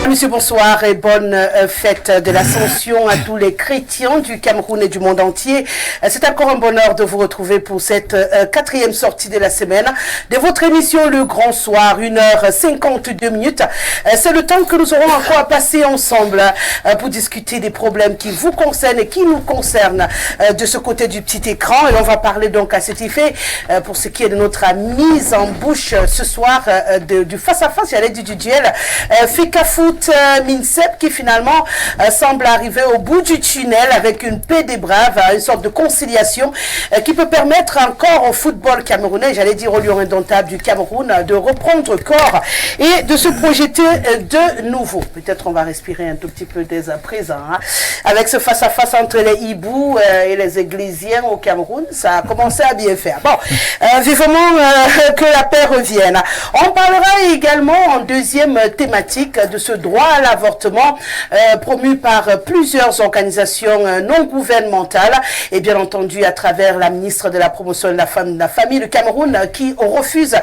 Monsieur, bonsoir et bonne fête de l'Ascension à tous les chrétiens du Cameroun et du monde entier. C'est encore un bonheur de vous retrouver pour cette quatrième sortie de la semaine de votre émission Le Grand Soir, 1h52. C'est le temps que nous aurons encore à passer ensemble pour discuter des problèmes qui vous concernent et qui nous concernent de ce côté du petit écran. Et on va parler donc à cet effet pour ce qui est de notre mise en bouche ce soir du face-à-face, j'allais dire du duel Fecafoot Minsep qui finalement semble arriver au bout du tunnel avec une paix des braves, une sorte de conciliation qui peut permettre encore au football camerounais, j'allais dire au lion indomptable du Cameroun, de reprendre corps et de se projeter de nouveau. Peut-être on va respirer un tout petit peu dès à présent avec ce face-à-face entre les hiboux et les Églisiens au Cameroun. Ça a commencé à bien faire. Bon, vivement que la paix revienne. On parlera également en deuxième thématique de ce droit à l'avortement promu par plusieurs organisations non gouvernementales et bien entendu à travers la ministre de la promotion de la famille du Cameroun qui refuse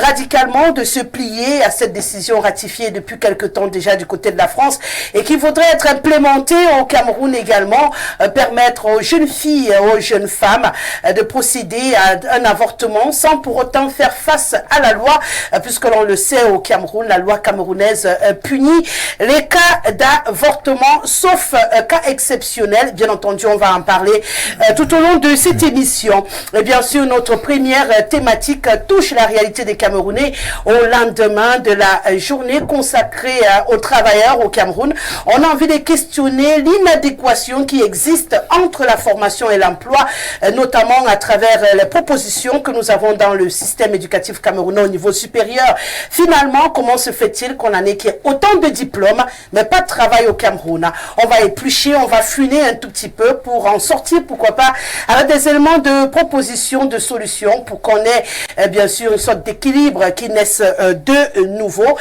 radicalement de se plier à cette décision ratifiée depuis quelque temps déjà du côté de la France et qui voudrait être implémentée au Cameroun également, permettre aux jeunes filles et aux jeunes femmes de procéder à un avortement sans pour autant faire face à la loi, puisque l'on le sait au Cameroun, la loi camerounaise punit les cas d'avortement, sauf cas exceptionnels. Bien entendu, on va en parler tout au long de cette émission. Et bien sûr, notre première thématique touche la réalité des Camerounais au lendemain de la journée consacrée aux travailleurs au Cameroun. On a envie de questionner l'inadéquation qui existe entre la formation et l'emploi, notamment à travers les propositions que nous avons dans le système éducatif camerounais au niveau supérieur. Finalement, comment se fait-il qu'on en ait qui ait autant de diplômes, mais pas de travail au Cameroun? On va éplucher, on va funer un tout petit peu pour en sortir, pourquoi pas, avec des éléments de proposition, de solutions, pour qu'on ait bien sûr une sorte d'équilibre qui naisse de nouveau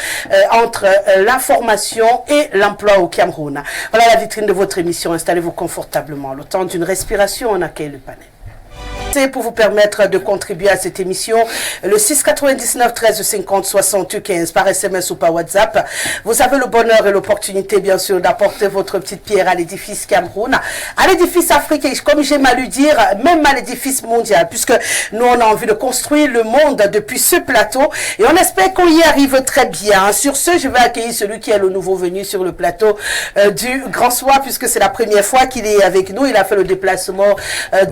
entre la formation et l'emploi au Cameroun. Voilà la vitrine de votre émission. Installez-vous confortablement. Le temps d'une respiration, on accueille le panel. Pour vous permettre de contribuer à cette émission, le 699 13 50 75 par SMS ou par WhatsApp. Vous avez le bonheur et l'opportunité, bien sûr, d'apporter votre petite pierre à l'édifice Cameroun, à l'édifice africain, comme j'aime à lui dire, même à l'édifice mondial, puisque nous, on a envie de construire le monde depuis ce plateau et on espère qu'on y arrive très bien. Sur ce, je vais accueillir celui qui est le nouveau venu sur le plateau du Grand Soir, puisque c'est la première fois qu'il est avec nous. Il a fait le déplacement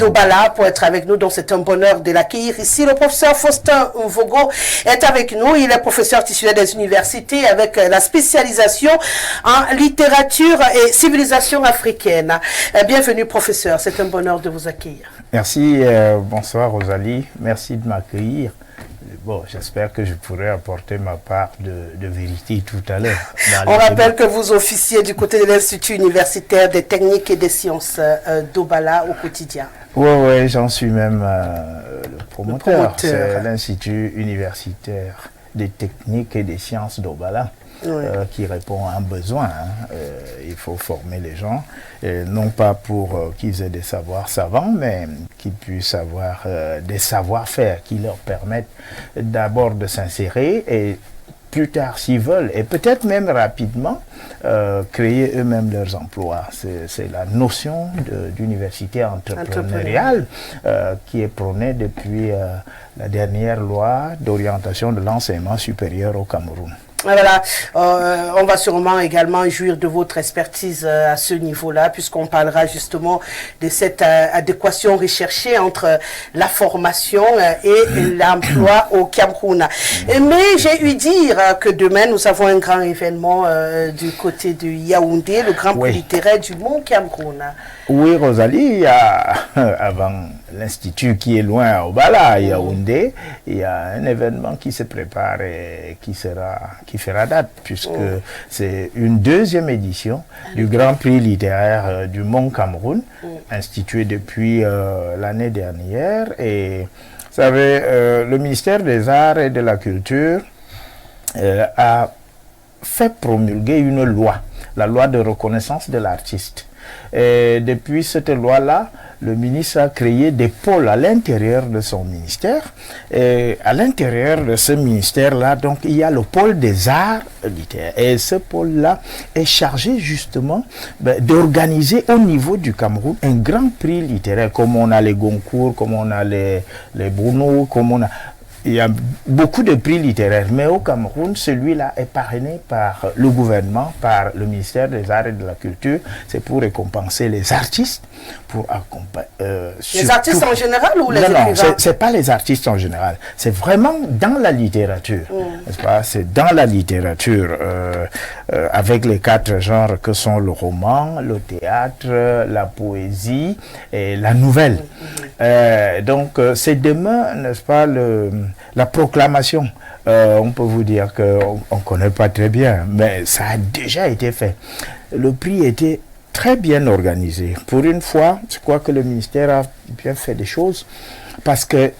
d'Obala pour être avec nous. Donc c'est un bonheur de l'accueillir ici. Le professeur Faustin Vogo est avec nous. Il est professeur titulaire des universités avec la spécialisation en littérature et civilisation africaine. Bienvenue professeur, c'est un bonheur de vous accueillir. Merci, bonsoir Rosalie, merci de m'accueillir. Bon, j'espère que je pourrai apporter ma part de vérité tout à l'heure. On rappelle que vous officiez du côté de l'Institut universitaire des techniques et des sciences d'Obala au quotidien. Oui, j'en suis même le promoteur. C'est l'Institut universitaire des techniques et des sciences d'Obala. Oui. Qui répond à un besoin. Il faut former les gens, non pas pour qu'ils aient des savoirs savants, mais qu'ils puissent avoir des savoir-faire qui leur permettent d'abord de s'insérer et plus tard, s'ils veulent, et peut-être même rapidement, créer eux-mêmes leurs emplois. C'est la notion d'université entrepreneuriale qui est prônée depuis la dernière loi d'orientation de l'enseignement supérieur au Cameroun. Voilà, on va sûrement également jouir de votre expertise à ce niveau-là, puisqu'on parlera justement de cette adéquation recherchée entre la formation et l'emploi au Cameroun. Mais j'ai eu dire que demain, nous avons un grand événement du côté de Yaoundé, le grand prix littéraire du Mont Cameroun. Oui, Rosalie, il y a, avant l'Institut qui est loin à Obala, à Yaoundé, il y a un événement qui se prépare et qui fera date, puisque c'est une deuxième édition du Grand Prix littéraire du Mont Cameroun, institué depuis l'année dernière. Et vous savez, le ministère des Arts et de la Culture a fait promulguer une loi, la loi de reconnaissance de l'artiste. Et depuis cette loi-là, le ministre a créé des pôles à l'intérieur de son ministère. Et à l'intérieur de ce ministère-là, donc, il y a le pôle des arts littéraires. Et ce pôle-là est chargé justement d'organiser au niveau du Cameroun un grand prix littéraire, comme on a les Goncourt, comme on a les Bruno, comme on a... Il y a beaucoup de prix littéraires, mais au Cameroun, celui-là est parrainé par le gouvernement, par le ministère des Arts et de la Culture. C'est pour récompenser les artistes, pour accompagner... les artistes en général ou les écrivains? Non, c'est pas les artistes en général. C'est vraiment dans la littérature. N'est-ce pas? C'est dans la littérature, avec les 4 genres que sont le roman, le théâtre, la poésie et la nouvelle. Donc, c'est demain, n'est-ce pas, la proclamation. On peut vous dire qu'on ne connaît pas très bien, mais ça a déjà été fait. Le prix était très bien organisé. Pour une fois, je crois que le ministère a bien fait des choses, parce qu'il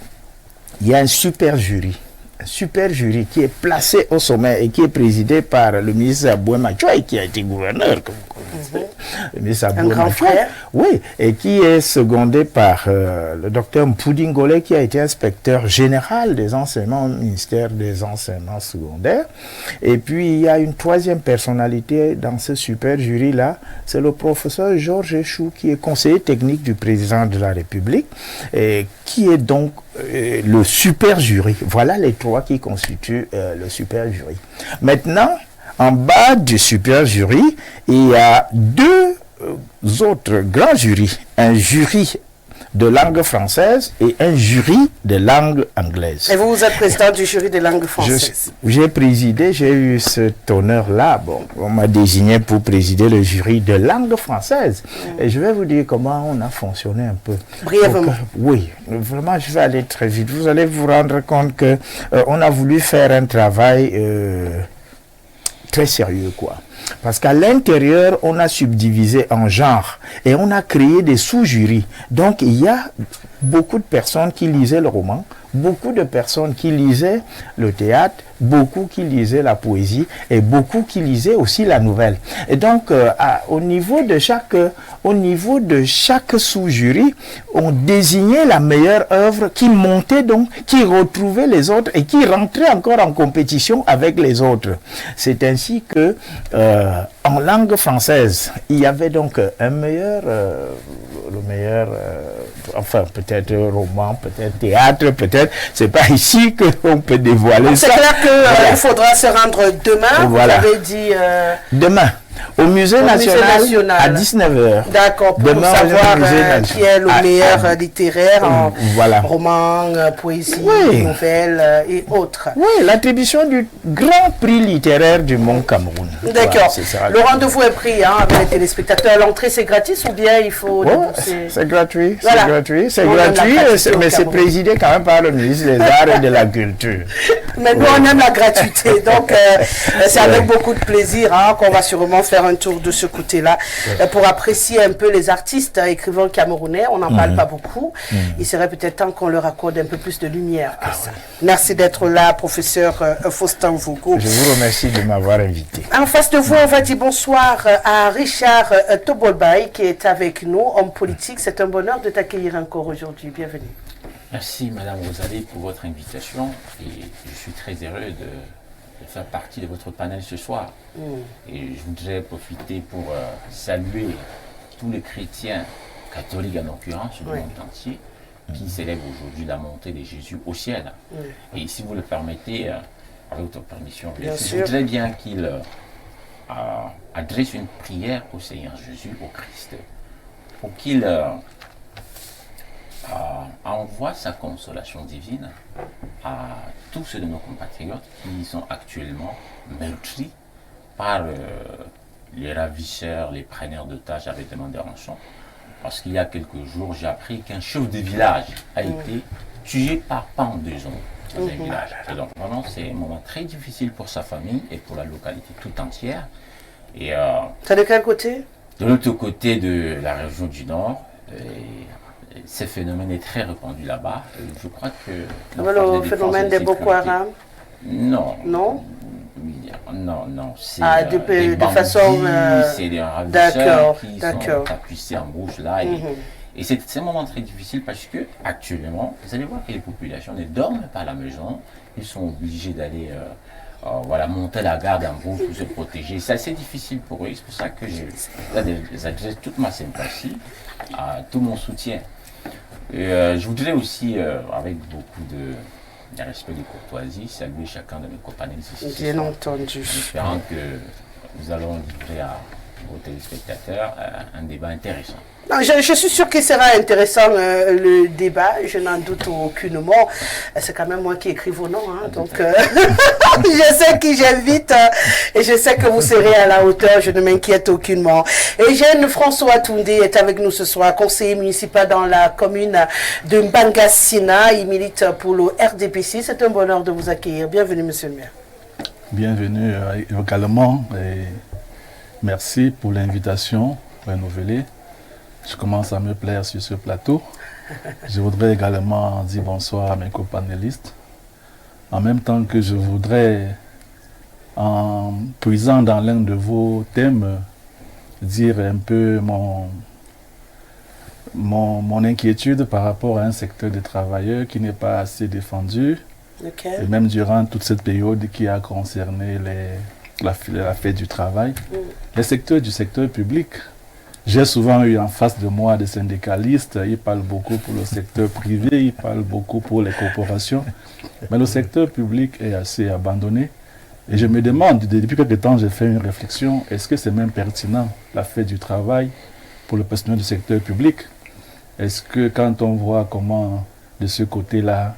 y a un super jury qui est placé au sommet et qui est présidé par le ministre Aboué Machoy, qui a été gouverneur, comme vous connaissez. Le ministre Aboué Machoy, oui, et qui est secondé par le docteur Mpoudingolé, qui a été inspecteur général des enseignements au ministère des enseignements secondaires. Et puis, il y a une troisième personnalité dans ce super jury-là, c'est le professeur Georges Échou, qui est conseiller technique du président de la République, et qui est donc le super jury. Voilà les 3 qui constituent le super jury. Maintenant, en bas du super jury, il y a 2 autres grands jurys. Un jury de langue française et un jury de langue anglaise. Et vous êtes président du jury de langue française? J'ai présidé, j'ai eu cet honneur-là. Bon, on m'a désigné pour présider le jury de langue française. Et je vais vous dire comment on a fonctionné un peu. Brièvement. Oui, vraiment, je vais aller très vite. Vous allez vous rendre compte que on a voulu faire un travail très sérieux, quoi. Parce qu'à l'intérieur, on a subdivisé en genres et on a créé des sous-jurys. Donc, il y a beaucoup de personnes qui lisaient le roman, beaucoup de personnes qui lisaient le théâtre, beaucoup qui lisaient la poésie et beaucoup qui lisaient aussi la nouvelle. Et donc, au niveau de chaque sous-jury, on désignait la meilleure œuvre qui montait donc, qui retrouvait les autres et qui rentrait encore en compétition avec les autres. C'est ainsi que, en langue française, il y avait donc un meilleur, enfin peut-être roman, peut-être théâtre, peut-être, c'est pas ici qu'on peut dévoiler ça. C'est clair qu'il faudra se rendre demain, voilà. Vous avez dit... Demain, au Musée national à 19h. D'accord, pour demain, savoir qui est le meilleur littéraire en roman, poésie, nouvelle et autres. Oui, l'attribution du grand prix littéraire du Mont Cameroun. D'accord. Voilà, le rendez-vous est pris avec les téléspectateurs. L'entrée, c'est gratis ou bien il faut débourser? C'est gratuit, voilà. C'est gratuit, mais c'est présidé quand même par le ministre des Arts et de la Culture. Mais nous, on aime la gratuité, donc c'est avec beaucoup de plaisir qu'on va sûrement faire un tour de ce côté-là pour apprécier un peu les artistes écrivains camerounais. On n'en parle pas beaucoup. Il serait peut-être temps qu'on leur accorde un peu plus de lumière que ça. Merci d'être là, professeur Faustin Mvugo. Je vous remercie de m'avoir invité. En face de vous, on va dire bonsoir à Richard Tobolbaï qui est avec nous, homme politique. C'est un bonheur de t'accueillir encore aujourd'hui. Bienvenue. Merci Madame Rosalie pour votre invitation et je suis très heureux de faire partie de votre panel ce soir. Et je voudrais profiter pour saluer tous les chrétiens catholiques en l'occurrence du monde entier qui célèbrent aujourd'hui la montée de Jésus au ciel. Et si vous le permettez, avec votre permission, je voudrais bien qu'il adresse une prière au Seigneur Jésus, au Christ, pour qu'il envoie sa consolation divine à tous ceux de nos compatriotes qui sont actuellement meurtris par les ravisseurs, les preneurs d'otages avec demande de rançon. Parce qu'il y a quelques jours, j'ai appris qu'un chef de village a été tué par pendaison dans un village. Et donc vraiment, c'est un moment très difficile pour sa famille et pour la localité tout entière. Et c'est de quel côté? De l'autre côté de la région du Nord. Ce phénomène est très répandu là-bas. Je crois que... Le phénomène des Boko Haram? Non. Non? Non, c'est de bandits, façon... c'est des ravisseurs qui sont tapissés en rouge là. Et c'est un moment très difficile parce que actuellement, vous allez voir que les populations ne dorment pas à la maison. Ils sont obligés d'aller monter la garde en rouge pour se protéger. C'est assez difficile pour eux. C'est pour ça que j'adresse toute ma sympathie, tout mon soutien. Et, je voudrais aussi, avec beaucoup de respect et de courtoisie, saluer chacun de mes copanélistes ici. Bien entendu. Espérant que nous allons livrer aux téléspectateurs un débat intéressant. Non, je suis sûr qu'il sera intéressant le débat, je n'en doute aucunement. C'est quand même moi qui écris vos noms, hein, donc je sais qui j'invite et je sais que vous serez à la hauteur, je ne m'inquiète aucunement. Eugène François Toundé est avec nous ce soir, conseiller municipal dans la commune de Mbangasina. Il milite pour le RDPC. C'est un bonheur de vous accueillir. Bienvenue, monsieur le maire. Bienvenue également et merci pour l'invitation renouvelée. Je commence à me plaire sur ce plateau. Je voudrais également dire bonsoir à mes copanélistes. En même temps que je voudrais, en puisant dans l'un de vos thèmes, dire un peu mon inquiétude par rapport à un secteur de travailleurs qui n'est pas assez défendu. Et même durant toute cette période qui a concerné la fête du travail. Les secteurs du secteur public. J'ai souvent eu en face de moi des syndicalistes, ils parlent beaucoup pour le secteur privé, ils parlent beaucoup pour les corporations, mais le secteur public est assez abandonné. Et je me demande, depuis quelque temps, j'ai fait une réflexion, est-ce que c'est même pertinent la fête du travail pour le personnel du secteur public? Est-ce que quand on voit comment de ce côté-là,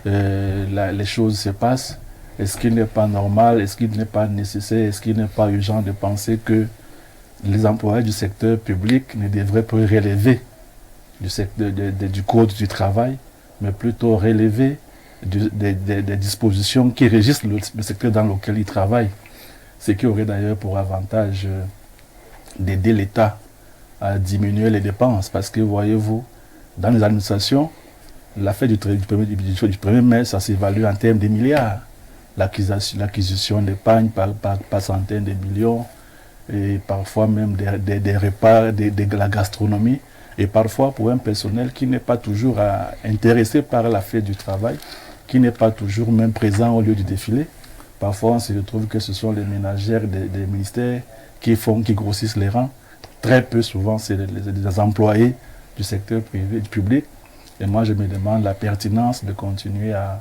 les choses se passent, est-ce qu'il n'est pas normal, est-ce qu'il n'est pas nécessaire, est-ce qu'il n'est pas urgent de penser que les employés du secteur public ne devraient pas relever du code du travail, mais plutôt relever des dispositions qui régissent le secteur dans lequel ils travaillent. Ce qui aurait d'ailleurs pour avantage d'aider l'État à diminuer les dépenses. Parce que, voyez-vous, dans les administrations, la fête du 1er mai, ça s'évalue en termes de milliards. L'acquisition d'épargne par centaines de millions, et parfois même des repas, de la gastronomie, et parfois pour un personnel qui n'est pas toujours intéressé par la fête du travail, qui n'est pas toujours même présent au lieu du défilé. Parfois on se retrouve que ce sont les ménagères des ministères qui grossissent les rangs. Très peu souvent c'est les employés du secteur privé, du public. Et moi je me demande la pertinence de continuer à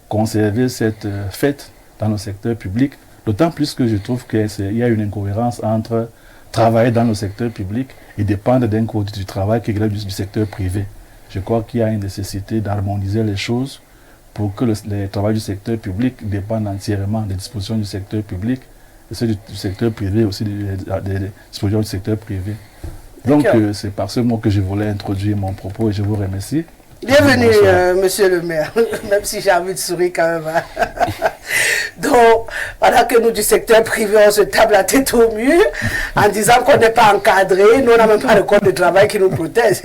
conserver cette fête dans le secteur public. D'autant plus que je trouve qu'il y a une incohérence entre travailler dans le secteur public et dépendre d'un code du travail qui est du secteur privé. Je crois qu'il y a une nécessité d'harmoniser les choses pour que le travail du secteur public dépende entièrement des dispositions du secteur public et ceux du secteur privé aussi des dispositions du secteur privé. Donc c'est par ce mot que je voulais introduire mon propos et je vous remercie. Bienvenue, monsieur le maire, même si j'ai envie de sourire quand même. Donc, voilà que nous du secteur privé, on se tape la tête au mur en disant qu'on n'est pas encadré, nous on n'a même pas le code de travail qui nous protège.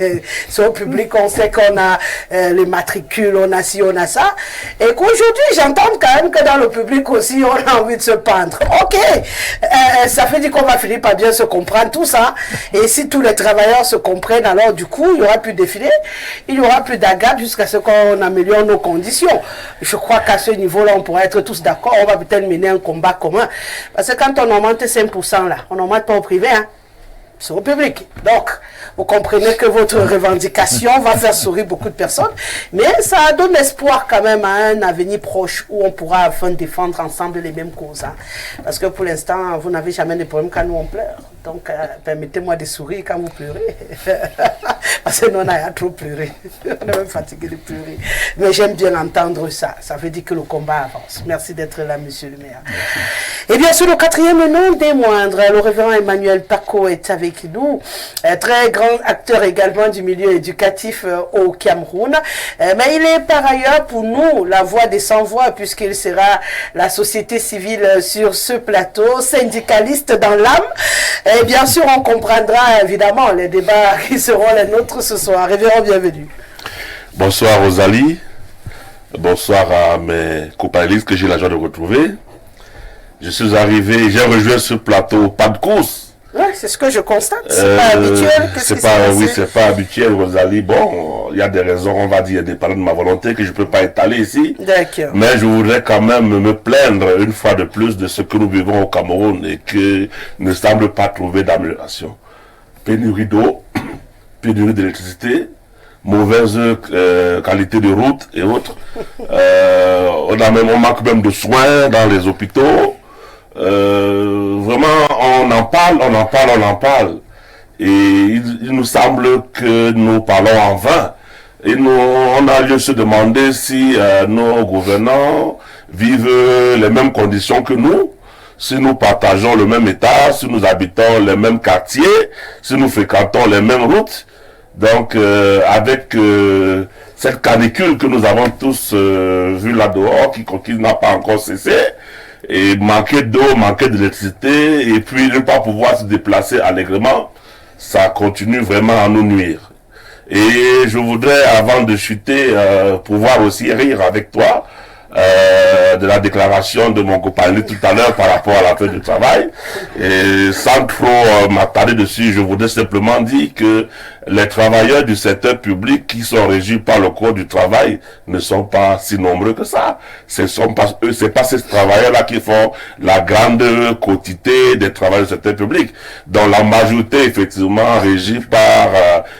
C'est au public, on sait qu'on a les matricules, on a ci, on a ça. Et qu'aujourd'hui, j'entends quand même que dans le public aussi, on a envie de se pendre. Ok, ça fait dire qu'on va finir par bien se comprendre tout ça. Et si tous les travailleurs se comprennent, alors du coup, il n'y aura plus de défilé, il n'y aura plus d'agate jusqu'à ce qu'on améliore nos conditions. Je crois qu'à ce niveau-là, on pourra être tous d'accord. On va peut-être mener un combat commun. Parce que quand on augmente 5% là, on n'augmente pas au privé, hein. C'est au public. Donc, vous comprenez que votre revendication va faire sourire beaucoup de personnes, mais ça donne espoir quand même à un avenir proche où on pourra enfin défendre ensemble les mêmes causes. Hein. Parce que pour l'instant, vous n'avez jamais de problème quand nous on pleure. Donc, permettez-moi de sourire quand vous pleurez. Parce que nous, on a trop pleuré. On est même fatigué de pleurer. Mais j'aime bien entendre ça. Ça veut dire que le combat avance. Merci d'être là, monsieur le maire. Merci. Et bien sûr, le quatrième nom des moindres, le révérend Emmanuel Paco est avec nous. Très grand acteur également du milieu éducatif au Cameroun. Mais il est par ailleurs pour nous la voix des sans-voix, puisqu'il sera la société civile sur ce plateau, syndicaliste dans l'âme. Et bien sûr, on comprendra évidemment les débats qui seront les nôtres ce soir. Révérend, bienvenue. Bonsoir Rosalie. Bonsoir à mes compagnons que j'ai la joie de retrouver. Je suis arrivé, j'ai rejoint ce plateau, pas de course. Oui, c'est ce que je constate. C'est pas habituel. C'est pas habituel, Rosalie. Bon, il y a des raisons, on va dire, dépendant de ma volonté, que je peux pas étaler ici. D'accord. Mais je voudrais quand même me plaindre une fois de plus de ce que nous vivons au Cameroun et que ne semble pas trouver d'amélioration. Pénurie d'eau, pénurie d'électricité, mauvaise qualité de route et autres. On manque même de soins dans les hôpitaux. Vraiment, on en parle. Et il nous semble que nous parlons en vain. Et on a lieu de se demander si nos gouvernants vivent les mêmes conditions que nous, si nous partageons le même état, si nous habitons les mêmes quartiers, si nous fréquentons les mêmes routes. Donc, avec cette canicule que nous avons tous vue là dehors, qui n'a pas encore cessé, et manquer d'eau, manquer d'électricité, et puis ne pas pouvoir se déplacer allègrement, ça continue vraiment à nous nuire. Et je voudrais, avant de chuter, pouvoir aussi rire avec toi de la déclaration de mon compagnon tout à l'heure par rapport à la fête du travail. Et sans trop m'attarder dessus, je voudrais simplement dire que les travailleurs du secteur public qui sont régis par le code du travail ne sont pas si nombreux que ça. C'est pas ces travailleurs-là qui font la grande quantité des travailleurs du secteur public, dont la majorité effectivement régie par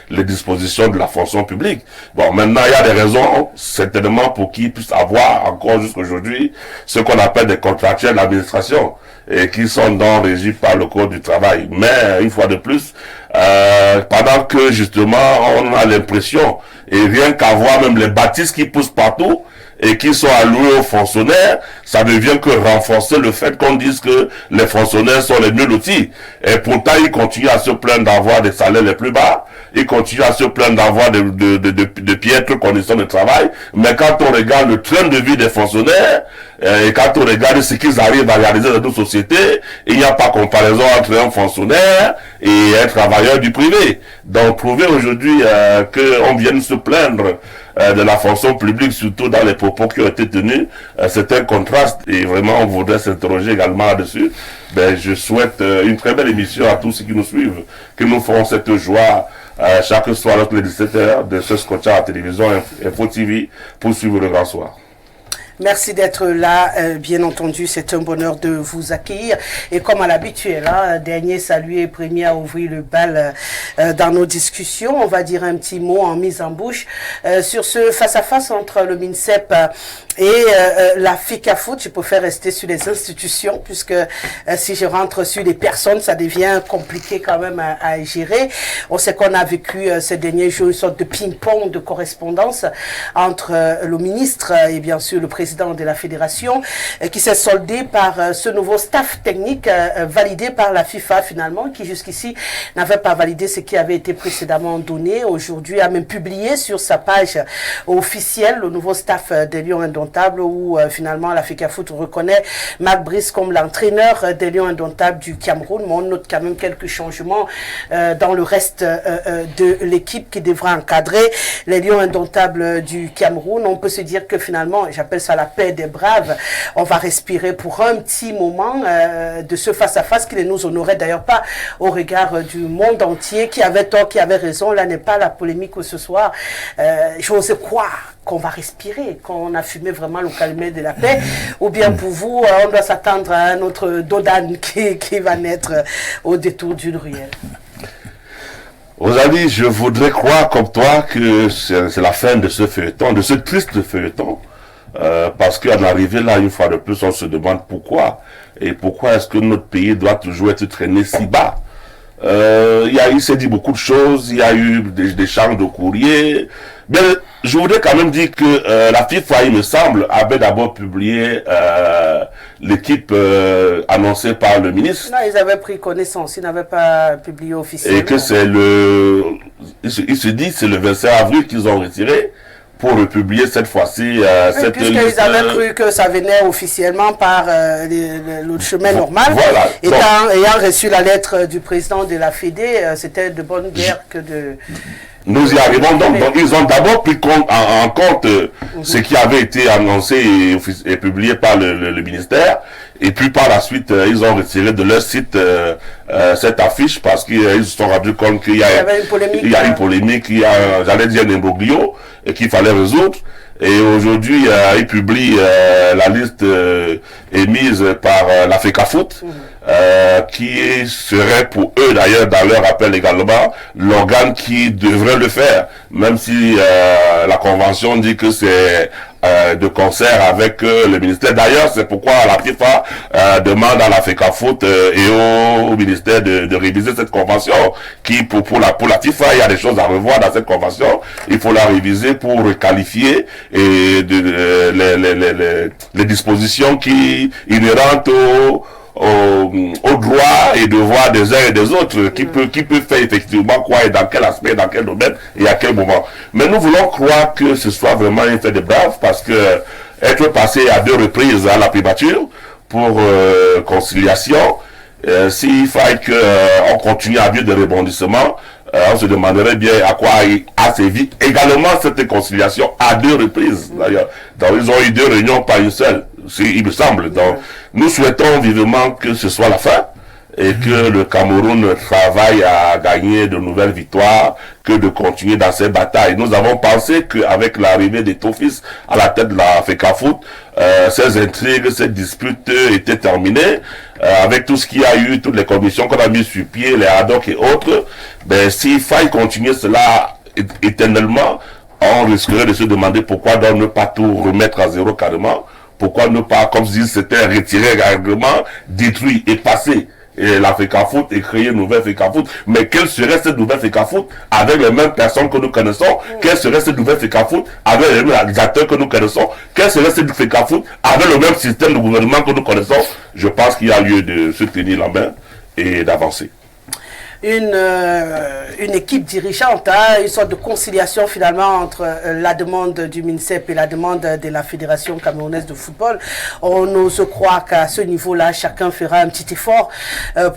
les dispositions de la fonction publique. Bon, maintenant il y a des raisons certainement pour qu'ils puissent avoir encore jusqu'aujourd'hui ce qu'on appelle des contractuels d'administration et qui sont donc régis par le code du travail. Mais une fois de plus, pendant que justement on a l'impression, et rien qu'à voir même les bâtisses qui poussent partout et qui sont allouées aux fonctionnaires, ça ne vient que renforcer le fait qu'on dise que les fonctionnaires sont les mieux lotis. Et pourtant ils continuent à se plaindre d'avoir des salaires les plus bas, ils continuent à se plaindre d'avoir de piètres conditions de travail. Mais quand on regarde le train de vie des fonctionnaires, et quand on regarde ce qu'ils arrivent à réaliser dans nos sociétés, il n'y a pas comparaison entre un fonctionnaire et un travailleur du privé. Donc trouver aujourd'hui qu'on vienne se plaindre de la fonction publique, surtout dans les propos qui ont été tenus, c'est un contraste et vraiment on voudrait s'interroger également là-dessus. Ben, je souhaite une très belle émission à tous ceux qui nous suivent, que nous ferons cette joie chaque soir entre les 17h de se scotcher à la télévision Info TV pour suivre le grand soir. Merci d'être là, bien entendu, c'est un bonheur de vous accueillir. Et comme à l'habitude, dernier salué, premier à ouvrir le bal dans nos discussions, on va dire un petit mot en mise en bouche sur ce face-à-face entre le MINSEP et la FECAFOOT. Je préfère rester sur les institutions, puisque si je rentre sur les personnes, ça devient compliqué quand même à gérer. On sait qu'on a vécu ces derniers jours une sorte de ping-pong de correspondance entre le ministre et bien sûr le président de la fédération, qui s'est soldé par ce nouveau staff technique validé par la FIFA finalement, qui jusqu'ici n'avait pas validé ce qui avait été précédemment donné. Aujourd'hui a même publié sur sa page officielle le nouveau staff des Lions Indomptables, où finalement la FECAFOOT reconnaît Marc Brice comme l'entraîneur des Lions Indomptables du Cameroun, mais on note quand même quelques changements dans le reste de l'équipe qui devra encadrer les Lions Indomptables du Cameroun. On peut se dire que finalement, j'appelle ça la paix des braves, on va respirer pour un petit moment de ce face-à-face qui ne nous honorait d'ailleurs pas au regard du monde entier. Qui avait tort, qui avait raison, là n'est pas la polémique ce soir. J'ose croire qu'on va respirer, qu'on a fumé vraiment le calumet de la paix, ou bien pour vous, on doit s'attendre à un autre Dodan qui va naître au détour d'une ruelle. Rosalie, je voudrais croire comme toi que c'est la fin de ce feuilleton, de ce triste feuilleton. Parce qu'en arrivé là, une fois de plus, on se demande pourquoi. Et pourquoi est-ce que notre pays doit toujours être traîné si bas. Il s'est dit beaucoup de choses, il y a eu des échanges de courrier. Mais je voudrais quand même dire que la FIFA, il me semble, avait d'abord publié l'équipe annoncée par le ministre. Non, ils avaient pris connaissance, ils n'avaient pas publié officiellement. Et que c'est il se dit c'est le 25 avril qu'ils ont retiré pour republier cette fois-ci cette liste. Puisqu'ils avaient cru que ça venait officiellement par le chemin normal. Voilà. Ayant reçu la lettre du président de la Fédé, c'était de bonne guerre que Nous y arrivons donc ils ont d'abord pris en compte ce qui avait été annoncé et publié par le ministère, et puis par la suite ils ont retiré de leur site cette affiche parce qu'ils se sont rendus compte qu'il y a une polémique, il y a, j'allais dire, un imbroglio et qu'il fallait résoudre. Et aujourd'hui, ils publient la liste émise par la FECAFOOT, qui serait pour eux, d'ailleurs, dans leur appel également, l'organe qui devrait le faire, même si la Convention dit que c'est de concert avec le ministère. D'ailleurs, c'est pourquoi la FIFA demande à la FECAFOOT et au ministère de réviser cette convention, qui pour la FIFA, il y a des choses à revoir dans cette convention. Il faut la réviser pour qualifier et les dispositions qui inhérentes aux droits et devoirs des uns et des autres, qui peut faire effectivement quoi et dans quel aspect, dans quel domaine et à quel moment. Mais nous voulons croire que ce soit vraiment un fait de brave, parce que être passé à 2 reprises à la primature pour conciliation, s'il faille qu'on continue à vivre des rebondissements, on se demanderait bien à quoi a servi également cette conciliation à 2 reprises. D'ailleurs, ils ont eu 2 réunions, pas une seule, il me semble. Donc, nous souhaitons vivement que ce soit la fin et que le Cameroun travaille à gagner de nouvelles victoires, que de continuer dans ces batailles. Nous avons pensé qu'avec l'arrivée des Tofis à la tête de la FECAFOOT, ces intrigues, ces disputes étaient terminées. Avec tout ce qu'il y a eu, toutes les commissions qu'on a mis sur pied, les ad hoc et autres, ben, s'il faille continuer cela éternellement, on risquerait de se demander pourquoi donc ne pas tout remettre à zéro carrément, pourquoi ne pas, comme si c'était retiré règlement, détruit et passé et la FECAFOOT et créer une nouvelle FECAFOOT. Mais quelle serait cette nouvelle FECAFOOT avec les mêmes personnes que nous connaissons? Quelle serait cette nouvelle FECAFOOT avec les mêmes acteurs que nous connaissons? Quelle serait cette FECAFOOT avec le même système de gouvernement que nous connaissons? Je pense qu'il y a lieu de se tenir la main et d'avancer. Une équipe dirigeante, hein, une sorte de conciliation finalement entre la demande du MINSEP et la demande de la Fédération camerounaise de football. On ose croire qu'à ce niveau-là, chacun fera un petit effort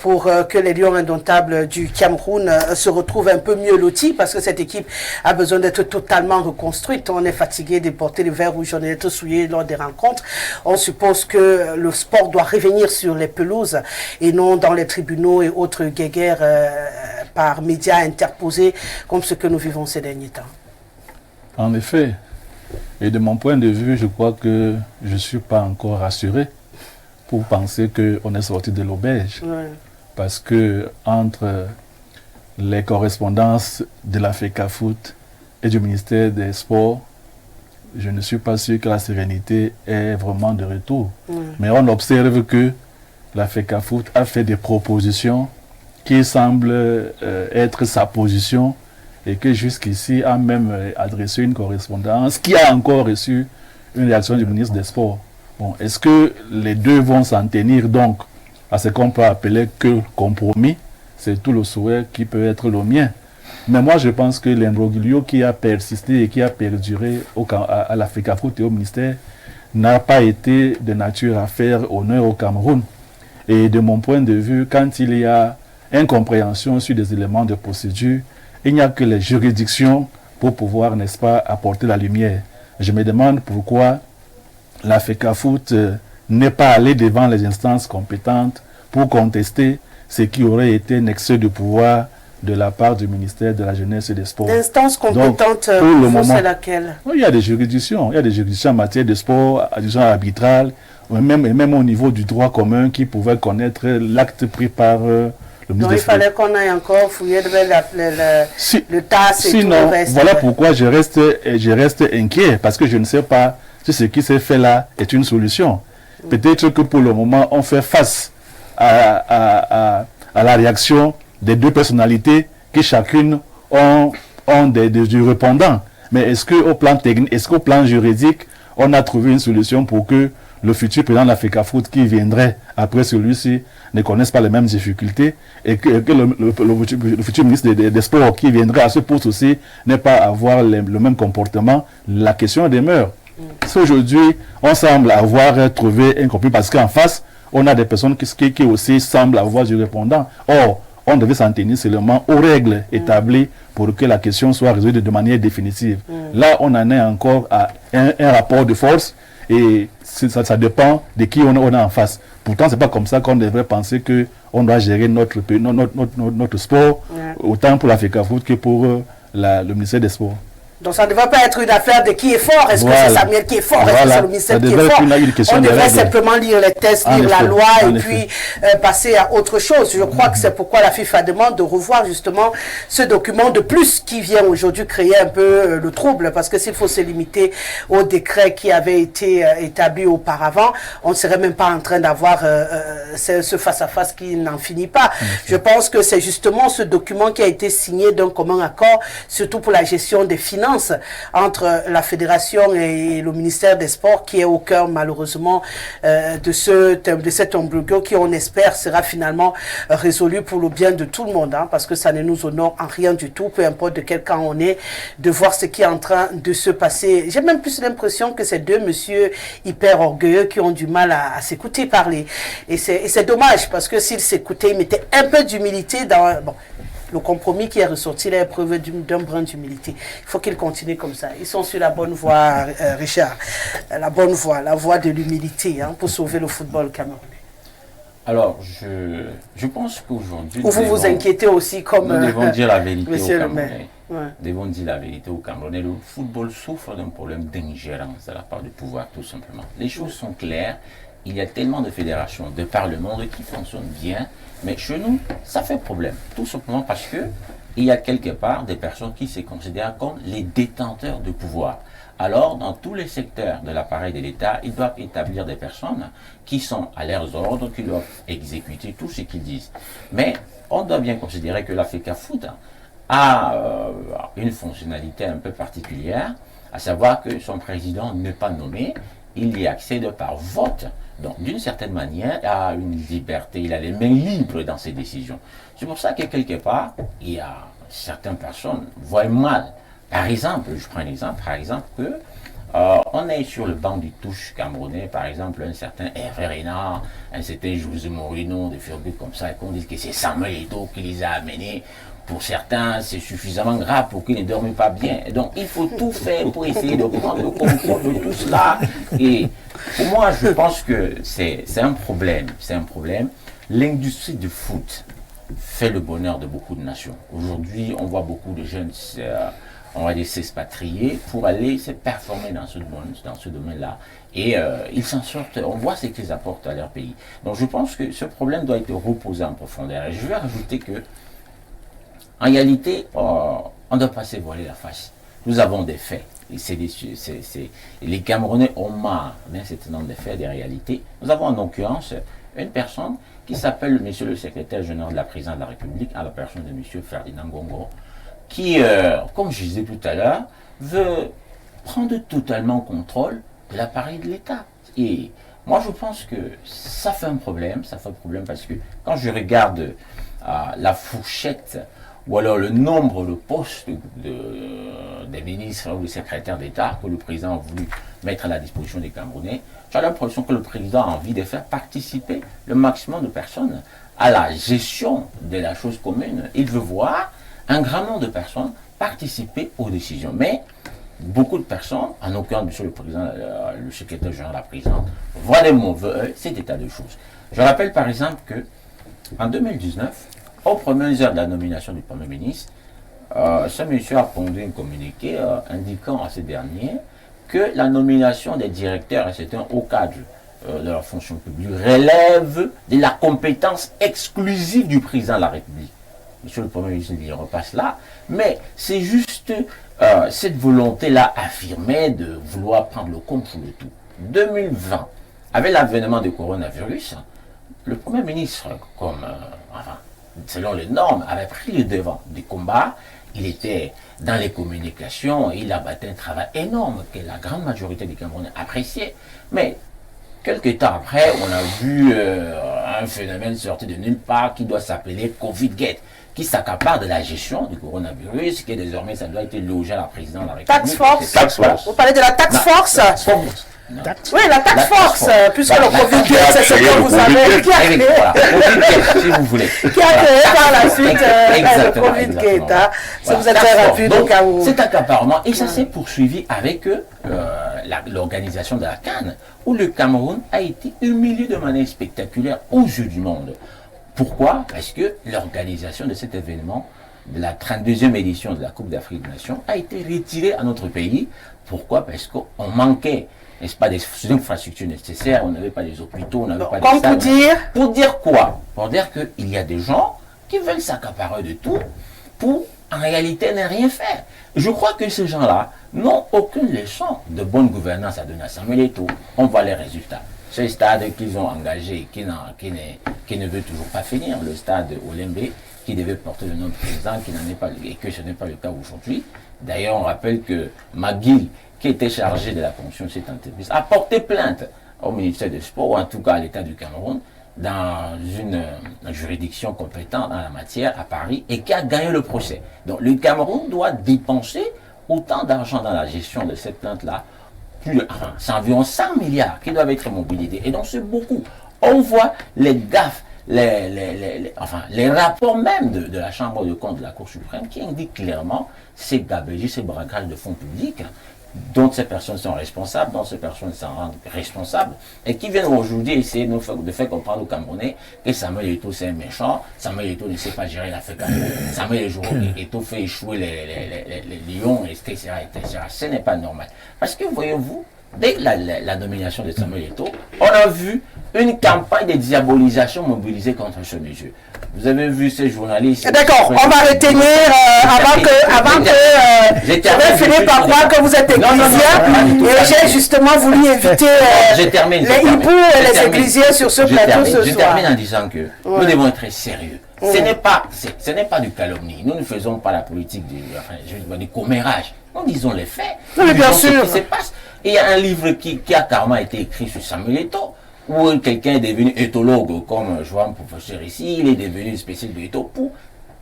pour que les Lions indomptables du Cameroun se retrouvent un peu mieux lotis, parce que cette équipe a besoin d'être totalement reconstruite. On est fatigué de porter le vert rouge, on est être souillé lors des rencontres. On suppose que le sport doit revenir sur les pelouses et non dans les tribunaux et autres guéguerres par médias interposés comme ce que nous vivons ces derniers temps. En effet, et de mon point de vue, je crois que je ne suis pas encore rassuré pour penser qu'on est sorti de l'auberge. Ouais. Parce que entre les correspondances de la FECAFOOT et du ministère des Sports, je ne suis pas sûr que la sérénité est vraiment de retour. Ouais. Mais on observe que la FECAFOOT a fait des propositions qui semble être sa position, et que jusqu'ici a même adressé une correspondance qui a encore reçu une réaction du ministre des Sports. Bon, est-ce que les deux vont s'en tenir donc à ce qu'on peut appeler que compromis? C'est tout le souhait qui peut être le mien. Mais moi je pense que l'imbroglio qui a persisté et qui a perduré à la FECAFOOT et au ministère n'a pas été de nature à faire honneur au Cameroun. Et de mon point de vue, quand il y a incompréhension sur des éléments de procédure, il n'y a que les juridictions pour pouvoir, n'est-ce pas, apporter la lumière. Je me demande pourquoi la FECAFOOT n'est pas allée devant les instances compétentes pour contester ce qui aurait été un excès de pouvoir de la part du ministère de la Jeunesse et des Sports. L'instance compétente, c'est laquelle? Il y a des juridictions. Il y a des juridictions en matière de sport, addition arbitrale, même au niveau du droit commun qui pouvaient connaître l'acte pris par donc il fallait qu'on aille encore fouiller le TAS et sinon, tout le reste. Voilà pourquoi je reste inquiet, parce que je ne sais pas si ce qui s'est fait là est une solution. Peut-être que pour le moment, on fait face à la réaction des deux personnalités qui chacune ont des répondants. Mais est-ce qu'au plan technique, est-ce qu'au plan juridique, on a trouvé une solution pour que le futur président de la FECAFOOT qui viendrait après celui-ci ne connaisse pas les mêmes difficultés, et que le futur ministre des Sports qui viendrait à ce poste aussi n'ait pas avoir le même comportement? La question demeure. Si aujourd'hui, on semble avoir trouvé un compromis, parce qu'en face, on a des personnes qui aussi semblent avoir du répondant. Or, on devait s'en tenir seulement aux règles établies pour que la question soit résolue de manière définitive. Là, on en est encore à un rapport de force et ça dépend de qui on a en face. Pourtant, c'est pas comme ça qu'on devrait penser qu'on doit gérer notre sport, autant pour l'Africa Foot que pour le ministère des Sports. Donc ça ne devrait pas être une affaire de qui est fort. Est-ce que c'est Samuel qui est fort? Est-ce que c'est le ministère qui est fort? On devrait simplement lire les tests, lire la loi et puis passer à autre chose. Je crois que c'est pourquoi la FIFA demande de revoir justement ce document de plus qui vient aujourd'hui créer un peu le trouble. Parce que s'il faut se limiter au décret qui avait été établi auparavant, on ne serait même pas en train d'avoir ce face-à-face qui n'en finit pas. Je pense que c'est justement ce document qui a été signé d'un commun accord, surtout pour la gestion des finances entre la fédération et le ministère des Sports qui est au cœur malheureusement de cet imbroglio qui on espère sera finalement résolu pour le bien de tout le monde, hein, parce que ça ne nous honore en rien du tout, peu importe de quel camp on est, de voir ce qui est en train de se passer. J'ai même plus l'impression que c'est deux messieurs hyper orgueilleux qui ont du mal à s'écouter parler. Et c'est dommage parce que s'ils s'écoutaient, ils mettaient un peu d'humilité dans... Bon, le compromis qui est ressorti, là, est preuve d'un brin d'humilité. Il faut qu'ils continuent comme ça. Ils sont sur la bonne voie, Richard. La bonne voie, la voie de l'humilité, hein, pour sauver le football camerounais. Alors, je pense qu'aujourd'hui... Ou vous vous inquiétez aussi comme... Nous devons dire la vérité aux Monsieur Camerounais. Ouais. Nous devons dire la vérité aux Camerounais. Le football souffre d'un problème d'ingérence de la part du pouvoir, tout simplement. Les choses sont claires. Il y a tellement de fédérations de par le monde qui fonctionnent bien, mais chez nous, ça fait problème. Tout simplement parce que il y a quelque part des personnes qui se considèrent comme les détenteurs de pouvoir. Alors, dans tous les secteurs de l'appareil de l'État, ils doivent établir des personnes qui sont à leurs ordres, qui doivent exécuter tout ce qu'ils disent. Mais on doit bien considérer que l'Africa Foot a une fonctionnalité un peu particulière, à savoir que son président n'est pas nommé, il y accède par vote. Donc, d'une certaine manière, il a une liberté, il a les mains libres dans ses décisions. C'est pour ça que quelque part, il y a certaines personnes voient mal. Par exemple, je prends un exemple, par exemple, que on est sur le banc du touche camerounais, par exemple, un certain Hervé Renard, un certain José Mourinho, des figures comme ça, et qu'on dit que c'est Samuel Eto'o qui les a amenés. Pour certains, c'est suffisamment grave pour qu'ils ne dorment pas bien. Et donc, il faut tout faire pour essayer de prendre le contrôle de tout cela. Et pour moi, je pense que c'est un problème. C'est un problème. L'industrie du foot fait le bonheur de beaucoup de nations. Aujourd'hui, on voit beaucoup de jeunes, on va dire, s'expatrier pour aller se performer dans ce domaine-là. Et ils s'en sortent, on voit ce qu'ils apportent à leur pays. Donc, je pense que ce problème doit être reposé en profondeur. Et je vais rajouter que en réalité, on ne doit pas se voiler la face. Nous avons des faits. Les Camerounais ont marre d'un certain nombre de faits, des réalités. Nous avons en l'occurrence une personne qui s'appelle monsieur le secrétaire général de la présidence de la République, à la personne de monsieur Ferdinand Gongo, qui, comme je disais tout à l'heure, veut prendre totalement contrôle de l'appareil de l'État. Et moi, je pense que ça fait un problème. Ça fait un problème parce que quand je regarde la fourchette ou alors le nombre de postes des ministres ou des secrétaires d'État que le président a voulu mettre à la disposition des Camerounais, j'ai l'impression que le président a envie de faire participer le maximum de personnes à la gestion de la chose commune. Il veut voir un grand nombre de personnes participer aux décisions. Mais beaucoup de personnes, en aucun cas monsieur le président, le secrétaire général de la présidence, voient des mauvais cet état de choses. Je rappelle par exemple que en 2019, aux premières heures de la nomination du Premier ministre, ce monsieur a pondu un communiqué indiquant à ces derniers que la nomination des directeurs, et c'est un haut cadre de la fonction publique, relève de la compétence exclusive du président de la République. Monsieur le Premier ministre, il repasse là, mais c'est juste cette volonté-là affirmée de vouloir prendre le contrôle de tout. 2020, avec l'avènement du coronavirus, le Premier ministre, selon les normes, avait pris le devant du combat. Il était dans les communications et il a battu un travail énorme que la grande majorité des Camerounais appréciaient. Mais quelques temps après, on a vu un phénomène sorti de nulle part qui doit s'appeler Covid-Gate. qui s'accapare de la gestion du coronavirus, qui est désormais, ça doit être logé à la présidence de la République. Tax Force. Vous parlez de la Tax Force? Oui, la Tax Force, puisque le Covid, c'est ce que vous avez, qui a créé, si vous voulez. Qui a créé par la suite le Covid qui est là. Si vous êtes très rapide au Cameroun. C'est accaparement, et ça s'est poursuivi avec l'organisation de la CAN, où le Cameroun a été humilié de manière spectaculaire aux yeux du monde. Pourquoi? Parce que l'organisation de cet événement, de la 32e édition de la Coupe d'Afrique des Nations, a été retirée à notre pays. Pourquoi? Parce qu'on manquait, n'est-ce pas, des infrastructures nécessaires, on n'avait pas des hôpitaux, on n'avait pas des stades. Pour dire quoi? Pour dire qu'il y a des gens qui veulent s'accaparer de tout pour, en réalité, ne rien faire. Je crois que ces gens-là n'ont aucune leçon de bonne gouvernance à donner à Samuel Eto'o. On voit les résultats. Ce stade qu'ils ont engagé, qui ne veut toujours pas finir, le stade Olembe, qui devait porter le nom de président, qui n'en est pas, et que ce n'est pas le cas aujourd'hui. D'ailleurs, on rappelle que McGill, qui était chargé de la fonction de cette entreprise, a porté plainte au ministère des Sports, ou en tout cas à l'État du Cameroun, dans une juridiction compétente en la matière à Paris, et qui a gagné le procès. Donc le Cameroun doit dépenser autant d'argent dans la gestion de cette plainte-là. C'est environ 100 milliards qui doivent être mobilisés. Et donc c'est beaucoup. On voit les gaffes, les rapports même de la Chambre de compte de la Cour suprême qui indiquent clairement ces gabegies, ces braquages de fonds publics dont ces personnes sont responsables, dont ces personnes s'en rendent responsables, et qui viennent aujourd'hui essayer de faire comprendre aux Camerounais que Samuel Eto'o c'est un méchant, Samuel Eto'o ne sait pas gérer l'Afrique, Samuel Eto'o fait échouer les lions, etc., etc. Ce n'est pas normal. Parce que, voyez-vous, dès la nomination de Samuel Eto'o, on a vu une campagne de diabolisation mobilisée contre ce monsieur. Vous avez vu ces journalistes... D'accord, on va retenir, avant que je vais finir par croire que vous êtes églisiens, et j'ai justement voulu inviter les hiboux et les églisiens sur ce plateau ce soir. Je termine en disant que nous devons être sérieux. Ce n'est pas du calomnie. Nous ne faisons pas la politique du commérage. Nous disons les faits. Non, mais bien sûr. Ce qui se passe. Et il y a un livre qui a carrément été écrit sur Samuel Eto'o, où quelqu'un est devenu éthologue, comme je vois un professeur ici, il est devenu spécialiste de Eto'o pour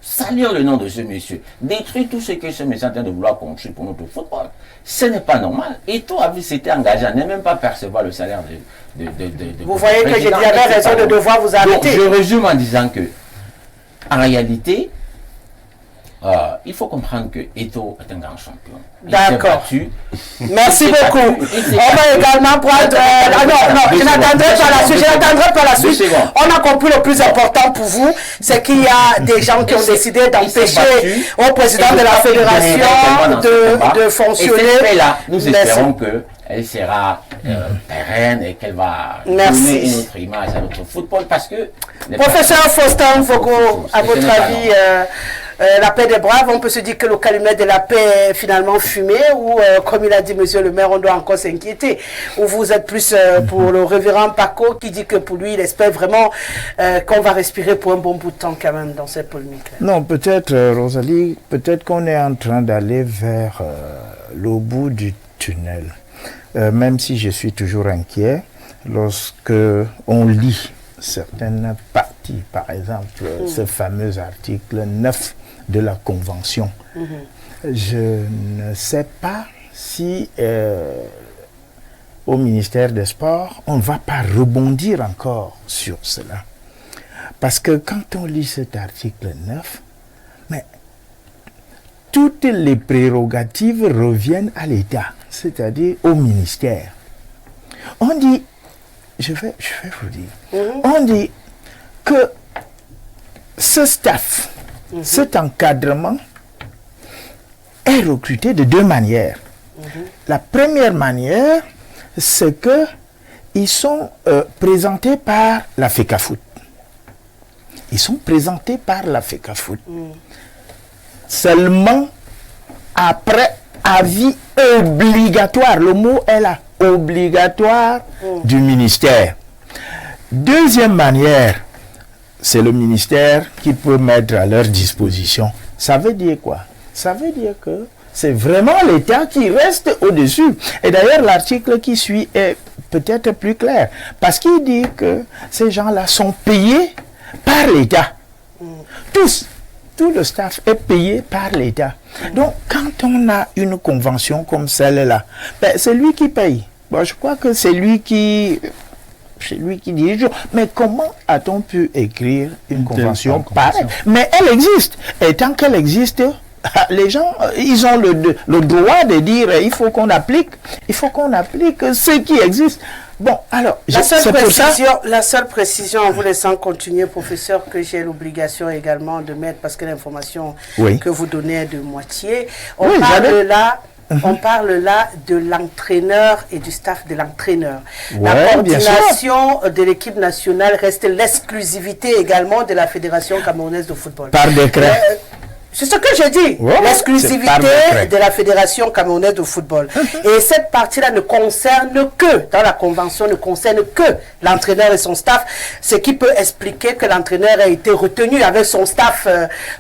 salir le nom de ce monsieur, détruire tout ce que ce monsieur est en train de vouloir construire pour notre football. Ce n'est pas normal. Eto'o s'était engagé à ne même pas percevoir le salaire de vous voyez que j'ai raison de devoir vous arrêter. Donc, je résume en disant que, en réalité, il faut comprendre que Eto'o est un grand champion. D'accord. Merci beaucoup. On va également prendre... je n'attendrai pas la suite. On a compris le plus important pour vous, c'est qu'il y a des gens qui ont décidé d'empêcher au président de la fédération de fonctionner. Et là, nous espérons qu'elle sera pérenne et qu'elle va donner une autre image à notre football parce que... Professeur Faustin Fogo, à votre avis... la paix des braves, on peut se dire que le calumet de la paix est finalement fumé ou, comme il a dit monsieur le maire, on doit encore s'inquiéter. Ou vous êtes plus pour le révérend Paco qui dit que pour lui, il espère vraiment qu'on va respirer pour un bon bout de temps quand même dans cette polémique. Non, peut-être, Rosalie, peut-être qu'on est en train d'aller vers le bout du tunnel. Même si je suis toujours inquiet lorsque on lit certaines parties, par exemple, ce fameux article 9 de la Convention. Je ne sais pas si au ministère des Sports, on ne va pas rebondir encore sur cela. Parce que quand on lit cet article 9, mais toutes les prérogatives reviennent à l'État, c'est-à-dire au ministère. On dit, je vais vous dire, on dit que ce staff, cet encadrement est recruté de deux manières. La première manière, c'est que ils sont présentés par la FECAFOOT. Ils sont présentés par la FECAFOOT. Seulement après avis obligatoire, le mot est là, obligatoire du ministère. Deuxième manière, c'est le ministère qui peut mettre à leur disposition. Ça veut dire quoi? Ça veut dire que c'est vraiment l'État qui reste au-dessus. Et d'ailleurs, l'article qui suit est peut-être plus clair. Parce qu'il dit que ces gens-là sont payés par l'État. Tous tout le staff est payé par l'État. Donc, quand on a une convention comme celle-là, ben, c'est lui qui paye. Bon, je crois que c'est lui qui dirige. Mais comment a-t-on pu écrire une convention pareille? Mais elle existe. Et tant qu'elle existe, les gens, ils ont le droit de dire il faut qu'on applique ce qui existe. Bon, alors, la seule précision, en vous laissant continuer, professeur, que j'ai l'obligation également de mettre, parce que l'information que vous donnez est de moitié, on parle là de l'entraîneur et du staff de l'entraîneur. La coordination de l'équipe nationale reste l'exclusivité également de la Fédération camerounaise de football. Par décret. C'est ce que je dis, l'exclusivité de la Fédération camerounaise de football. Et cette partie-là ne concerne que, dans la convention, ne concerne que l'entraîneur et son staff, ce qui peut expliquer que l'entraîneur a été retenu avec son staff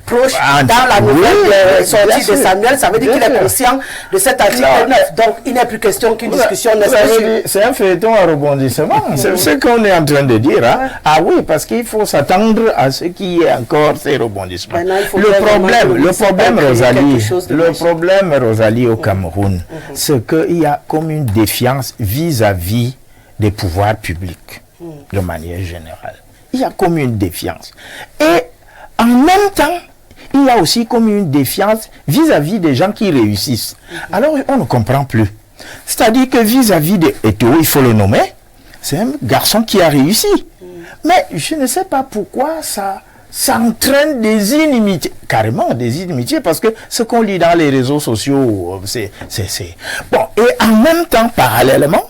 proche dans la nouvelle sortie de Samuel. Ça veut dire qu'il est conscient de cet article 9. Donc, il n'est plus question qu'une discussion n'est-ce. C'est un feuilleton à rebondissement. C'est ce qu'on est en train de dire. Hein? Ah oui, parce qu'il faut s'attendre à ce qu'il y ait encore ces rebondissements. Le problème, Rosalie, au Cameroun, c'est qu'il y a comme une défiance vis-à-vis des pouvoirs publics, de manière générale. Il y a comme une défiance. Et en même temps, il y a aussi comme une défiance vis-à-vis des gens qui réussissent. Alors, on ne comprend plus. C'est-à-dire que vis-à-vis de Eto'o, il faut le nommer, c'est un garçon qui a réussi. Mais je ne sais pas pourquoi ça entraîne des inimitiés, carrément des inimitiés, parce que ce qu'on lit dans les réseaux sociaux, c'est... Bon, et en même temps, parallèlement,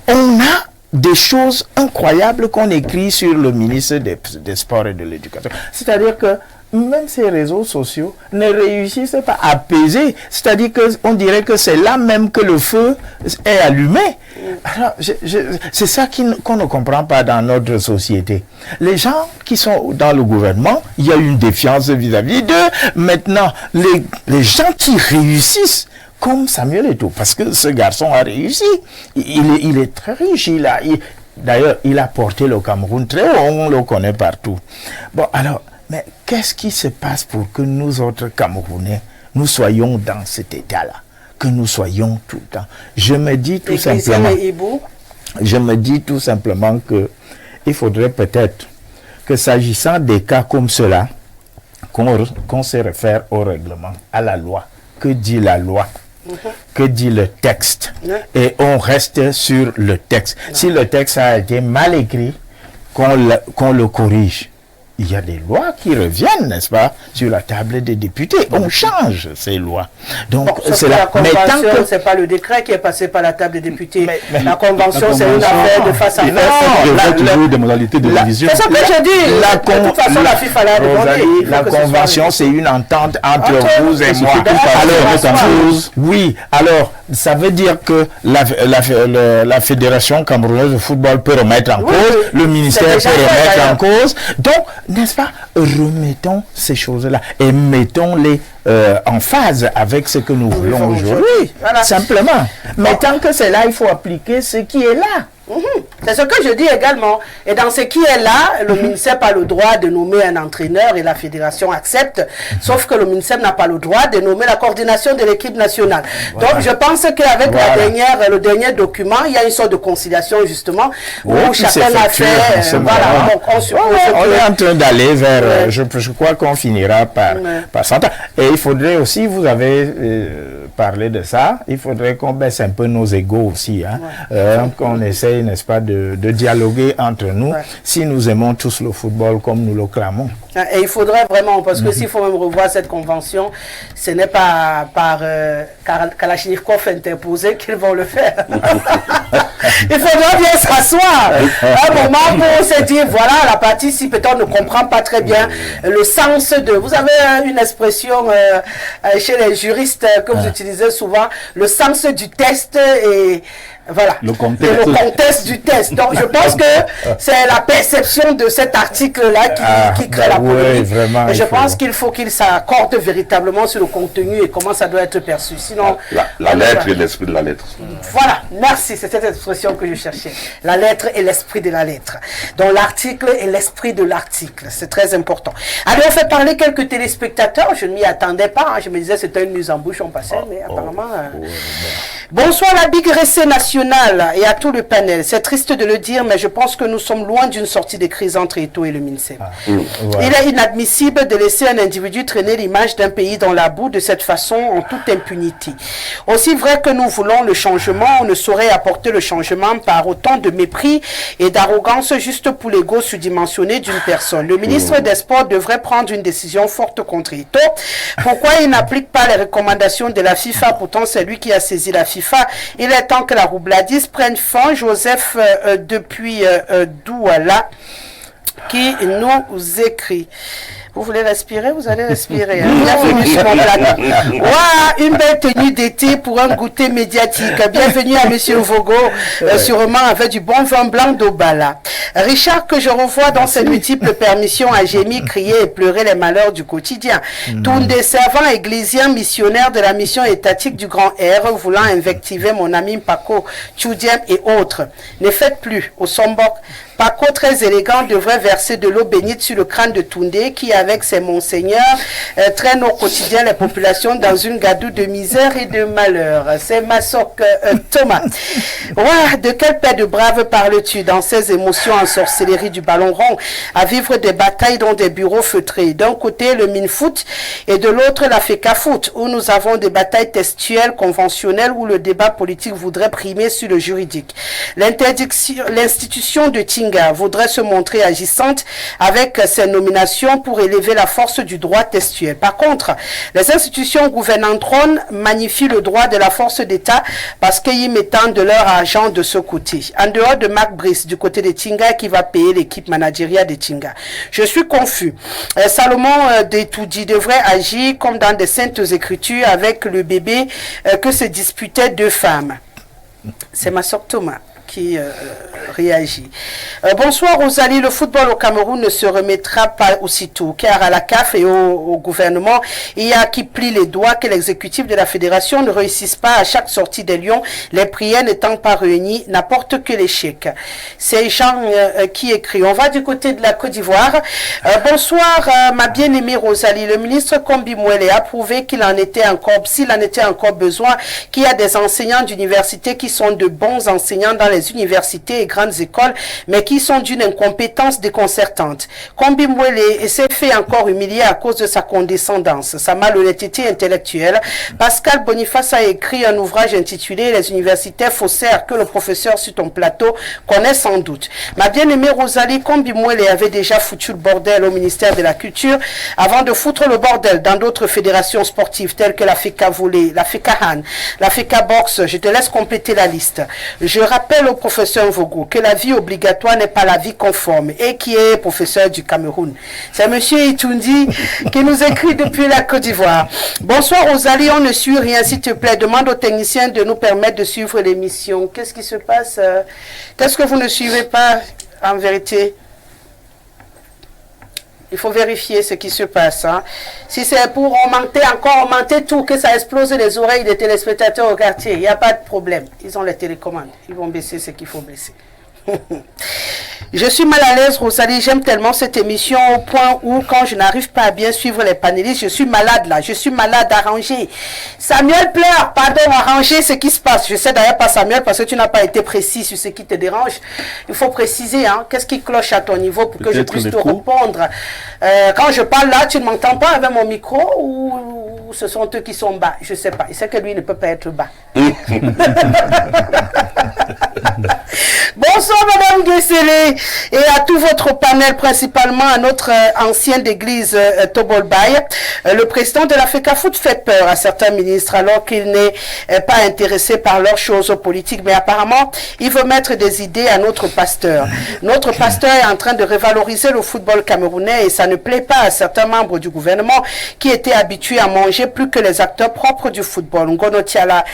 on a des choses incroyables qu'on écrit sur le ministre des Sports et de l'Éducation. C'est-à-dire que même ces réseaux sociaux ne réussissent pas à apaiser. C'est-à-dire qu'on dirait que c'est là même que le feu est allumé. Alors, c'est ça qu'on ne comprend pas dans notre société. Les gens qui sont dans le gouvernement, il y a une défiance vis-à-vis d'eux. Maintenant, les gens qui réussissent, comme Samuel Eto'o, parce que ce garçon a réussi. Il est très riche. D'ailleurs, il a porté le Cameroun très haut. On le connaît partout. Bon, alors, mais qu'est-ce qui se passe pour que nous autres Camerounais, nous soyons dans cet état-là, que nous soyons tout le temps? Je me dis tout simplement que il faudrait peut-être que s'agissant des cas comme cela, qu'on se réfère au règlement, à la loi. Que dit la loi? Que dit le texte? Et on reste sur le texte. Si le texte a été mal écrit, qu'on le corrige. Il y a des lois qui reviennent, n'est-ce pas, sur la table des députés. On change ces lois. Donc, c'est la convention, c'est pas le décret qui est passé par la table des députés. La convention, c'est une affaire de face à face. Des modalités de division. C'est ce que je dis. De toute façon, la FIFA l'a demandé. La convention, c'est une entente entre vous et moi. Oui, alors, ça veut dire que la Fédération camerounaise de football peut remettre en cause, le ministère peut remettre en cause. Donc, n'est-ce pas, remettons ces choses-là et mettons-les en phase avec ce que nous voulons aujourd'hui, simplement. Mais tant que c'est là, il faut appliquer ce qui est là. C'est ce que je dis également. Et dans ce qui est là, le ministère n'a pas le droit de nommer un entraîneur et la fédération accepte, sauf que le ministère n'a pas le droit de nommer la coordination de l'équipe nationale. Donc je pense qu'avec le dernier document, il y a une sorte de conciliation justement, où chacun a fait... Donc on est en train d'aller vers... Je crois qu'on finira par s'entendre. Et il faudrait aussi, vous avez parlé de ça, il faudrait qu'on baisse un peu nos égos aussi, qu'on essaye, n'est-ce pas, de dialoguer entre nous, si nous aimons tous le football comme nous le clamons. Et il faudrait vraiment, parce que s'il faut même revoir cette convention, ce n'est pas par Kalachnikov interposé qu'ils vont le faire. Il faudra bien s'asseoir un moment pour se dire, voilà, la partie si peut-être ne comprend pas très bien le sens de... Vous avez une expression chez les juristes que vous utilisez souvent, le sens du test et... Voilà, le contexte du test. Donc, je pense que c'est la perception de cet article-là qui crée la polémique. Et je pense qu'il faut qu'il s'accorde véritablement sur le contenu et comment ça doit être perçu. Sinon, la lettre et l'esprit de la lettre. Voilà, merci. C'était cette expression que je cherchais. La lettre et l'esprit de la lettre. Donc l'article et l'esprit de l'article. C'est très important. Allez, on fait parler quelques téléspectateurs. Je ne m'y attendais pas. Je me disais c'était une mise en bouche, on passait, mais apparemment... Bonsoir la Big Ressé nationale et à tout le panel. C'est triste de le dire, mais je pense que nous sommes loin d'une sortie de crise entre Eto'o et le MINSEP. Il est inadmissible de laisser un individu traîner l'image d'un pays dans la boue de cette façon en toute impunité. Aussi vrai que nous voulons le changement, on ne saurait apporter le changement par autant de mépris et d'arrogance juste pour l'ego sous-dimensionné d'une personne. Le ministre des Sports devrait prendre une décision forte contre Eto'o. Pourquoi il n'applique pas les recommandations de la FIFA? Pourtant, c'est lui qui a saisi la FIFA. Il est temps que la roubladise prenne fin. Joseph depuis Douala qui nous écrit. Vous voulez respirer? Vous allez respirer. Hein? Bienvenue sur mon plateau. Wow, une belle tenue d'été pour un goûter médiatique. Bienvenue à Monsieur Vogo, sûrement avec du bon vin blanc d'Obala. Richard, que je revois dans ses multiples permissions, a gémi, crié et pleuré les malheurs du quotidien. Tourne servant ecclésien missionnaire de la mission étatique du Grand R, voulant invectiver mon ami Paco, Tchoudiem et autres. Ne faites plus au Sombok. Paco, très élégant, devrait verser de l'eau bénite sur le crâne de Toundé, qui, avec ses monseigneurs, traîne au quotidien les populations dans une gadoue de misère et de malheur. C'est Masok Thomas. Ouais, de quel paix de brave parles-tu dans ces émotions en sorcellerie du ballon rond, à vivre des batailles dans des bureaux feutrés? D'un côté, le Minfoot, et de l'autre, la FECAFoot, où nous avons des batailles textuelles, conventionnelles, où le débat politique voudrait primer sur le juridique. L'institution de Tinga voudrait se montrer agissante avec ses nominations pour élever la force du droit textuel. Par contre, les institutions gouvernantes magnifient le droit de la force d'État parce qu'ils mettent de leur argent de ce côté. En dehors de Marc Brice, du côté de Tinga, qui va payer l'équipe managériale de Tinga. Je suis confus. Salomon d'Etoudi devrait agir comme dans des saintes écritures avec le bébé que se disputaient deux femmes. C'est Masok Thomas qui réagit. Bonsoir Rosalie, le football au Cameroun ne se remettra pas aussitôt, car à la CAF et au gouvernement, il y a qui plie les doigts que l'exécutif de la fédération ne réussisse pas à chaque sortie des Lions, les prières n'étant pas réunies, n'apporte que l'échec. C'est Jean qui écrit. On va du côté de la Côte d'Ivoire. Bonsoir ma bien-aimée Rosalie, le ministre Kombi Mwele a prouvé qu'il en était encore, s'il en était encore besoin, qu'il y a des enseignants d'université qui sont de bons enseignants dans les universités et grandes écoles, mais qui sont d'une incompétence déconcertante. Kombi Mwele s'est fait encore humilier à cause de sa condescendance, sa malhonnêteté intellectuelle. Pascal Boniface a écrit un ouvrage intitulé « Les universitaires faussaires » que le professeur sur ton plateau connaît sans doute. Ma bien-aimée Rosalie, Kombi Mwele avait déjà foutu le bordel au ministère de la Culture avant de foutre le bordel dans d'autres fédérations sportives telles que la FECA Volley, la FECA Han, la FECA Boxe. Je te laisse compléter la liste. Je rappelle au professeur Vogo que la vie obligatoire n'est pas la vie conforme et qui est professeur du Cameroun. C'est monsieur Itundi qui nous écrit depuis la Côte d'Ivoire. Bonsoir Rosalie, on ne suit rien s'il te plaît. Demande aux techniciens de nous permettre de suivre l'émission. Qu'est-ce qui se passe? Qu'est-ce que vous ne suivez pas en vérité? Il faut vérifier ce qui se passe. Hein. Si c'est pour augmenter tout, que ça explose les oreilles des téléspectateurs au quartier, il n'y a pas de problème. Ils ont les télécommandes. Ils vont baisser ce qu'il faut baisser. Je suis mal à l'aise, Rosalie. J'aime tellement cette émission au point où, quand je n'arrive pas à bien suivre les panélistes, je suis malade là. Je suis malade à ranger. Samuel pleure. Pardon, à ranger ce qui se passe. Je sais d'ailleurs pas, Samuel, parce que tu n'as pas été précis sur ce qui te dérange. Il faut préciser, hein, qu'est-ce qui cloche à ton niveau pour que je puisse te répondre. Quand je parle là, tu ne m'entends pas avec mon micro ou ce sont eux qui sont bas? Je sais pas. Il sait que lui ne peut pas être bas. Bonsoir Madame Guessélé et à tout votre panel, principalement à notre ancienne d'église Tobolbaye. Le président de la FECAFoot fait peur à certains ministres alors qu'il n'est pas intéressé par leurs choses politiques, mais apparemment il veut mettre des idées à notre pasteur. Notre pasteur est en train de revaloriser le football camerounais et ça ne plaît pas à certains membres du gouvernement qui étaient habitués à manger plus que les acteurs propres du football. Ngono Tiala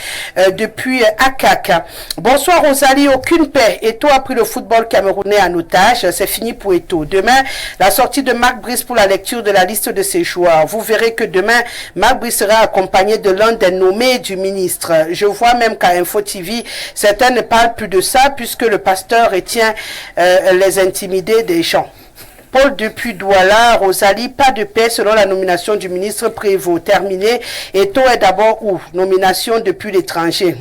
depuis Akaka. Bonsoir Rosalie, aucune paix et Eto'o a pris le football camerounais en otage. C'est fini pour Eto'o. Demain, la sortie de Marc Brice pour la lecture de la liste de ses joueurs. Vous verrez que demain, Marc Brice sera accompagné de l'un des nommés du ministre. Je vois même qu'à Info TV, certains ne parlent plus de ça puisque le pasteur retient les intimidés des gens. Paul Dupuis-Douala, Rosalie, pas de paix selon la nomination du ministre Prévost. Terminé. Eto'o est d'abord où? Nomination depuis l'étranger.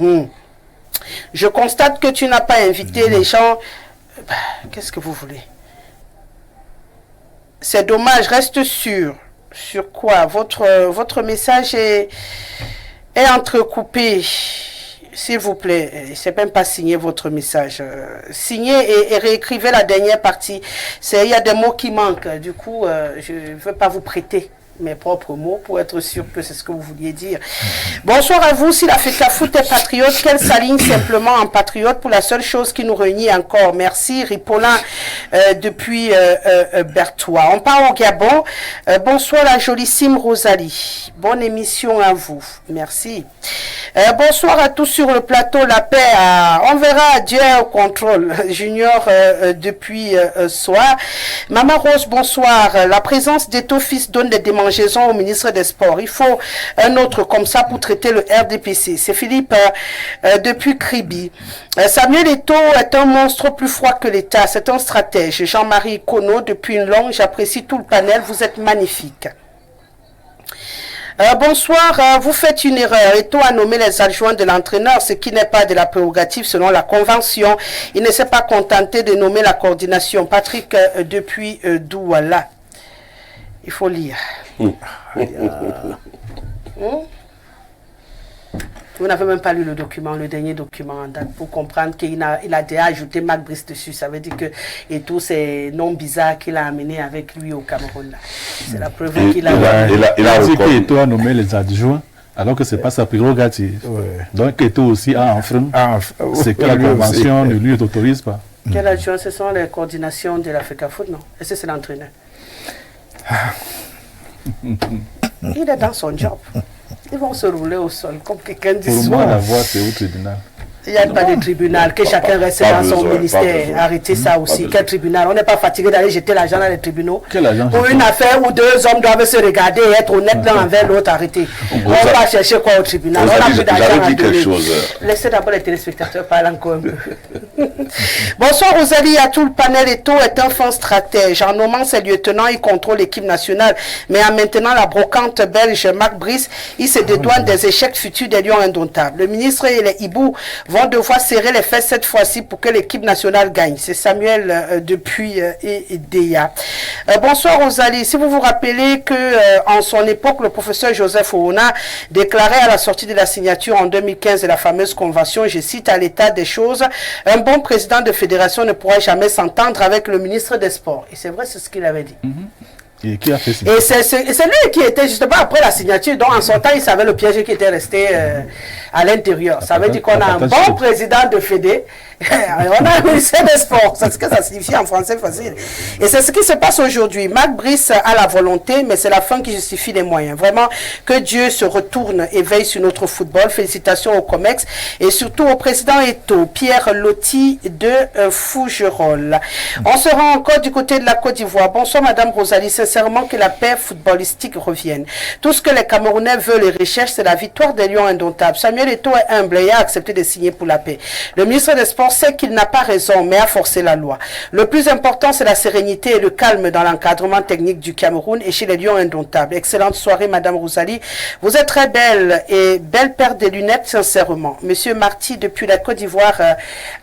Je constate que tu n'as pas invité les gens. Qu'est-ce que vous voulez? C'est dommage, reste sûr. Sur quoi? Votre message est entrecoupé. S'il vous plaît, c'est même pas signé votre message. Signez et réécrivez la dernière partie. Il y a des mots qui manquent. Du coup, je ne veux pas vous prêter mes propres mots pour être sûr que c'est ce que vous vouliez dire. Bonsoir à vous. Si la FECAFOOT est patriote, qu'elle s'aligne simplement en patriote pour la seule chose qui nous réunit encore. Merci. Ripolin depuis Berthois. On part au Gabon. Bonsoir la jolissime Rosalie. Bonne émission à vous. Merci. Bonsoir à tous sur le plateau. La paix. On verra. Dieu est au contrôle. Junior depuis soir. Maman Rose, bonsoir. La présence d'Eto'o fils donne des démangeaisons au ministre des Sports. Il faut un autre comme ça pour traiter le RDPC. C'est Philippe depuis Kribi. Samuel Eto'o est un monstre plus froid que l'État. C'est un stratège. Jean-Marie Kono, depuis une longue, j'apprécie tout le panel. Vous êtes magnifique. Bonsoir, vous faites une erreur. Eto'o a nommé les adjoints de l'entraîneur, ce qui n'est pas de la prérogative selon la convention. Il ne s'est pas contenté de nommer la coordination. Patrick depuis Douala. Il faut lire. Vous n'avez même pas lu le document, le dernier document en date, pour comprendre qu'il a déjà ajouté Marc Brice dessus. Ça veut dire que Eto'o, c'est non bizarre qu'il a amené avec lui au Cameroun. C'est la preuve qu'il a... Il a dit qu'Eto'o a nommé les adjoints, alors que ce n'est pas sa prérogative. Ouais. Donc Eto'o aussi a enfreint. C'est que la convention ne lui autorise pas. Quel adjoint? Ce sont les coordinations de la FECAFOOT, non? Est-ce que c'est l'entraîneur? Il est dans son job. Ils vont se rouler au sol, comme quelqu'un dit. Pour moi, la voie, c'est au tribunal. Il n'y a pas de tribunal, que chacun reste dans son ministère. Arrêtez ça aussi. Quel tribunal? On n'est pas fatigué d'aller jeter l'argent dans les tribunaux. Pour une affaire où deux hommes doivent se regarder et être honnêtes l'un envers l'autre, arrêtez. On va chercher quoi au tribunal? On a plus d'argent à donner. Laissez d'abord les téléspectateurs parler encore un peu. Bonsoir Rosalie, à tout le panel. Eto'o est un fin stratège. En nommant ses lieutenants, il contrôle l'équipe nationale. Mais en maintenant la brocante belge Marc Brice, il se dédouane des échecs futurs des Lions indomptables. Le ministre et les hiboux vont devoir serrer les fesses cette fois-ci pour que l'équipe nationale gagne. C'est Samuel depuis Deya. Bonsoir Rosalie. Si vous vous rappelez que en son époque, le professeur Joseph Oona déclarait à la sortie de la signature en 2015 de la fameuse convention, je cite, à l'état des choses, un bon président de fédération ne pourra jamais s'entendre avec le ministre des Sports. Et c'est vrai, c'est ce qu'il avait dit. Et qui a fait ça? Et c'est lui qui était justement après la signature, donc en son temps, il savait le piège qui était resté à l'intérieur. Ça veut dire qu'on a un bon président de Fédé, on a un ministère des Sports, c'est ce que ça signifie en français facile. Et c'est ce qui se passe aujourd'hui. Marc Brice a la volonté, mais c'est la fin qui justifie les moyens. Vraiment, que Dieu se retourne et veille sur notre football. Félicitations au COMEX et surtout au président Eto'o, Pierre Lotti de Fougerolles. On se rend encore du côté de la Côte d'Ivoire. Bonsoir Madame Rosalie, sincèrement que la paix footballistique revienne. Tout ce que les Camerounais veulent et recherchent, c'est la victoire des Lions indomptables. Samuel Eto'o est humble et a accepté de signer pour la paix. Le ministre des Sports sait qu'il n'a pas raison, mais a forcé la loi. Le plus important, c'est la sérénité et le calme dans l'encadrement technique du Cameroun et chez les Lions indomptables. Excellente soirée, Madame Rosalie. Vous êtes très belle et belle paire de lunettes, sincèrement. Monsieur Marty, depuis la Côte d'Ivoire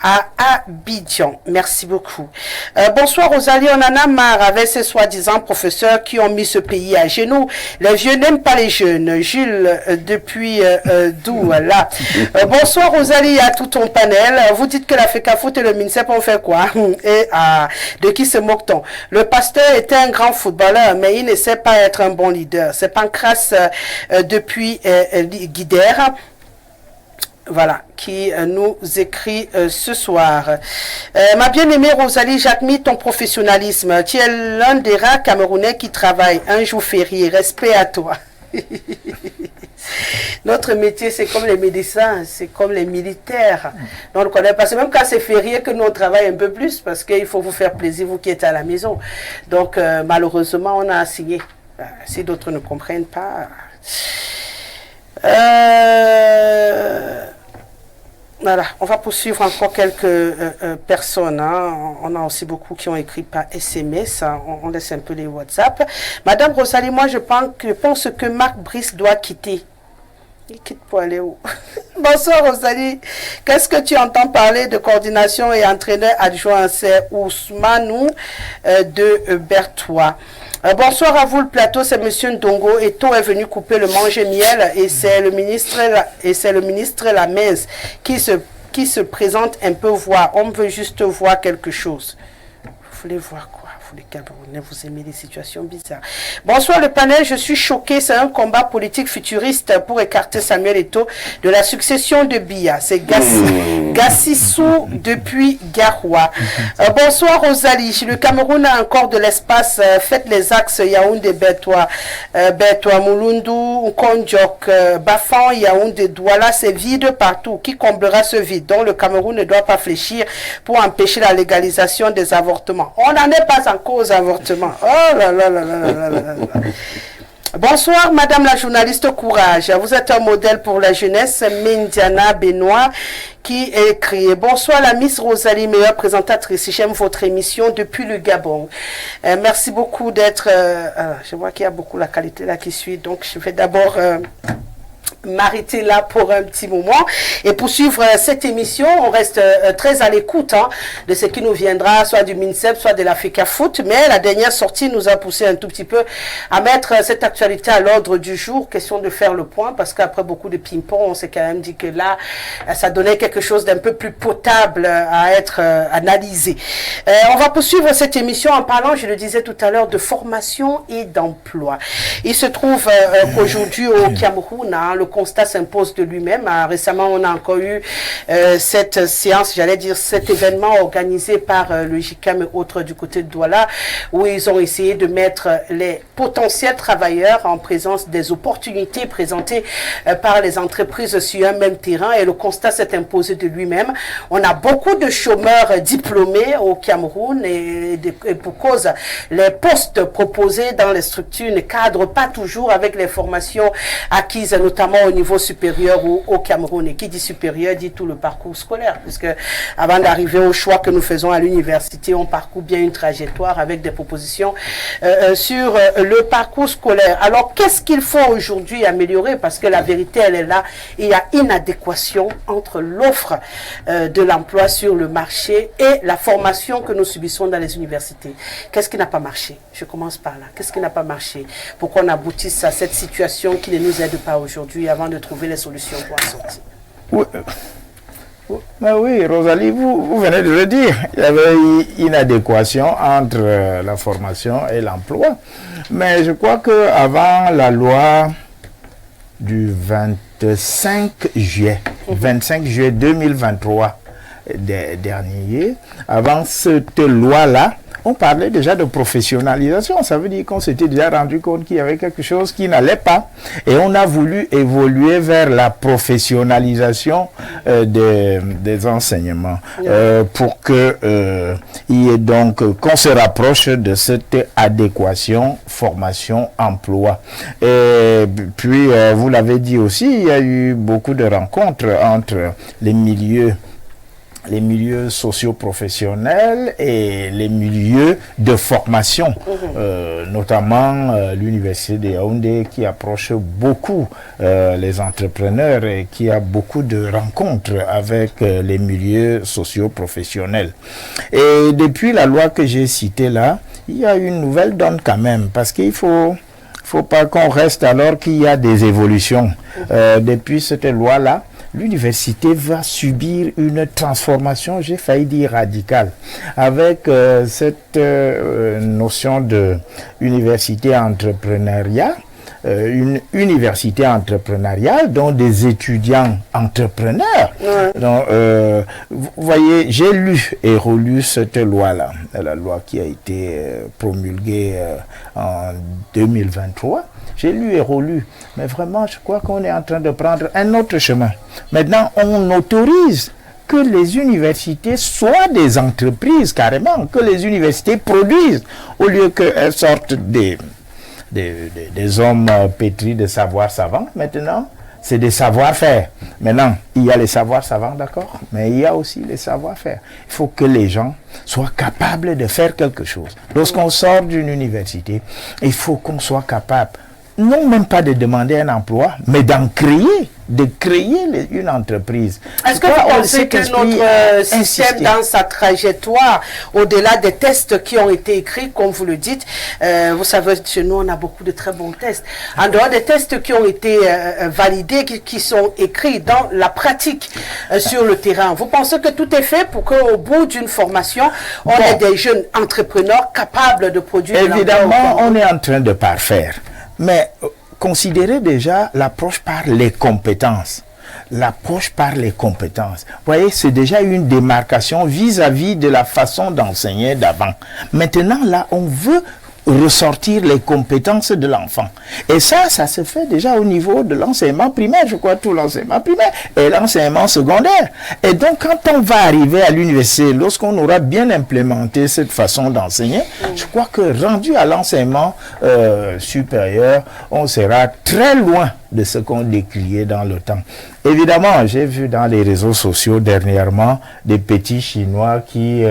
à Abidjan. Merci beaucoup. Bonsoir, Rosalie. On en a marre avec ces soi-disant professeurs qui ont mis ce pays à genoux. Les vieux n'aiment pas les jeunes. Jules, depuis Douala. Bonsoir, Rosalie, à tout ton panel. Vous dites que la FECAFOOT et le MINSEP ont fait quoi? Et de qui se moque-t-on? Le pasteur était un grand footballeur, mais il ne sait pas être un bon leader. C'est Pancras depuis Guidère. Voilà, qui nous écrit ce soir. Ma bien-aimée Rosalie, j'admire ton professionnalisme. Tu es l'un des rares Camerounais qui travaille un jour férié. Respect à toi. Notre métier, c'est comme les médecins, c'est comme les militaires. Donc, on ne connaît pas. C'est même quand c'est férié que nous, on travaille un peu plus parce qu'il faut vous faire plaisir, vous qui êtes à la maison. Donc, malheureusement, on a signé. Si d'autres ne comprennent pas... Voilà, on va poursuivre encore quelques personnes. Hein. On a aussi beaucoup qui ont écrit par SMS. Hein. On laisse un peu les WhatsApp. Madame Rosalie, moi je pense que Marc Brice doit quitter. Il quitte pour aller où? Bonsoir Rosalie. Qu'est-ce que tu entends parler de coordination et entraîneur adjoint? C'est Ousmanou de Bertois. Bonsoir à vous le plateau, c'est Monsieur Ndongo. Eto est venu couper le manger-miel et c'est le ministre Lamens qui se présente un peu voir. On veut juste voir quelque chose. Vous voulez voir quoi? Les Camerounais, vous aimez les situations bizarres. Bonsoir le panel, je suis choqué. C'est un combat politique futuriste pour écarter Samuel Eto'o de la succession de Biya. C'est Gassissou depuis Garoua. Bonsoir Rosalie. Le Cameroun a encore de l'espace. Faites les axes Yaoundé, Bertois, Moulundu, Kondjok, Bafan, Yaoundé, Douala. C'est vide partout. Qui comblera ce vide? Donc le Cameroun ne doit pas fléchir pour empêcher la légalisation des avortements. On n'en est pas encore aux avortements. Oh là là là là là là là. Bonsoir, Madame la journaliste Courage. Vous êtes un modèle pour la jeunesse. Mendiana Benoît qui écrit. Bonsoir, la Miss Rosalie, meilleure présentatrice. J'aime votre émission depuis le Gabon. Merci beaucoup d'être... je vois qu'il y a beaucoup la qualité là qui suit. Donc, je vais d'abord... m'arrêter là pour un petit moment et poursuivre cette émission. On reste très à l'écoute de ce qui nous viendra, soit du MINSEP, soit de l'Africa Foot, mais la dernière sortie nous a poussé un tout petit peu à mettre cette actualité à l'ordre du jour. Question de faire le point, parce qu'après beaucoup de ping-pong, on s'est quand même dit que là, ça donnait quelque chose d'un peu plus potable à être analysé. On va poursuivre cette émission en parlant, je le disais tout à l'heure, de formation et d'emploi. Il se trouve qu'aujourd'hui au Cameroun, le constat s'impose de lui-même. Récemment, on a encore eu cette séance, j'allais dire cet événement organisé par le JICAM et autres du côté de Douala, où ils ont essayé de mettre les potentiels travailleurs en présence des opportunités présentées par les entreprises sur un même terrain, et le constat s'est imposé de lui-même. On a beaucoup de chômeurs diplômés au Cameroun et pour cause, les postes proposés dans les structures ne cadrent pas toujours avec les formations acquises, notamment au niveau supérieur au Cameroun. Et qui dit supérieur dit tout le parcours scolaire, puisque avant d'arriver au choix que nous faisons à l'université, on parcourt bien une trajectoire avec des propositions sur le parcours scolaire. Alors, qu'est-ce qu'il faut aujourd'hui améliorer? Parce que la vérité, elle est là. Il y a inadéquation entre l'offre de l'emploi sur le marché et la formation que nous subissons dans les universités. Qu'est-ce qui n'a pas marché? Je commence par là. Qu'est-ce qui n'a pas marché pour qu'on aboutisse à cette situation qui ne nous aide pas aujourd'hui avant de trouver les solutions pour en sortir? Oui, Rosalie, vous venez de le dire. Il y avait une inadéquation entre la formation et l'emploi. Mais je crois qu'avant la loi du 25 juillet 2023 dernier, avant cette loi-là, on parlait déjà de professionnalisation. Ça veut dire qu'on s'était déjà rendu compte qu'il y avait quelque chose qui n'allait pas. Et on a voulu évoluer vers la professionnalisation des enseignements pour que il y ait donc qu'on se rapproche de cette adéquation formation-emploi. Et puis, vous l'avez dit aussi, il y a eu beaucoup de rencontres entre les milieux socio-professionnels et les milieux de formation, notamment l'université de Yaoundé qui approche beaucoup les entrepreneurs et qui a beaucoup de rencontres avec les milieux socio-professionnels. Et depuis la loi que j'ai citée là, il y a une nouvelle donne quand même, parce qu'il faut pas qu'on reste alors qu'il y a des évolutions. Depuis cette loi-là, l'université va subir une transformation, j'ai failli dire radicale, avec cette notion de université entrepreneuriat, une université entrepreneuriale, dont des étudiants entrepreneurs. Donc, vous voyez, j'ai lu et relu cette loi-là, la loi qui a été promulguée en 2023. J'ai lu et relu, mais vraiment, je crois qu'on est en train de prendre un autre chemin. Maintenant, on autorise que les universités soient des entreprises carrément, que les universités produisent, au lieu qu'elles sortent des hommes pétris de savoir savants. Maintenant, c'est des savoir-faire. Maintenant, il y a les savoirs savants, d'accord, mais il y a aussi les savoir-faire. Il faut que les gens soient capables de faire quelque chose. Lorsqu'on sort d'une université, il faut qu'on soit capable, non même pas de demander un emploi, mais d'en créer, de créer une entreprise. Est-ce que vous pensez que notre système, dans sa trajectoire, au-delà des tests qui ont été écrits, comme vous le dites, vous savez, chez nous, on a beaucoup de très bons tests. En dehors des tests qui ont été validés, qui sont écrits dans la pratique sur le terrain, vous pensez que tout est fait pour qu'au bout d'une formation, on ait des jeunes entrepreneurs capables de produire de l'emploi? Évidemment, on est en train de parfaire. Mais considérez déjà l'approche par les compétences. L'approche par les compétences. Vous voyez, c'est déjà une démarcation vis-à-vis de la façon d'enseigner d'avant. Maintenant, là, on veut ressortir les compétences de l'enfant. Et ça se fait déjà au niveau de l'enseignement primaire, je crois, tout l'enseignement primaire et l'enseignement secondaire. Et donc, quand on va arriver à l'université, lorsqu'on aura bien implémenté cette façon d'enseigner, je crois que rendu à l'enseignement supérieur, on sera très loin de ce qu'on décriait dans le temps. Évidemment, j'ai vu dans les réseaux sociaux dernièrement des petits Chinois qui,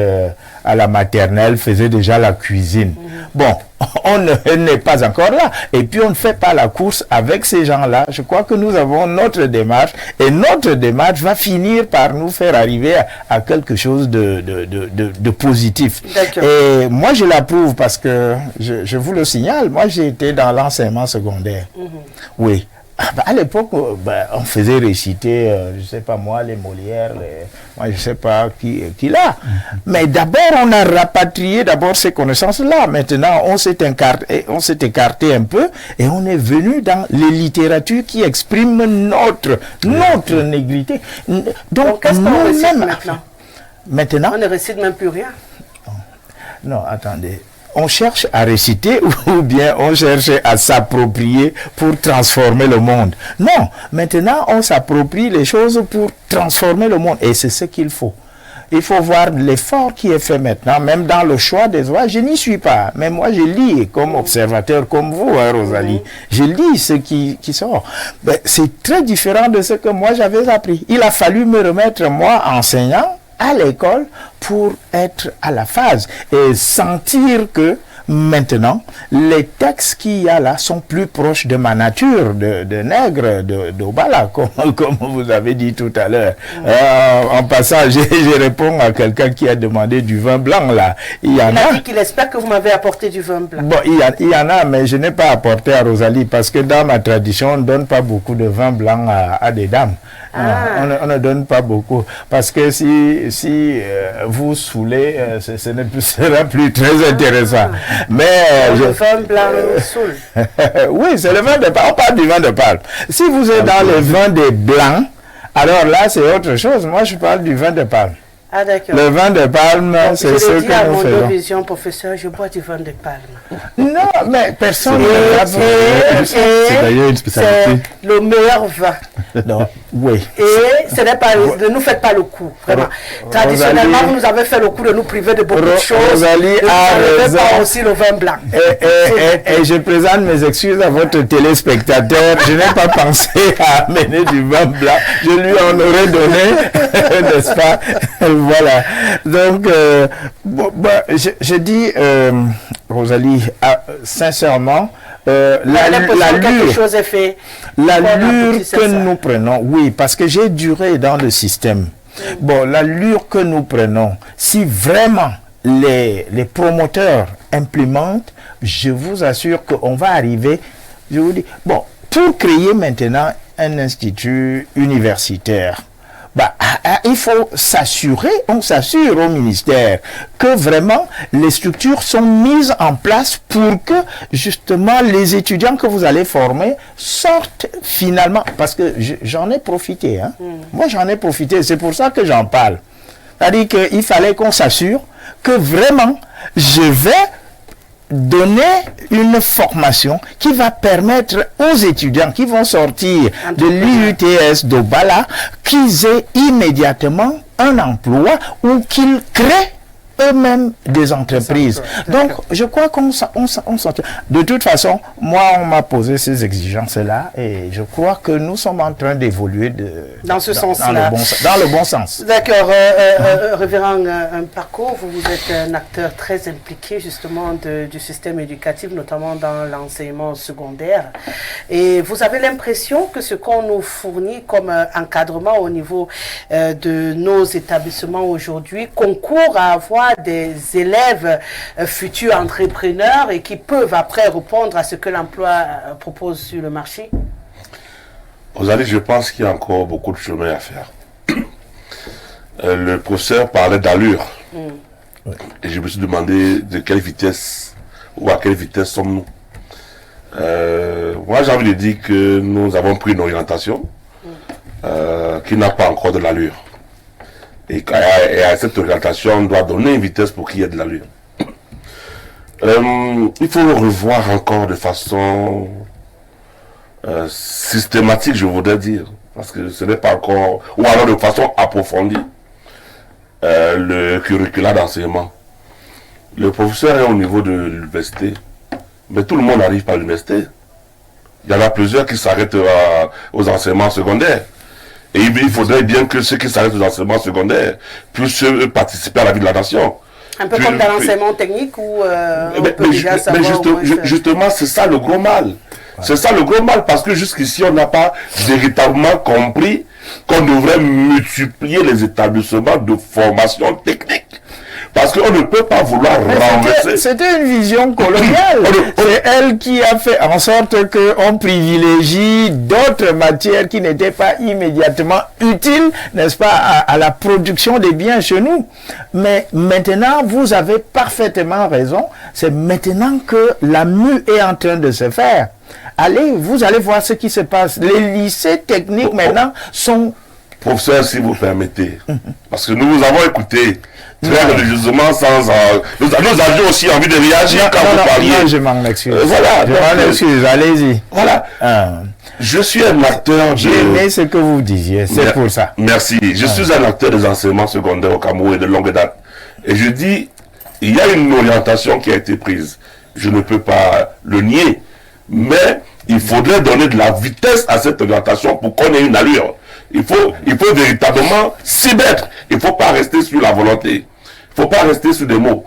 à la maternelle, faisaient déjà la cuisine. Bon, on n'est pas encore là. Et puis, on ne fait pas la course avec ces gens-là. Je crois que nous avons notre démarche et notre démarche va finir par nous faire arriver à quelque chose de positif. Et moi, je l'approuve parce que, je vous le signale, moi, j'ai été dans l'enseignement secondaire. Oui. À l'époque, on faisait réciter, je ne sais pas moi, les Molières, moi je ne sais pas qui là. Mais d'abord, on a rapatrié d'abord ces connaissances-là. Maintenant, on s'est écarté un peu et on est venu dans les littératures qui expriment notre négrité. Donc qu'est-ce qu'on récite maintenant? Maintenant, on ne récite même plus rien. Non, attendez. On cherche à réciter ou bien on cherche à s'approprier pour transformer le monde. Non, maintenant on s'approprie les choses pour transformer le monde et c'est ce qu'il faut. Il faut voir l'effort qui est fait maintenant, même dans le choix des oies. Je n'y suis pas, mais moi je lis comme observateur, comme vous, hein, Rosalie. Je lis ce qui sort. Ben, c'est très différent de ce que moi j'avais appris. Il a fallu me remettre, moi, enseignant, à l'école pour être à la phase et sentir que maintenant les textes qu'il y a là sont plus proches de ma nature de nègre, d'Obala, comme vous avez dit tout à l'heure. En passant, je réponds à quelqu'un qui a demandé du vin blanc là. Il a dit qu'il espère que vous m'avez apporté du vin blanc. Bon, il y en a, mais je n'ai pas apporté à Rosalie parce que dans ma tradition, on ne donne pas beaucoup de vin blanc à des dames. On ne donne pas beaucoup parce que si vous saoulez, ce ne sera plus très intéressant. Mais le vin blanc saoule. Oui, c'est le vin de palme. On parle du vin de palme. Si vous êtes dans le vin des blancs, alors là c'est autre chose. Moi je parle du vin de palme. Ah d'accord. Le vin de palme, c'est ce que nous faisons. Je l'ai dit à mon vision, professeur, je bois du vin de palme. Non, mais personne ne c'est d'ailleurs une spécialité. C'est le meilleur vin. Non, oui. Et ce n'est pas, ne nous faites pas le coup, vraiment. Traditionnellement, vous nous avez fait le coup de nous priver de beaucoup de choses. Rosalie a raison. Pas aussi le vin blanc. Et je présente mes excuses à votre téléspectateur. Je n'ai pas pensé à amener du vin blanc. Je lui en aurais donné, n'est-ce pas? Voilà. Donc, je dis, Rosalie, sincèrement, l'allure que nous prenons, oui, parce que j'ai duré dans le système. Bon, l'allure que nous prenons, si vraiment les promoteurs implémentent, je vous assure qu'on va arriver, je vous dis, bon, pour créer maintenant un institut universitaire, il faut s'assurer, on s'assure au ministère que vraiment les structures sont mises en place pour que justement les étudiants que vous allez former sortent finalement, parce que j'en ai profité, hein. Moi j'en ai profité, c'est pour ça que j'en parle. C'est-à-dire qu'il fallait qu'on s'assure que vraiment je vais donner une formation qui va permettre aux étudiants qui vont sortir de l'IUTS d'Obala qu'ils aient immédiatement un emploi ou qu'ils créent eux-mêmes des entreprises. Donc, je crois qu'on s'entend. De toute façon, moi, on m'a posé ces exigences-là et je crois que nous sommes en train d'évoluer dans ce sens-là. Dans le bon sens. D'accord. Révérend Mpako, vous êtes un acteur très impliqué justement du système éducatif, notamment dans l'enseignement secondaire. Et vous avez l'impression que ce qu'on nous fournit comme encadrement au niveau de nos établissements aujourd'hui concourt à avoir des élèves futurs entrepreneurs et qui peuvent après répondre à ce que l'emploi propose sur le marché? Rosalie, je pense qu'il y a encore beaucoup de chemin à faire. Le professeur parlait d'allure. Et je me suis demandé de quelle vitesse ou à quelle vitesse sommes-nous. Moi, j'ai envie de dire que nous avons pris une orientation qui n'a pas encore de l'allure. Et à cette orientation, on doit donner une vitesse pour qu'il y ait de l'allure. Il faut le revoir encore de façon systématique, je voudrais dire, parce que ce n'est pas encore, ou alors de façon approfondie, le curriculum d'enseignement. Le professeur est au niveau de l'université, mais tout le monde n'arrive pas à l'université. Il y en a plusieurs qui s'arrêtent aux enseignements secondaires. Et il faudrait bien que ceux qui s'arrêtent aux enseignements secondaires puissent participer à la vie de la nation. Un peu comme dans l'enseignement technique où on peut déjà savoir... Justement, c'est ça le gros mal. C'est ça le gros mal, parce que jusqu'ici, on n'a pas véritablement compris qu'on devrait multiplier les établissements de formation technique. Parce qu'on ne peut pas vouloir renverser. C'était une vision coloniale. C'est elle qui a fait en sorte qu'on privilégie d'autres matières qui n'étaient pas immédiatement utiles, n'est-ce pas, à la production des biens chez nous. Mais maintenant, vous avez parfaitement raison. C'est maintenant que la mue est en train de se faire. Vous allez voir ce qui se passe. Les lycées techniques maintenant sont... Professeur, si vous permettez, parce que nous vous avons écouté très religieusement sans... Nous avions aussi envie de réagir quand vous parliez. Non, je m'en excuse. Voilà. Je m'en excuse, allez-y. Voilà. Je suis un acteur J'ai aimé ce que vous disiez, c'est pour ça. Merci. Je suis un acteur des enseignements secondaires au Cameroun et de longue date. Et je dis, il y a une orientation qui a été prise. Je ne peux pas le nier. Mais il faudrait donner de la vitesse à cette orientation pour qu'on ait une allure. Il faut véritablement s'y mettre. Il ne faut pas rester sur la volonté. Il ne faut pas rester sur des mots.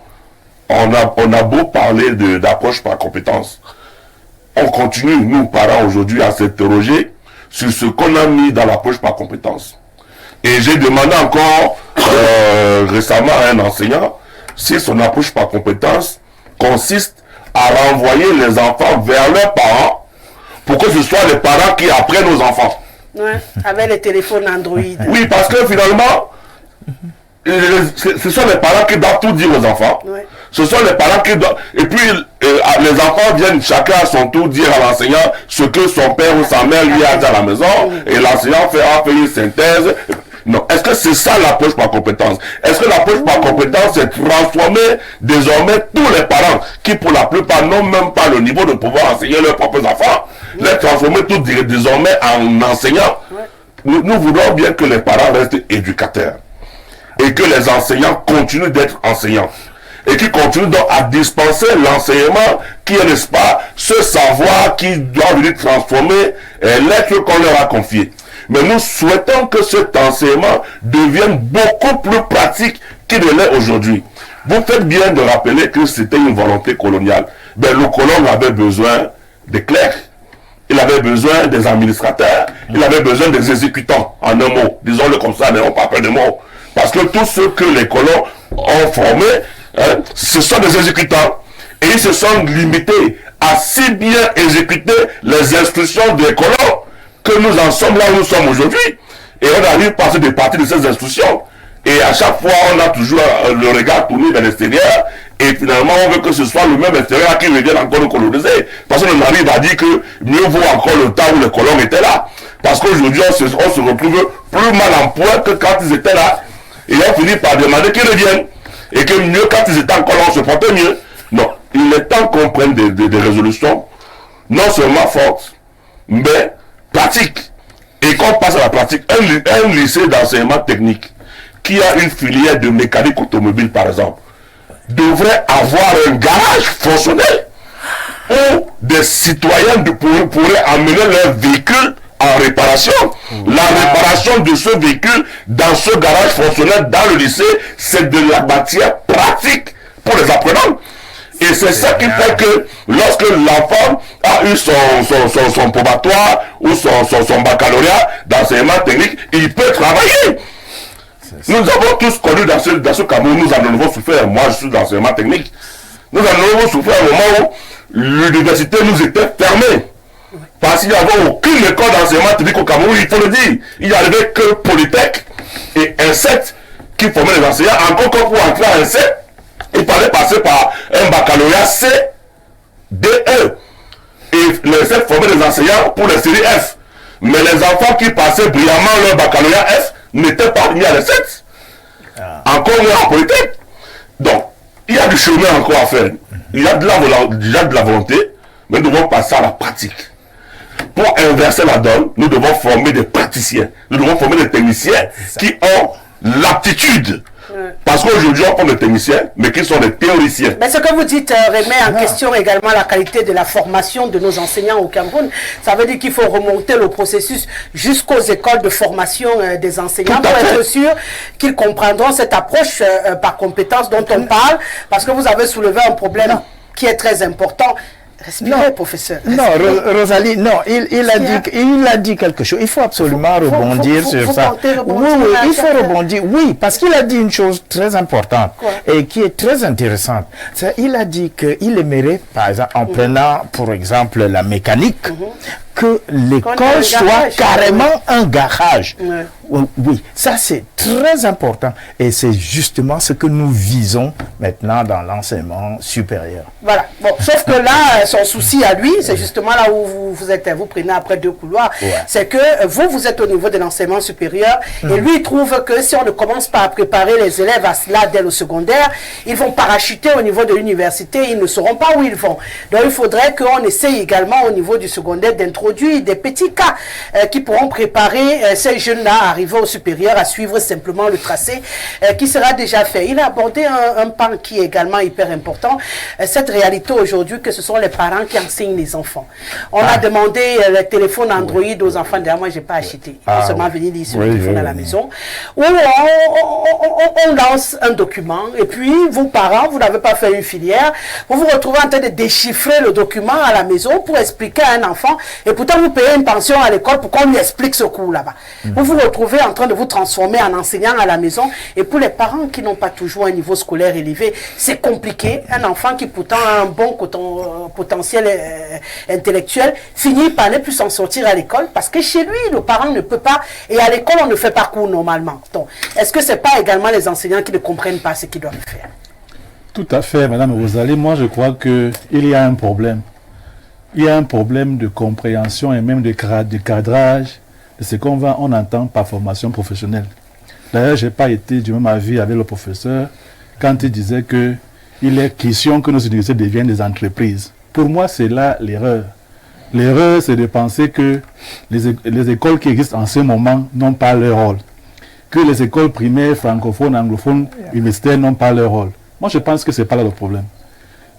On a beau parler d'approche par compétence. On continue, nous, parents, aujourd'hui, à s'interroger sur ce qu'on a mis dans l'approche par compétence. Et j'ai demandé encore récemment à un enseignant si son approche par compétence consiste à renvoyer les enfants vers leurs parents pour que ce soit les parents qui apprennent aux enfants. Ouais, avec les téléphones Android. Oui, parce que finalement, ce sont les parents qui doivent tout dire aux enfants. Ouais. Ce sont les parents qui doivent... Et puis, les enfants viennent chacun à son tour dire à l'enseignant ce que son père ou sa mère lui a dit à la maison. Et l'enseignant fait une synthèse. Non. Est-ce que c'est ça l'approche par compétence? Est-ce que l'approche par compétence, c'est transformer désormais tous les parents qui, pour la plupart, n'ont même pas le niveau de pouvoir enseigner leurs propres enfants, les transformer tous désormais en enseignants? Nous voulons bien que les parents restent éducateurs et que les enseignants continuent d'être enseignants et qui continuent donc à dispenser l'enseignement qui est, n'est-ce pas, ce savoir qui doit venir transformer l'être qu'on leur a confié. Mais nous souhaitons que cet enseignement devienne beaucoup plus pratique qu'il ne l'est aujourd'hui. Vous faites bien de rappeler que c'était une volonté coloniale. Ben, le colon avait besoin des clercs, il avait besoin des administrateurs, il avait besoin des exécutants, en un mot. Disons-le comme ça, n'ayons pas peur de mots. Parce que tous ceux que les colons ont formés, ce sont des exécutants. Et ils se sont limités à si bien exécuter les instructions des colons que nous en sommes là où nous sommes aujourd'hui. Et on arrive par se départir de ces institutions. Et à chaque fois, on a toujours le regard tourné vers l'extérieur. Et finalement, on veut que ce soit le même extérieur qui revienne encore nous coloniser. Parce qu'on arrive à dire que mieux vaut encore le temps où les colons étaient là. Parce qu'aujourd'hui, on se retrouve plus mal en point que quand ils étaient là. Et on finit par demander qu'ils reviennent. Et que mieux, quand ils étaient encore là, on se portait mieux. Non, il est temps qu'on prenne des résolutions, non seulement fortes, mais pratiques. Et qu'on passe à la pratique. Un lycée d'enseignement technique qui a une filière de mécanique automobile, par exemple, devrait avoir un garage fonctionnel où des citoyens pourraient amener leur véhicule en réparation. La réparation de ce véhicule dans ce garage fonctionnel dans le lycée, c'est de la matière pratique pour les apprenants. Et c'est ça qui fait que lorsque l'enfant a eu son probatoire ou son baccalauréat d'enseignement technique, il peut travailler. Nous avons tous connu dans ce Cameroun, nous en avons souffert. Moi, je suis d'enseignement technique. Nous en avons souffert au moment où l'université nous était fermée. Parce qu'il n'y avait aucune école d'enseignement technique au Cameroun, il faut le dire. Il n'y avait que Polytech et INSET qui formaient les enseignants. Encore que pour entrer à INSET, il fallait passer par un baccalauréat CDE. Et l'INSET formait les enseignants pour les séries F. Mais les enfants qui passaient brillamment leur baccalauréat F n'étaient pas mis à l'INSET. Encore moins en Polytech. Donc, il y a du chemin encore à faire. Il y a de la volonté, mais nous devons passer à la pratique. Pour inverser la donne, nous devons former des praticiens. Nous devons former des techniciens qui ont l'aptitude. Parce qu'aujourd'hui, on forme des techniciens, mais qui sont des théoriciens. Mais ce que vous dites remet en question également la qualité de la formation de nos enseignants au Cameroun. Ça veut dire qu'il faut remonter le processus jusqu'aux écoles de formation des enseignants pour être sûr qu'ils comprendront cette approche par compétence dont on parle. Parce que vous avez soulevé un problème qui est très important. Respirez, professeur. Respirez. Non, Rosalie, non, il a dit quelque chose. Il faut absolument rebondir sur ça. Oui, il faut rebondir. Oui, parce qu'il a dit une chose très importante et qui est très intéressante. Il a dit qu'il aimerait, par exemple, en prenant, pour exemple, la mécanique, que l'école soit carrément un garage. Oui, ça c'est très important et c'est justement ce que nous visons maintenant dans l'enseignement supérieur. Voilà, bon, sauf que là, son souci à lui, c'est justement là où vous prenez après deux couloirs, c'est que vous êtes au niveau de l'enseignement supérieur et lui il trouve que si on ne commence pas à préparer les élèves à cela dès le secondaire, ils vont parachuter au niveau de l'université, ils ne sauront pas où ils vont. Donc il faudrait qu'on essaye également au niveau du secondaire d'introduire des petits cas qui pourront préparer ces jeunes-là à arriver au supérieur, à suivre simplement le tracé qui sera déjà fait. Il a abordé un pan qui est également hyper important, cette réalité aujourd'hui que ce sont les parents qui enseignent les enfants. On a demandé le téléphone Android aux enfants, d'ailleurs moi je n'ai pas acheté, ils sont seulement venus lire sur le téléphone à la maison, où on lance un document et puis vous parents, vous n'avez pas fait une filière, vous vous retrouvez en train de déchiffrer le document à la maison pour expliquer à un enfant et pourtant vous payez une pension à l'école pour qu'on lui explique ce cours là-bas. Vous vous retrouvez en train de vous transformer en enseignant à la maison et pour les parents qui n'ont pas toujours un niveau scolaire élevé, c'est compliqué. Un enfant qui pourtant a un bon potentiel intellectuel finit par ne plus s'en sortir à l'école parce que chez lui, le parent ne peut pas et à l'école, on ne fait pas cours normalement. Donc, est-ce que ce n'est pas également les enseignants qui ne comprennent pas ce qu'ils doivent faire? Tout à fait, Madame Rosalie. Moi, je crois qu'il y a un problème. Il y a un problème de compréhension et même de cadrage de ce qu'on entend par formation professionnelle. D'ailleurs, je n'ai pas été du même avis avec le professeur quand il disait qu'il est question que nos universités deviennent des entreprises. Pour moi, c'est là l'erreur. L'erreur, c'est de penser que les écoles qui existent en ce moment n'ont pas leur rôle. Que les écoles primaires, francophones, anglophones, universitaires n'ont pas leur rôle. Moi, je pense que ce n'est pas là le problème.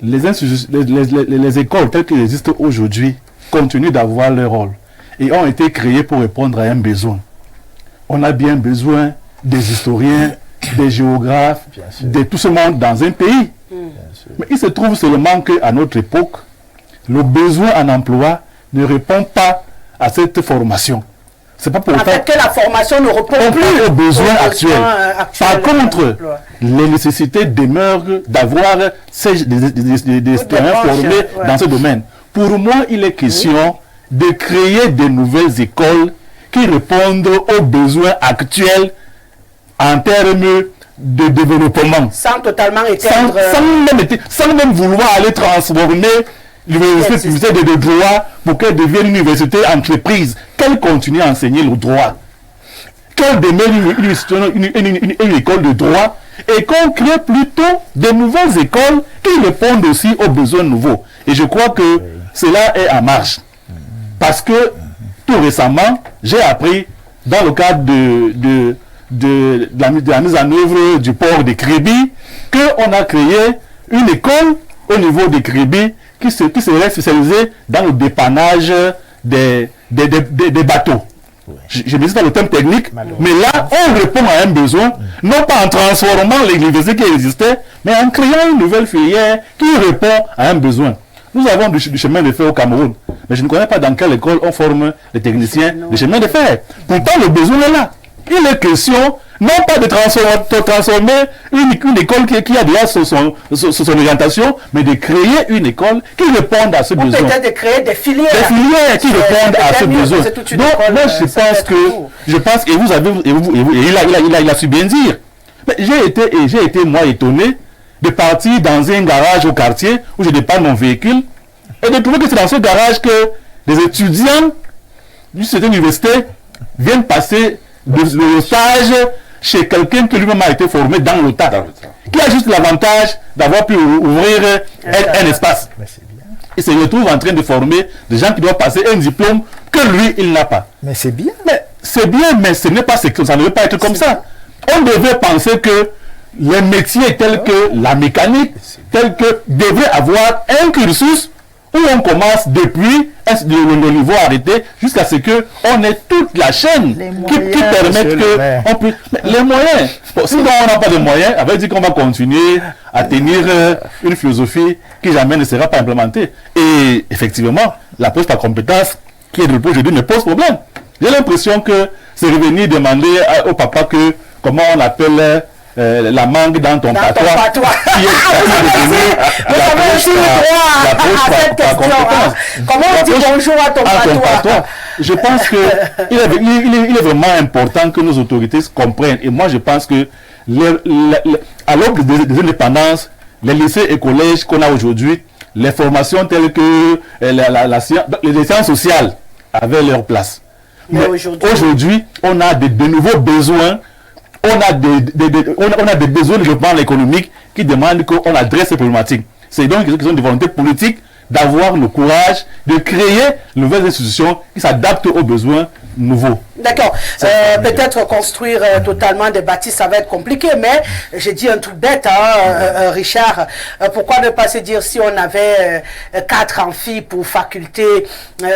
Les écoles telles qu'elles existent aujourd'hui continuent d'avoir leur rôle et ont été créées pour répondre à un besoin. On a bien besoin des historiens, des géographes, de tout ce monde dans un pays. Mais il se trouve seulement qu'à notre époque, le besoin en emploi ne répond pas à cette formation. C'est pas pour en fait que la formation ne répond plus aux besoins actuels. Par contre, les nécessités demeurent d'avoir des citoyens formés dans ce domaine. Pour moi, il est question de créer de nouvelles écoles qui répondent aux besoins actuels en termes de développement. Sans totalement éteindre... Sans même vouloir aller transformer l'université de droit pour qu'elle devienne une université entreprise, qu'elle continue à enseigner le droit, qu'elle demeure une école de droit et qu'on crée plutôt de nouvelles écoles qui répondent aussi aux besoins nouveaux. Et je crois que cela est en marche. Parce que tout récemment, j'ai appris dans le cadre de la mise en œuvre du port de Kribi qu'on a créé une école au niveau de Kribi qui serait spécialisée dans le dépannage des bateaux. Je ne sais pas le terme technique, mais là, on répond à un besoin, non pas en transformant l'université qui existait, mais en créant une nouvelle filière qui répond à un besoin. Nous avons du chemin de fer au Cameroun, mais je ne connais pas dans quelle école on forme les techniciens de chemin de fer. Pourtant, le besoin est là. Il est question, non pas de transformer une école qui a déjà son orientation, mais de créer une école qui réponde à ce besoin. Peut-être de créer des filières. Des filières qui répondent à ce besoin. Donc, moi, je pense que vous avez, il a su bien dire. Mais j'ai été, moi, étonné de partir dans un garage au quartier où je dépanne mon véhicule et de trouver que c'est dans ce garage que des étudiants d'une certaine université viennent passer le stage chez quelqu'un qui lui-même a été formé dans l'OTAN, qui a juste l'avantage d'avoir pu ouvrir un espace. Il se retrouve en train de former des gens qui doivent passer un diplôme que lui, il n'a pas. Mais c'est bien. C'est bien, mais ce n'est pas, ça ne veut pas être comme ça. On devait penser que les métiers tels que la mécanique, tels que devraient avoir un cursus où on commence depuis le niveau arrêté jusqu'à ce qu'on ait toute la chaîne qui permettent que on puisse... Les moyens. Bon, sinon on n'a pas de moyens, ça veut dire qu'on va continuer à tenir une philosophie qui jamais ne sera pas implémentée. Et effectivement, la poste à compétence qui est de aujourd'hui me pose problème. J'ai l'impression que c'est revenir demander au papa que comment on appelle la mangue dans ton patois. Qui est comment on dit bonjour à ton patois? Je pense qu'il est vraiment important que nos autorités comprennent. Et moi, je pense que à l'aube des indépendances, les lycées et collèges qu'on a aujourd'hui, les formations telles que les sciences sociales avaient leur place. Mais aujourd'hui, on a de nouveaux besoins. On a des besoins de développement économique qui demandent qu'on adresse ces problématiques. C'est donc une question de volonté politique d'avoir le courage de créer de nouvelles institutions qui s'adaptent aux besoins nouveaux. D'accord. Peut-être construire totalement des bâtisses, ça va être compliqué, mais j'ai dit un truc bête, Richard. Pourquoi ne pas se dire si on avait 4 amphis pour faculté,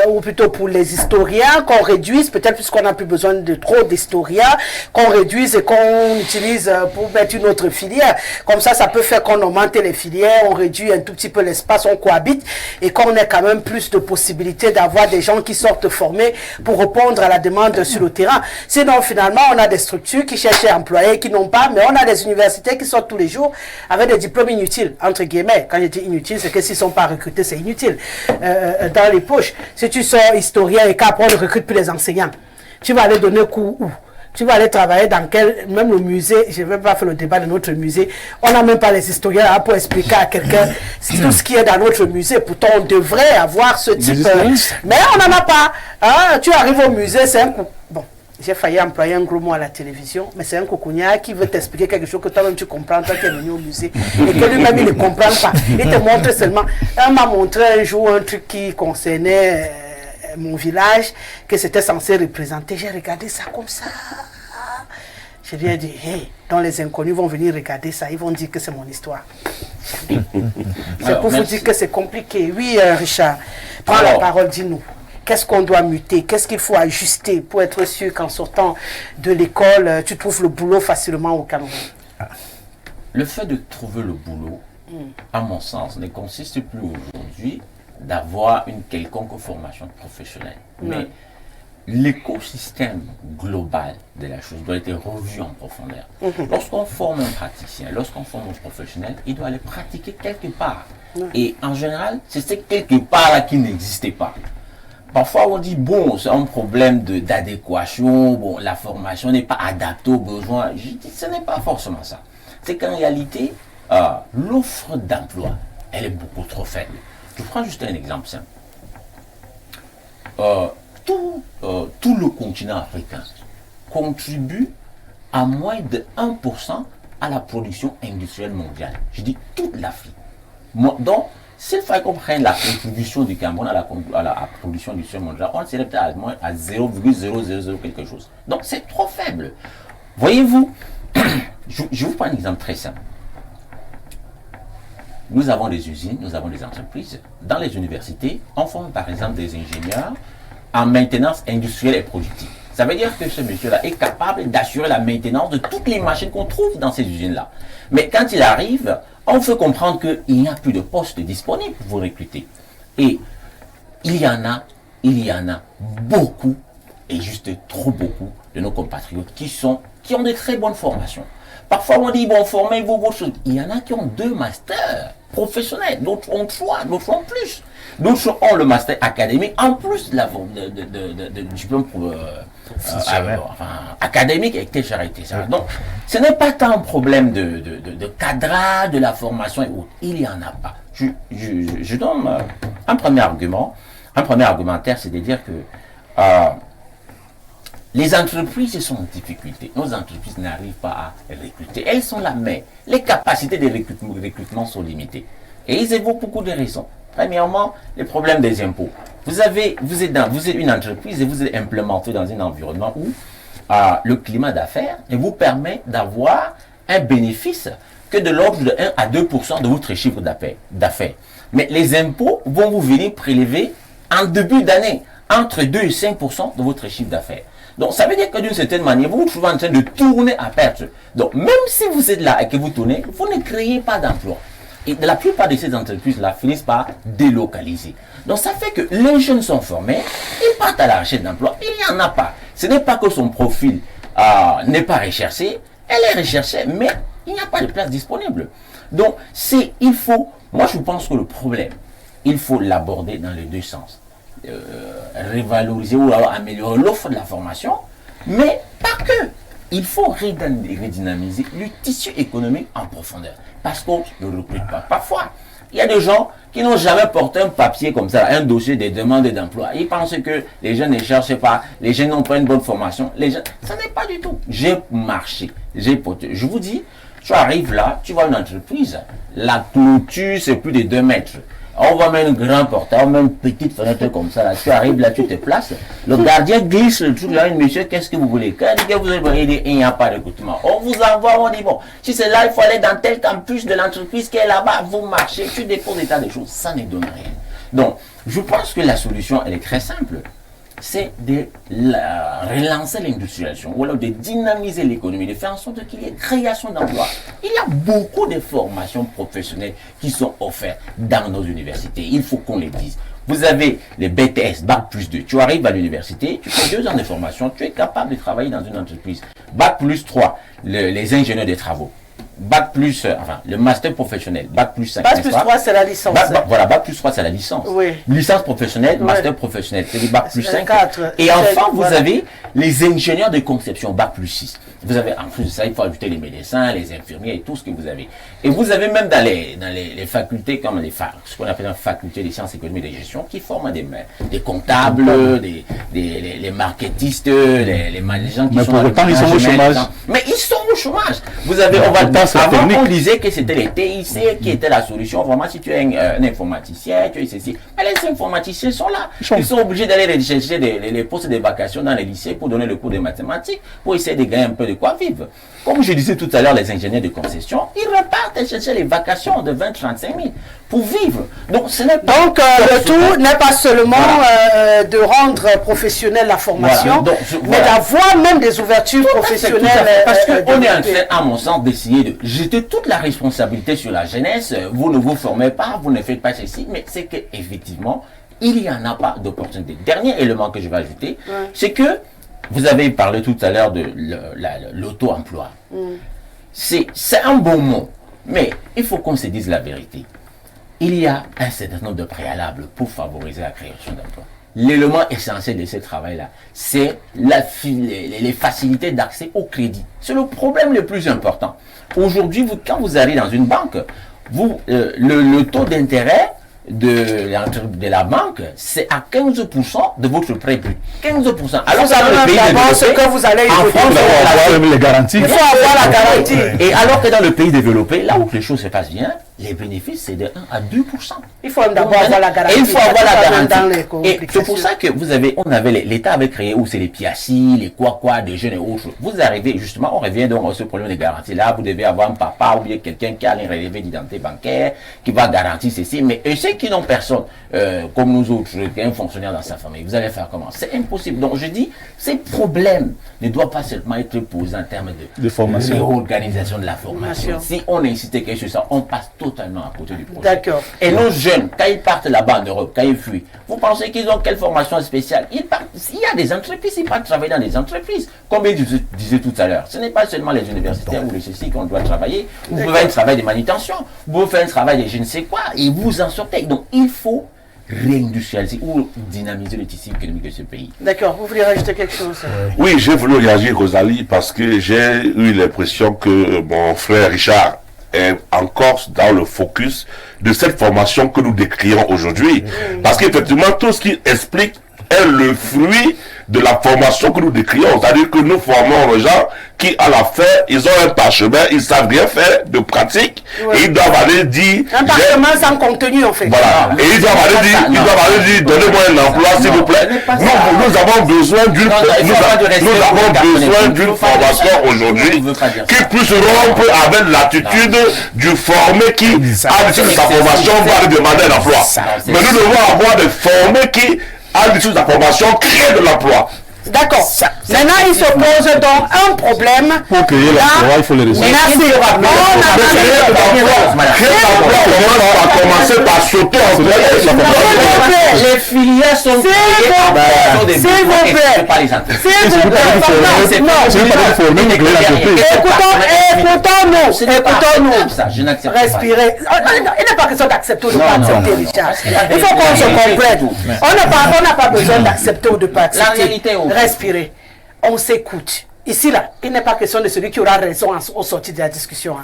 ou plutôt pour les historiens, qu'on réduise, peut-être puisqu'on n'a plus besoin de trop d'historiens, qu'on réduise et qu'on utilise pour mettre une autre filière. Comme ça peut faire qu'on augmente les filières, on réduit un tout petit peu l'espace, on cohabite, et qu'on ait quand même plus de possibilités d'avoir des gens qui sortent formés pour répondre à la demande sur le terrain. Sinon, finalement, on a des structures qui cherchent à employer, qui n'ont pas, mais on a des universités qui sortent tous les jours avec des diplômes inutiles, entre guillemets. Quand je dis inutiles, c'est que s'ils ne sont pas recrutés, c'est inutile. Dans les poches. Si tu sors historien et qu'après on ne recrute plus les enseignants, tu vas aller donner cours où? Tu vas aller travailler dans quel, même le musée, je ne vais pas faire le débat de notre musée, on n'a même pas les historiens là pour expliquer à quelqu'un tout ce qui est dans notre musée. Pourtant, on devrait avoir ce type, mais on n'en a pas. Hein? Tu arrives au musée, c'est un coup. Bon, j'ai failli employer un gros mot à la télévision, mais c'est un cocougnard qui veut t'expliquer quelque chose que toi-même tu comprends, toi qui es venu au musée, et que lui-même il ne comprend pas. Il te montre seulement. On m'a montré un jour un truc qui concernait mon village, que c'était censé représenter. J'ai regardé ça comme ça. Je lui ai dit, hey, quand les inconnus vont venir regarder ça, ils vont dire que c'est mon histoire. C'est pour vous dire que c'est compliqué. Oui, Richard, prends la parole, dis-nous. Qu'est-ce qu'on doit muter? Qu'est-ce qu'il faut ajuster pour être sûr qu'en sortant de l'école, tu trouves le boulot facilement au Cameroun? Le fait de trouver le boulot, à mon sens, ne consiste plus aujourd'hui d'avoir une quelconque formation professionnelle. Mais l'écosystème global de la chose doit être revu en profondeur. Lorsqu'on forme un praticien, lorsqu'on forme un professionnel, il doit aller pratiquer quelque part. Et en général, c'est ce quelque part là qui n'existait pas. parfois on dit, bon, c'est un problème d'adéquation, bon, la formation n'est pas adaptée aux besoins. Je dis, ce n'est pas forcément ça. C'est qu'en réalité, l'offre d'emploi, elle est beaucoup trop faible. Je prends juste un exemple simple. Tout le continent africain contribue à moins de 1% à la production industrielle mondiale. Je dis toute l'Afrique. Donc, s'il fallait qu'on prenne la contribution du Cameroun à la production industrielle mondiale, on serait peut-être à 0,000 quelque chose. Donc, c'est trop faible. Voyez-vous, je vous prends un exemple très simple. Nous avons des usines, nous avons des entreprises. Dans les universités, on forme par exemple des ingénieurs en maintenance industrielle et productive. Ça veut dire que ce monsieur-là est capable d'assurer la maintenance de toutes les machines qu'on trouve dans ces usines-là. Mais quand il arrive, on fait comprendre qu'il n'y a plus de postes disponibles pour vous recruter. Et il y en a beaucoup, et juste trop beaucoup, de nos compatriotes qui ont de très bonnes formations. Parfois on dit, bon, formez-vous vos choses. Il y en a qui ont 2 masters professionnels, d'autres ont 3, d'autres ont plus. D'autres ont le master académique, en plus de la diplôme académique et charité. Donc, ce n'est pas tant un problème de cadrage, de la formation et autres. Il n'y en a pas. Je donne un premier argument. Un premier argumentaire, c'est de dire que les entreprises sont en difficulté. Nos entreprises n'arrivent pas à recruter. Elles sont là, mais les capacités de recrutement sont limitées. Et ils évoquent beaucoup de raisons. Premièrement, les problèmes des impôts. Vous êtes une entreprise et vous êtes implémenté dans un environnement où le climat d'affaires vous permet d'avoir un bénéfice que de l'ordre de 1 à 2% de votre chiffre d'affaires. Mais les impôts vont vous venir prélever en début d'année entre 2 et 5% de votre chiffre d'affaires. Donc, ça veut dire que d'une certaine manière, vous vous trouvez en train de tourner à perte. Donc, même si vous êtes là et que vous tournez, vous ne créez pas d'emploi. Et la plupart de ces entreprises-là finissent par délocaliser. Donc ça fait que les jeunes sont formés, ils partent à la recherche d'emploi, il n'y en a pas. Ce n'est pas que son profil n'est pas recherché, elle est recherchée, mais il n'y a pas de place disponible. Donc moi je pense que le problème, il faut l'aborder dans les 2 sens. Revaloriser ou améliorer l'offre de la formation, mais pas que. Il faut redynamiser le tissu économique en profondeur. Parce qu'on ne recrute pas. Parfois, il y a des gens qui n'ont jamais porté un papier comme ça, un dossier des demandes d'emploi. Ils pensent que les jeunes ne cherchent pas, les jeunes n'ont pas une bonne formation. Ça n'est pas du tout. J'ai marché, j'ai porté. Je vous dis, tu arrives là, tu vois une entreprise, la clôture, c'est plus de 2 mètres. On va mettre un grand portail, même une petite fenêtre comme ça, là. Tu arrives là, tu te places. Le gardien glisse le truc là, monsieur, qu'est-ce que vous voulez? Quand vous avez dit, il n'y a pas de recrutement. On vous envoie, on dit, bon, si c'est là, il faut aller dans tel campus de l'entreprise qui est là-bas, vous marchez, tu déposes des tas de choses, ça ne donne rien. Donc, je pense que la solution, elle est très simple. C'est de relancer l'industrialisation, ou alors de dynamiser l'économie, de faire en sorte qu'il y ait création d'emplois. Il y a beaucoup de formations professionnelles qui sont offertes dans nos universités. Il faut qu'on les dise. Vous avez les BTS, Bac plus 2. Tu arrives à l'université, tu fais 2 ans de formation, tu es capable de travailler dans une entreprise. Bac plus 3, les ingénieurs des travaux. Bac plus, le master professionnel, Bac plus 5. Bac plus 3, c'est la licence. Voilà, Bac plus 3, c'est la licence. Oui. Licence professionnelle, master professionnel, c'est le Bac plus 5. 4. Et enfin, vous avez les ingénieurs de conception, Bac plus 6. Vous avez, en plus de ça, il faut ajouter les médecins, les infirmiers et tout ce que vous avez. Et vous avez même dans les facultés, comme ce qu'on appelle une faculté des sciences économiques et de gestion, qui forment des comptables, les marketistes, les gens qui sont... Mais ils sont au chômage. Mais ils sont au chômage. Vous avez, avant, on disait que c'était les TIC qui étaient la solution. Vraiment, si tu es un informaticien, tu es ceci. Mais les informaticiens sont là. Ils sont obligés d'aller rechercher les postes de vacation dans les lycées pour donner le cours de mathématiques, pour essayer de gagner un peu de quoi vivre. Comme je disais tout à l'heure, les ingénieurs de concession, ils repartent chercher les vacations de 20-35 000 pour vivre. Donc, ce n'est pas... Donc, le tout n'est pas seulement de rendre professionnelle la formation, mais d'avoir même des ouvertures professionnelles. Parce qu'on est en train, à mon sens, d'essayer de jeter toute la responsabilité sur la jeunesse. Vous ne vous formez pas, vous ne faites pas ceci, mais c'est qu'effectivement, il n'y en a pas d'opportunité. Dernier élément que je vais ajouter, c'est que vous avez parlé tout à l'heure de l'auto-emploi. C'est un bon mot, mais il faut qu'on se dise la vérité. Il y a un certain nombre de préalables pour favoriser la création d'emplois. l'élément essentiel de ce travail-là, c'est les facilités d'accès au crédit. C'est le problème le plus important. Aujourd'hui, quand vous allez dans une banque, le taux d'intérêt de la banque, c'est à 15% de votre prêt brut. 15%. Alors, vous avez le pays développé, que vous allez en France, les garanties. Il faut avoir la garantie. Et alors que dans le pays développé, là où les choses se passent bien, les bénéfices, c'est de 1 à 2%. Il faut d'abord avoir la garantie. Et il faut avoir la garantie. Et c'est pour ça que l'État avait créé où c'est les piassis, les quoi des jeunes et autres. Vous arrivez, justement, on revient donc à ce problème de garantie. Là, vous devez avoir un papa ou bien quelqu'un qui a un relevé d'identité bancaire, qui va garantir ceci. Mais ceux qui n'ont personne, comme nous autres, un fonctionnaire dans sa famille, vous allez faire comment? C'est impossible. Donc, je dis, ces problèmes ne doivent pas seulement être posés en termes de formation, de organisation de la formation. Si on insiste que sur ça, on passe totalement à côté du projet. D'accord. Et nos jeunes, quand ils partent là-bas en Europe, quand ils fuient, vous pensez qu'ils ont quelle formation spéciale? Il y a des entreprises, ils partent travailler dans des entreprises. Comme je disais tout à l'heure, ce n'est pas seulement les universitaires ou les ceci qu'on doit travailler. Vous pouvez faire un travail de manutention, vous pouvez faire un travail de je ne sais quoi, et vous en sortez. Donc il faut réindustrialiser ou dynamiser le tissu économique de ce pays. D'accord, vous voulez rajouter quelque chose? Oui, j'ai voulu réagir, Rosalie, parce que j'ai eu l'impression que mon frère Richard est encore dans le focus de cette formation que nous décrions aujourd'hui. Parce qu'effectivement, tout ce qu'il explique est le fruit de la formation que nous décrions. C'est-à-dire que nous formons les gens qui, à la fin, ils ont un parchemin, ils savent bien faire de pratique, et ils doivent aller dire... Un parchemin sans contenu, en fait. Voilà. Et ils doivent aller dire, donnez-moi un emploi, s'il vous plaît. Nous avons besoin d'une formation aujourd'hui qui puisse rompre avec l'attitude du formé qui, à l'issue de sa formation, va aller demander un emploi. Mais nous devons avoir des formés qui, à l'issue de sa formation, créent de l'emploi. D'accord. Maintenant, il se pose donc un problème. Pour créer l'emploi, il faut les résoudre. On va commencer par s'auto-employer. Les filières sont créées par des Écoutons-nous. Respirez. Il n'est pas question d'accepter ou de ne pas accepter, Richard. Il faut qu'on se comprenne. On n'a pas besoin d'accepter ou de ne pas accepter. Respirer. On s'écoute. Ici, là, il n'est pas question de celui qui aura raison au sortir de la discussion.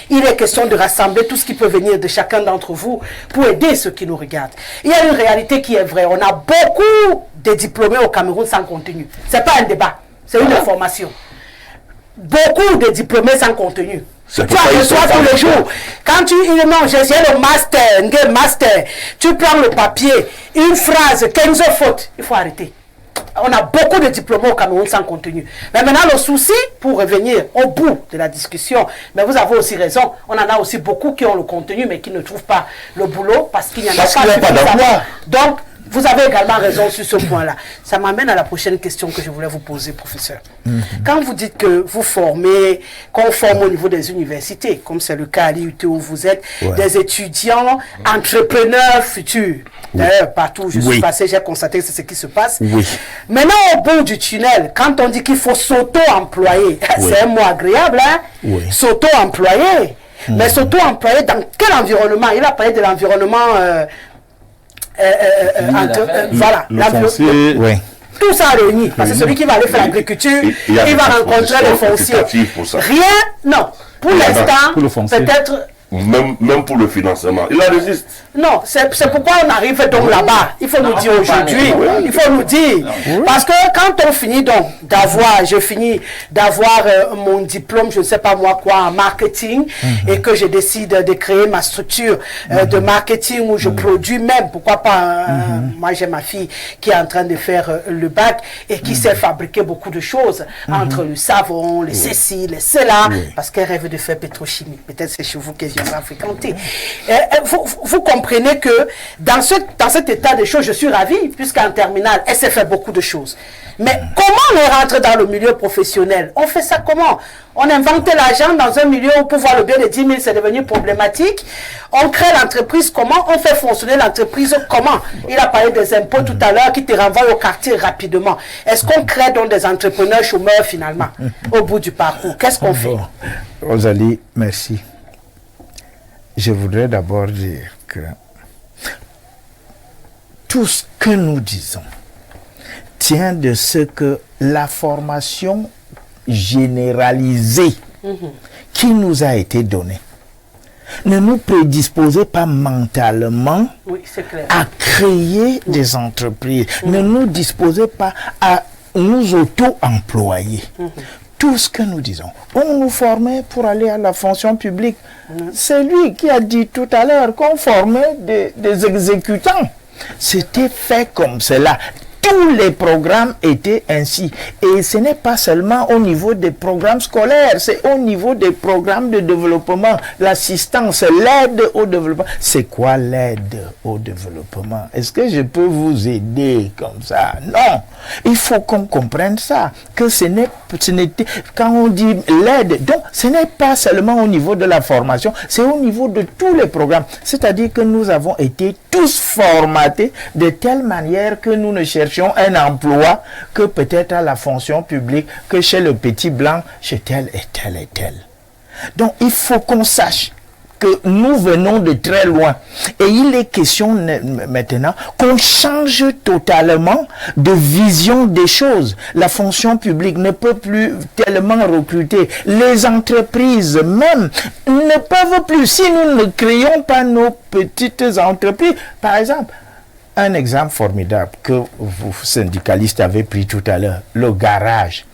Il est question de rassembler tout ce qui peut venir de chacun d'entre vous pour aider ceux qui nous regardent. Il y a une réalité qui est vraie. On a beaucoup de diplômés au Cameroun sans contenu. Ce n'est pas un débat, c'est une information. Beaucoup de diplômés sans contenu. Tu en reçois tous les jours. Quand tu dis non, j'ai le master, tu prends le papier, une phrase, 15 fautes, il faut arrêter. On a beaucoup de diplômés au Cameroun sans contenu. Mais maintenant, le souci, pour revenir au bout de la discussion, mais vous avez aussi raison, on en a aussi beaucoup qui ont le contenu, mais qui ne trouvent pas le boulot parce qu'il n'y en a pas d'emploi. Donc, vous avez également raison sur ce point-là. Ça m'amène à la prochaine question que je voulais vous poser, professeur. Quand vous dites que vous formez, qu'on forme au niveau des universités, comme c'est le cas à l'IUT où vous êtes, des étudiants, entrepreneurs futurs. D'ailleurs, partout où je suis passé, j'ai constaté que c'est ce qui se passe. Maintenant, au bout du tunnel, quand on dit qu'il faut s'auto-employer, c'est un mot agréable, hein? S'auto-employer. Mais s'auto-employer dans quel environnement? Il a parlé de l'environnement... voilà, tout ça réuni, parce que celui qui va aller faire l'agriculture, il va rencontrer les fonciers. Rien, non, pour l'instant, peut-être Même pour le financement, il en résiste. Non, c'est pourquoi on arrive donc là-bas. Il faut nous dire aujourd'hui, il faut nous dire. Parce que quand on finit donc d'avoir, je finis d'avoir mon diplôme, je ne sais pas moi quoi, en marketing, et que je décide de créer ma structure de marketing où je produis même, pourquoi pas, moi j'ai ma fille qui est en train de faire le bac et qui sait fabriquer beaucoup de choses, entre le savon, les ceci, les cela, parce qu'elle rêve de faire pétrochimie. Peut-être c'est chez vous qu'elle viendra fréquenter. Vous comprenez que dans cet état de choses, je suis ravie, puisqu'en terminale, elle s'est fait beaucoup de choses. Mais comment on rentre dans le milieu professionnel? On fait ça comment? On invente l'argent dans un milieu où pour voir le bien de 10 000, c'est devenu problématique. On crée l'entreprise comment? On fait fonctionner l'entreprise comment? Il a parlé des impôts tout à l'heure qui te renvoient au quartier rapidement. Est-ce qu'on crée donc des entrepreneurs chômeurs finalement au bout du parcours? Qu'est-ce qu'on fait? Rosalie, merci. Je voudrais d'abord dire que tout ce que nous disons tient de ce que la formation généralisée qui nous a été donnée ne nous prédisposait pas mentalement à créer des entreprises, ne nous disposait pas à nous auto-employer. Tout ce que nous disons, on nous formait pour aller à la fonction publique. C'est lui qui a dit tout à l'heure qu'on formait des exécutants. C'était fait comme cela. Tous les programmes étaient ainsi. Et ce n'est pas seulement au niveau des programmes scolaires, c'est au niveau des programmes de développement, l'assistance, l'aide au développement. C'est quoi l'aide au développement? Est-ce que je peux vous aider comme ça? Non. Il faut qu'on comprenne ça, que ce n'était, quand on dit l'aide, donc ce n'est pas seulement au niveau de la formation, c'est au niveau de tous les programmes. C'est-à-dire que nous avons été tous formatés de telle manière que nous ne cherchions un emploi que peut-être à la fonction publique, que chez le petit blanc, chez tel et tel et tel. Donc il faut qu'on sache que nous venons de très loin. Et il est question maintenant qu'on change totalement de vision des choses. La fonction publique ne peut plus tellement recruter. Les entreprises même ne peuvent plus. Si nous ne créons pas nos petites entreprises, par exemple, un exemple formidable que vous, syndicalistes, avez pris tout à l'heure, le garage.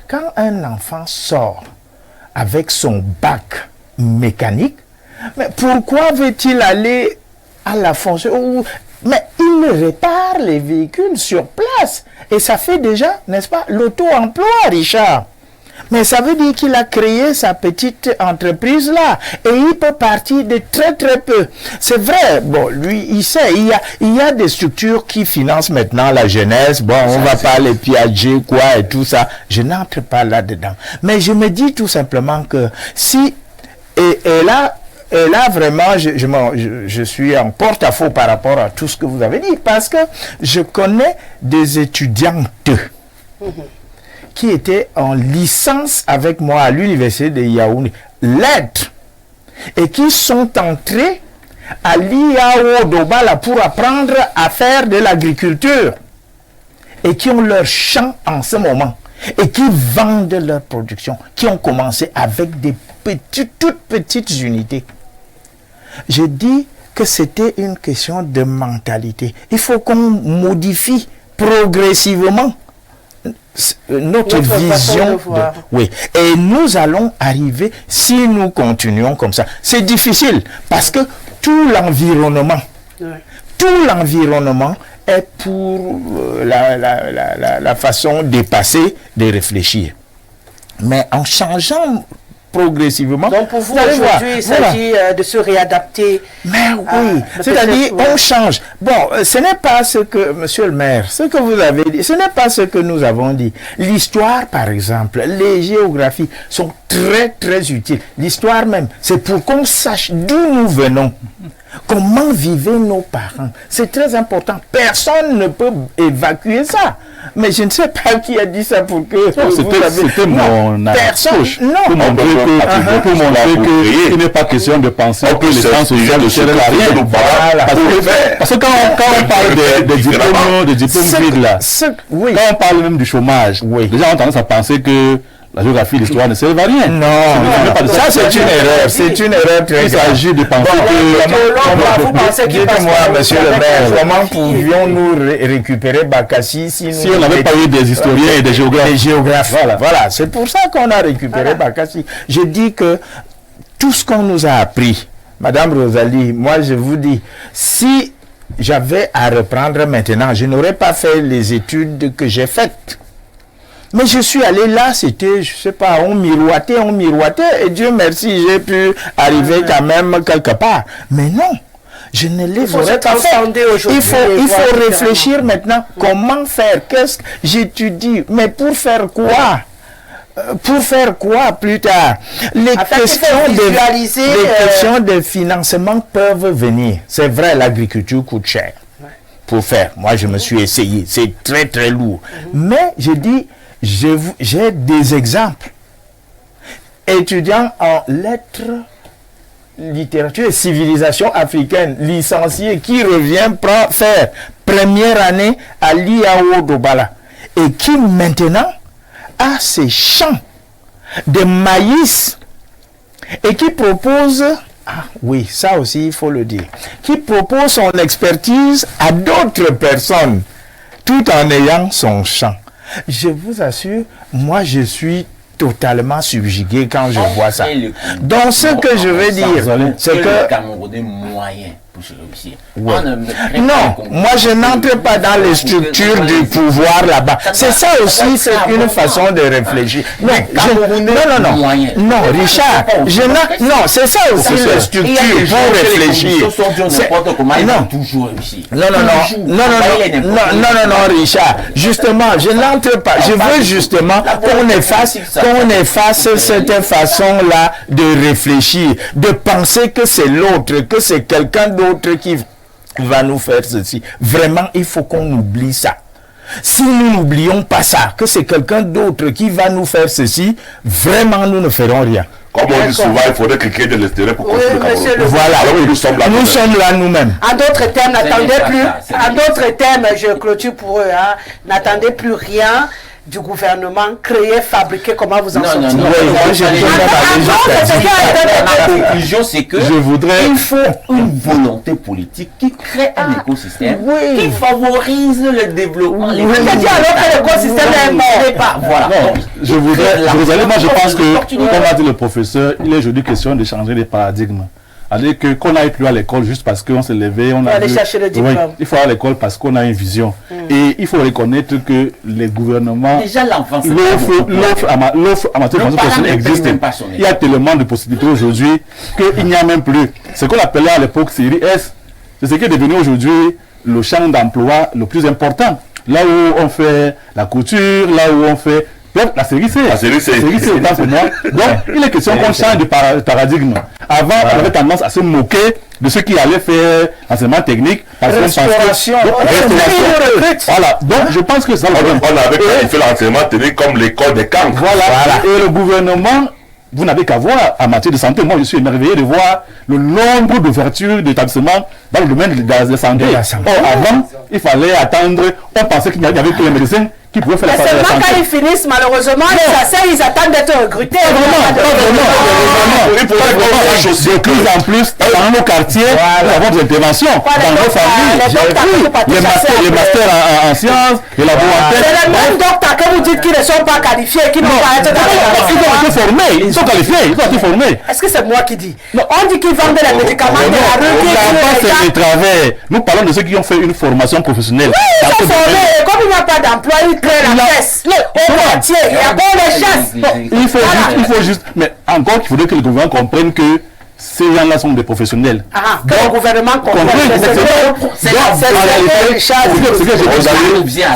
Quand un enfant sort avec son bac mécanique, mais pourquoi veut-il aller à la fonction? Mais il répare les véhicules sur place. Et ça fait déjà, n'est-ce pas, l'auto-emploi, Richard. Mais ça veut dire qu'il a créé sa petite entreprise là. Et il peut partir de très très peu. C'est vrai, bon, lui, il sait, il y a des structures qui financent maintenant la jeunesse. Bon, on va pas les Piaget, quoi, et tout ça. Je n'entre pas là-dedans. Mais je me dis tout simplement que si, et là, vraiment, je suis en porte-à-faux par rapport à tout ce que vous avez dit, parce que je connais des étudiantes qui étaient en licence avec moi à l'université de Yaoundé, lettres, et qui sont entrés à l'IAO d'Obala pour apprendre à faire de l'agriculture, et qui ont leur champ en ce moment, et qui vendent leur production, qui ont commencé avec des toutes petites unités. Je dis que c'était une question de mentalité. Il faut qu'on modifie progressivement notre vision. Oui. Et nous allons arriver, si nous continuons comme ça. C'est difficile parce que tout l'environnement est pour la façon dépassée de réfléchir. Mais en changeant progressivement. Donc pour vous, aujourd'hui, il s'agit de se réadapter. Mais oui, c'est-à-dire on change. Bon, ce n'est pas ce que, monsieur le maire, ce que vous avez dit, ce n'est pas ce que nous avons dit. L'histoire, par exemple, les géographies sont très, très utiles. L'histoire même, c'est pour qu'on sache d'où nous venons. Comment vivaient nos parents? C'est très important. Personne ne peut évacuer ça. Mais je ne sais pas qui a dit ça pour que... C'était mon approche. Non. Pour montrer qu'il n'est pas question de penser que les temps sociaux ne servent à rien. Parce que quand on parle des diplômes vides là, quand on parle même du chômage, les gens ont tendance à penser que la géographie, l'histoire ne servent à rien. Non, ça c'est une erreur. C'est une erreur très grave. Il s'agit de penser que... Dites-moi, monsieur le maire, comment pouvions-nous récupérer Bakassi si on n'avait pas eu des historiens et des géographes? Voilà, c'est pour ça qu'on a récupéré Bakassi. Je dis que tout ce qu'on nous a appris, Madame Rosalie, moi je vous dis, si j'avais à reprendre maintenant, je n'aurais pas fait les études que j'ai faites. Mais je suis allé là, c'était, je sais pas, on miroitait, et Dieu merci, j'ai pu arriver quand même quelque part. Mais non, je ne les aurais pas fait. Il faut réfléchir maintenant, comment faire, qu'est-ce que j'étudie, mais pour faire quoi? Pour faire quoi plus tard? Les questions de financement peuvent venir. C'est vrai, l'agriculture coûte cher. Pour faire, moi je me suis essayé, c'est très très lourd. Mais je dis, j'ai des exemples. Étudiant en lettres, littérature et civilisation africaine, licencié, qui revient faire première année à l'IAO d'Obala. et qui maintenant a ses champs de maïs et qui propose, ah oui, ça aussi il faut le dire, qui propose son expertise à d'autres personnes tout en ayant son champ. Je vous assure, moi je suis totalement subjugué quand je vois ça. Donc ce que je veux dire, c'est que le Camerounais moyen pour se réussir. Ouais. Non, moi je n'entre pas dans les structures du pouvoir là-bas. C'est ça aussi, c'est une façon de réfléchir. Non, non, Richard, non, c'est ça aussi les structures pour réfléchir. Non, Richard, justement, je n'entre pas. Je veux justement qu'on efface cette façon-là de réfléchir, de penser que c'est l'autre, que c'est quelqu'un d'autre qui va nous faire ceci. Vraiment, il faut qu'on oublie ça. Si nous n'oublions pas ça, que c'est quelqu'un d'autre qui va nous faire ceci, vraiment, nous ne ferons rien. Comme on dit souvent, il faudrait cliquer de l'extérieur pour construire le Cameroun. Voilà, nous sommes là nous-mêmes. En d'autres termes, n'attendez plus. En d'autres termes, je clôture pour eux. N'attendez plus rien du gouvernement, créer, fabriquer, comment vous en sortir. La conclusion, c'est que il faut une volonté politique qui crée un écosystème qui favorise le développement. Alors que l'écosystème est mort. Voilà. Je pense que, comme a dit le professeur, il est aujourd'hui question de changer les paradigmes. C'est-à-dire que qu'on n'aille plus à l'école juste parce qu'on s'est levé, on a aller chercher le diplôme. Oui, il faut aller à l'école parce qu'on a une vision. Et il faut reconnaître que les gouvernements, déjà l'enfance, l'offre en matière de formation existe. Il y a tellement de possibilités aujourd'hui qu'il n'y a même plus. Ce qu'on appelait à l'époque série S, c'est ce qui est devenu aujourd'hui le champ d'emploi le plus important. Là où on fait la couture, là où on fait la série C. La série C autant pour moi. Donc, il est question qu'on change de paradigme. Avant, on avait tendance à se moquer de ceux qui allaient faire l'enseignement technique. Restauration. Voilà. Donc, je pense que ça... On avait fait l'enseignement technique comme l'école des camps. Voilà. Et le gouvernement, vous n'avez qu'à voir en matière de santé. Moi, je suis émerveillé de voir le nombre d'ouvertures d'établissements dans le domaine de la santé. Or, avant, il fallait attendre. On pensait qu'il n'y avait que les médecins qui pouvaient faire la santé. Seulement quand ils finissent, malheureusement, ils attendent d'être recrutés. Il faudrait de plus en plus dans nos quartiers, nous avons des interventions dans nos familles. Les masters en sciences, les laboratoires. C'est les mêmes docteurs que vous dites qui ne sont pas qualifiés, qui n'ont pas été formés. Ils sont qualifiés, ils ont été formés. Est-ce que c'est moi qui dis? On dit qu'ils vendent des médicaments de la rue. C'est des travers. Nous parlons de ceux qui ont fait une formation professionnelle. Oui, ils sont formés. Comme il n'y a pas d'emploi, ils créent la caisse. Au quartier, il y a pas les chasses. Il faut juste. Mais encore, il faudrait que le gouvernement comprenne que ces gens-là sont des professionnels. Que le gouvernement comprenne.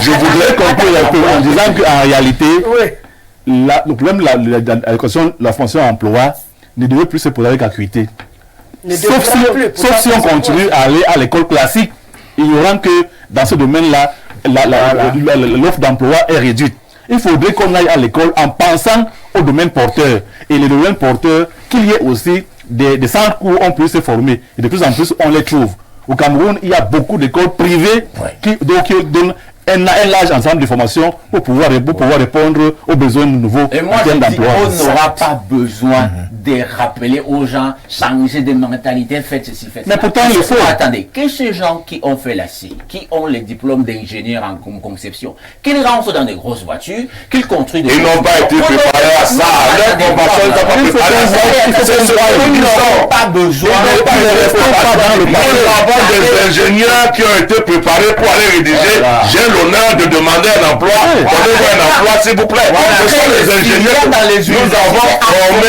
Je voudrais conclure en disant qu'en réalité, le problème de la fonction emploi ne devait plus se poser avec acuité. Sauf si on continue à aller à l'école classique, il y aura que dans ce domaine-là, l'offre d'emploi est réduite. Il faudrait qu'on aille à l'école en pensant au domaine porteur. Et les domaines porteurs, qu'il y ait aussi des centres où on peut se former. Et de plus en plus, on les trouve. Au Cameroun, il y a beaucoup d'écoles privées qui donnent un large ensemble de formations pour pouvoir répondre aux besoins nouveaux en termes d'emploi. On n'aura pas besoin de rappeler aux gens, changer de mentalité, faites ceci, faites ça. Mais pourtant, il faut. Attendez, que ces gens qui ont fait la C, qui ont les diplômes d'ingénieur en conception, qu'ils rentrent dans des grosses voitures, qu'ils construisent des... Ils n'ont pas été préparés à ça. Leur formation n'est pas préparée à ça. Ils n'ont pas besoin. Nous avons des ingénieurs qui ont été préparés pour aller rédiger. J'ai l'honneur de demander un emploi. Donnez-moi un emploi, s'il vous plaît. Ce sont les ingénieurs. Nous avons formé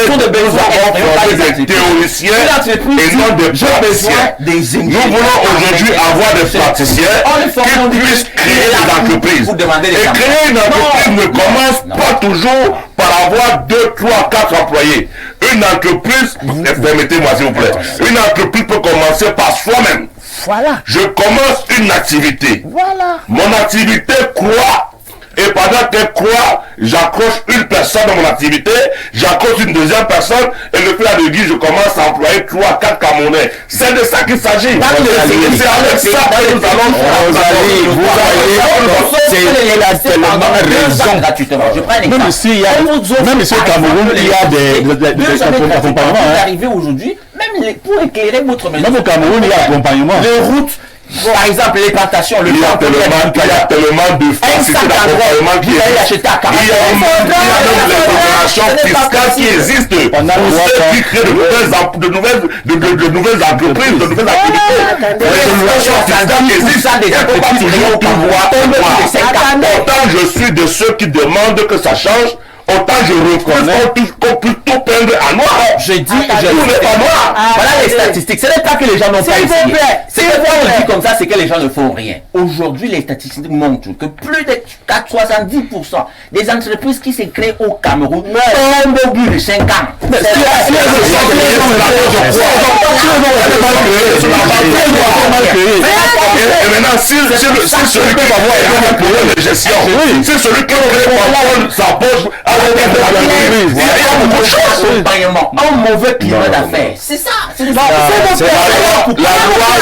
des théoriciens et non des praticiens. Nous voulons aujourd'hui avoir des praticiens qui puissent créer des entreprises. Et créer une entreprise ne commence pas toujours par avoir 2, 3, 4 employés. Une entreprise, permettez-moi s'il vous plaît, une entreprise peut commencer par soi-même. Voilà. Je commence une activité. Voilà. Mon activité croît. Et pendant qu'elle croit, j'accroche une personne dans mon activité, j'accroche une deuxième personne, et le fil à aiguille, je commence à employer 3, 4 Camerounais. C'est de ça qu'il s'agit. C'est avec ça que nous allons il a tellement raison. Gratuitement. Je prends un exemple. Même ici au Cameroun, il y a des accompagnements. Arrivé aujourd'hui, même pour éclairer votre maison. Même au Cameroun, il y a accompagnement. Les routes. Par exemple, les plantations, il y a tellement de facilités d'accompagnement qui existent. Il y a même l'exonération fiscale qui existe pour ceux qui créent de nouvelles entreprises, de nouvelles activités. L'exonération fiscale qui existe, il ne faut pas toujours tout voir. Autant je suis de ceux qui demandent que ça change, autant je reconnais qu'on peut tout peindre à noir. Je dis, tout n'est pas noir. Voilà les statistiques. Ce n'est pas que les gens n'ont pas essayé. C'est que quand on dit comme ça, c'est que les gens ne font rien. Aujourd'hui, les statistiques montrent que plus de 70% des entreprises qui se créent au Cameroun tombent au bout de 5 ans. Et maintenant, si celui qui va voir un problème de gestion, si celui qui va sa poche à l'entreprise, il y a beaucoup de choses. Un mauvais climat d'affaires. C'est ça. La loi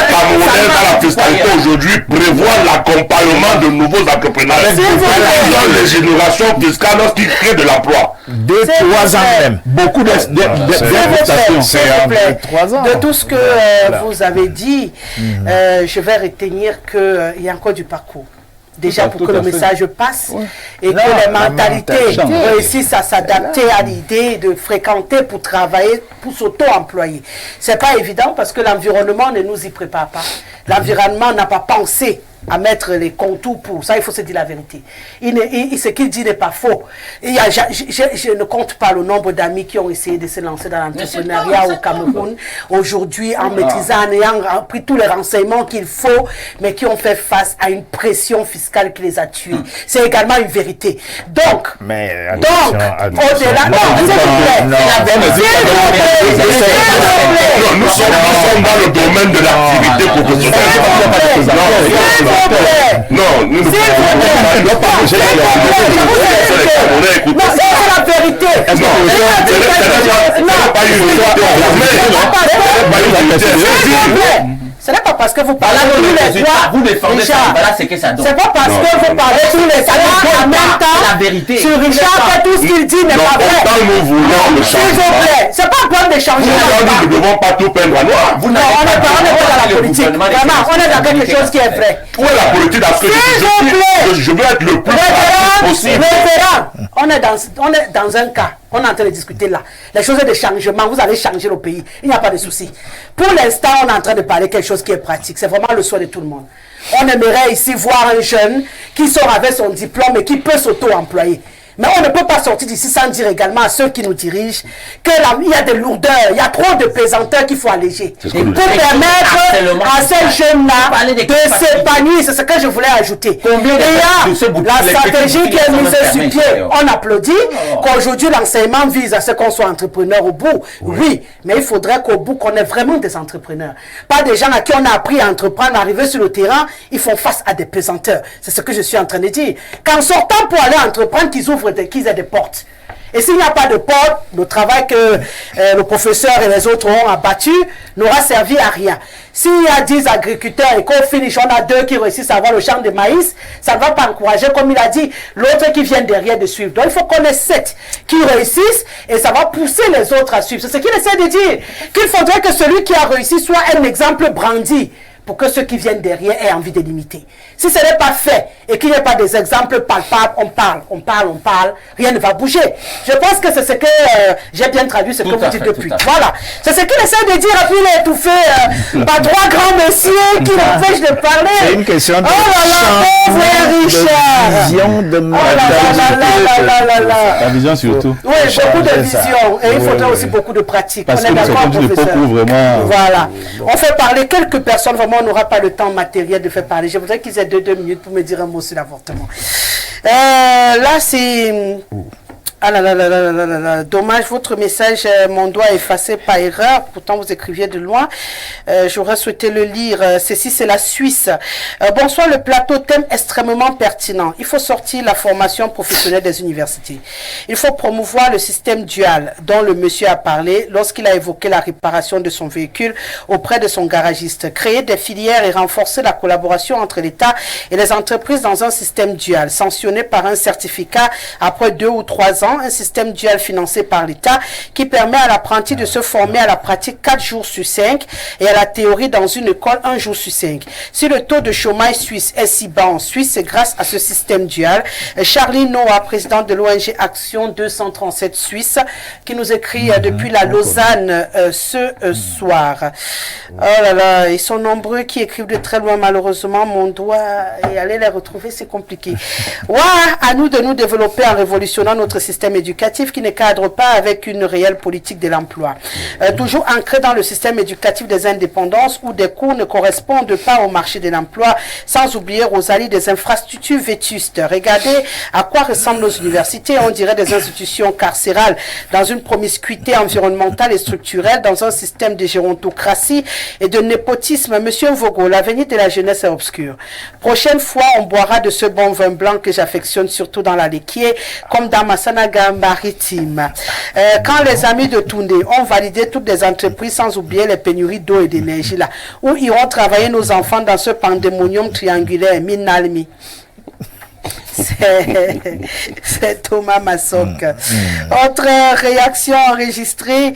camerounaise dans la fiscalité aujourd'hui prévoit l'accompagnement de nouveaux entrepreneurs. Dans les générations fiscales lorsqu'ils créent de l'emploi. 2-3 ans même. Beaucoup d'investations. De tout ce que vous avez dit, je vais retenir qu'il y a encore du parcours. Déjà pour que le message passe et que les mentalités réussissent à s'adapter à l'idée de fréquenter pour travailler, pour s'auto-employer. C'est pas évident parce que l'environnement ne nous y prépare pas. L'environnement n'a pas pensé à mettre les contours pour ça, il faut se dire la vérité. Ce qu'il dit n'est pas faux. Je ne compte pas le nombre d'amis qui ont essayé de se lancer dans l'entrepreneuriat au Cameroun, aujourd'hui en maîtrisant, en ayant pris tous les renseignements qu'il faut, mais qui ont fait face à une pression fiscale qui les a tués. C'est également une vérité. Donc, au-delà, nous sommes dans le domaine de l'activité professionnelle. Non, nous ne pouvons pas. C'est la vérité. Ce n'est pas parce que vous parlez de tous les droits. Vous défendez ça, voilà ce que ça donne. C'est pas parce que vous parlez de tous les droits en même temps. La vérité. Sur Richard, tout ce qu'il dit n'est pas vrai. Nous voulons le changement. S'il vous plaît, c'est pas un problème de changement. Nous ne devons pas tout peindre à noir. Non, on n'est pas dans la politique. Vraiment, on est dans quelque chose qui est vrai. Où est la politique dans ce que je veux être le plus possible. On est dans un cas. On est en train de discuter là. Les choses de changement, vous allez changer le pays. Il n'y a pas de souci. Pour l'instant, on est en train de parler de quelque chose qui est pratique. C'est vraiment le souhait de tout le monde. On aimerait ici voir un jeune qui sort avec son diplôme et qui peut s'auto-employer. Mais on ne peut pas sortir d'ici sans dire également à ceux qui nous dirigent qu'il y a des lourdeurs, il y a trop de pesanteurs qu'il faut alléger. Pour permettre à ces jeunes-là de s'épanouir. C'est ce que je voulais ajouter. Et la stratégie qui est mise sur pied, on applaudit. Qu'aujourd'hui, l'enseignement vise à ce qu'on soit entrepreneur au bout. Oui, mais il faudrait qu'au bout, qu'on ait vraiment des entrepreneurs. Pas des gens à qui on a appris à entreprendre, arriver sur le terrain, ils font face à des pesanteurs. C'est ce que je suis en train de dire. Qu'en sortant pour aller entreprendre, qu'ils aient des portes. Et s'il n'y a pas de porte, le travail que le professeur et les autres ont abattu n'aura servi à rien. S'il y a 10 agriculteurs et qu'au finish, on a 2 qui réussissent à avoir le champ de maïs, ça ne va pas encourager, comme il a dit, l'autre qui vient derrière de suivre. Donc il faut qu'on ait 7 qui réussissent et ça va pousser les autres à suivre. C'est ce qu'il essaie de dire. Qu'il faudrait que celui qui a réussi soit un exemple brandi pour que ceux qui viennent derrière aient envie de l'imiter. Si ce n'est pas fait et qu'il n'y a pas des exemples palpables, on parle, rien ne va bouger. Je pense que c'est ce que j'ai bien traduit, ce que vous dites depuis. Voilà. C'est ce qu'il essaie de dire, et puis il est étouffé par 3 grands messieurs qui l'empêchent de parler. C'est une question de vision de la vision surtout. Oui, beaucoup de vision. Et il faudrait aussi beaucoup de pratique. Parce que vraiment... Voilà. On fait parler quelques personnes, vraiment on n'aura pas le temps matériel de faire parler. Je voudrais qu'ils aient 2 minutes pour me dire un mot sur l'avortement. Là, c'est Ah là là là là là là là. Dommage, votre message, mon doigt effacé par erreur. Pourtant, vous écriviez de loin. J'aurais souhaité le lire. Ceci, c'est la Suisse. Bonsoir, le plateau, thème extrêmement pertinent. Il faut sortir la formation professionnelle des universités. Il faut promouvoir le système dual dont le monsieur a parlé lorsqu'il a évoqué la réparation de son véhicule auprès de son garagiste. Créer des filières et renforcer la collaboration entre l'État et les entreprises dans un système dual, sanctionné par un certificat après 2 ou 3 ans. Un système dual financé par l'État qui permet à l'apprenti de se former à la pratique 4 jours sur 5 et à la théorie dans une école 1 jour sur 5. Si le taux de chômage suisse est si bas en Suisse, c'est grâce à ce système dual. Charlie Noah, président de l'ONG Action 237 Suisse, qui nous écrit depuis la Lausanne ce soir. Oh là là, ils sont nombreux qui écrivent de très loin, malheureusement. Mon doigt, et aller les retrouver, c'est compliqué. Ouais, à nous de nous développer en révolutionnant notre système éducatif qui ne cadre pas avec une réelle politique de l'emploi. Toujours ancré dans le système éducatif des indépendances où des cours ne correspondent pas au marché de l'emploi, sans oublier, Rosalie, des infrastructures vétustes. Regardez à quoi ressemblent nos universités, on dirait des institutions carcérales, dans une promiscuité environnementale et structurelle, dans un système de gérontocratie et de népotisme. Monsieur Vogo, l'avenir de la jeunesse est obscur. Prochaine fois, on boira de ce bon vin blanc que j'affectionne surtout dans la Léquier, comme dans ma Sanaga maritime. Quand les amis de Toundé ont validé toutes les entreprises sans oublier les pénuries d'eau et d'énergie là, où iront travailler nos enfants dans ce pandémonium triangulaire, Minalmi. C'est Thomas Massoc. Autre réaction enregistrée.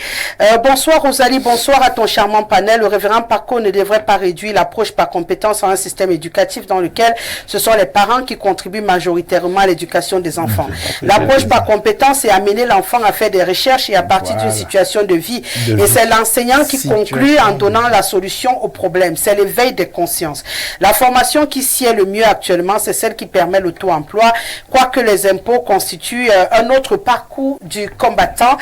Bonsoir Rosalie, bonsoir à ton charmant panel. Le révérend Paco ne devrait pas réduire l'approche par compétence à un système éducatif dans lequel ce sont les parents qui contribuent majoritairement à l'éducation des enfants. L'approche par compétence est amener l'enfant à faire des recherches et à partir d'une situation de vie. Et c'est l'enseignant qui conclut en donnant la solution au problème. C'est l'éveil des consciences. La formation qui s'y est le mieux actuellement, c'est celle qui permet l'auto-emploi, quoique les impôts constituent un autre parcours du combattant.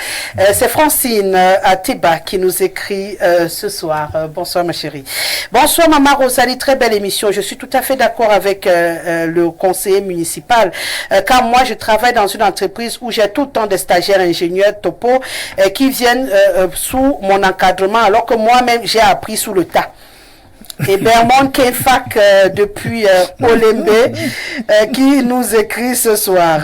C'est Francine Atiba qui nous écrit ce soir. Bonsoir ma chérie. Bonsoir maman Rosalie, très belle émission. Je suis tout à fait d'accord avec le conseiller municipal, car moi je travaille dans une entreprise où j'ai tout le temps des stagiaires ingénieurs topo qui viennent sous mon encadrement, alors que moi-même j'ai appris sous le tas. Et Bermond Kenfak depuis Olembe qui nous écrit ce soir.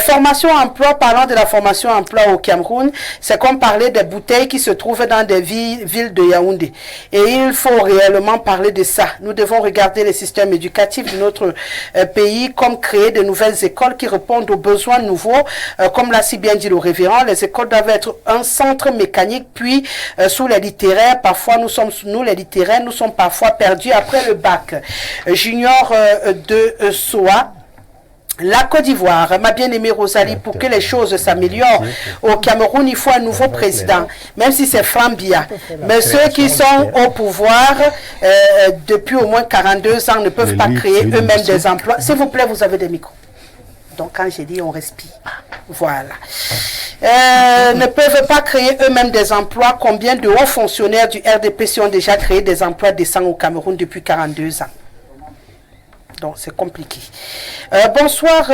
Formation emploi, parlant de la formation emploi au Cameroun, c'est comme parler des bouteilles qui se trouvent dans des villes de Yaoundé. Et il faut réellement parler de ça. Nous devons regarder les systèmes éducatifs de notre pays comme créer de nouvelles écoles qui répondent aux besoins nouveaux. Comme l'a si bien dit le révérend, les écoles doivent être un centre mécanique, puis sous les littéraires, parfois nous sommes parfois perdus après le bac. Junior de Soa. La Côte d'Ivoire, ma bien-aimée Rosalie, pour que les choses s'améliorent, au Cameroun, il faut un nouveau président, même si c'est Frambia. Mais ceux qui sont au pouvoir depuis au moins 42 ans ne peuvent pas créer eux-mêmes des emplois. S'il vous plaît, vous avez des micros. Donc quand j'ai dit on respire, voilà. Ne peuvent pas créer eux-mêmes des emplois. Combien de hauts fonctionnaires du RDPC ont déjà créé des emplois décents au Cameroun depuis 42 ans? Donc c'est compliqué. Bonsoir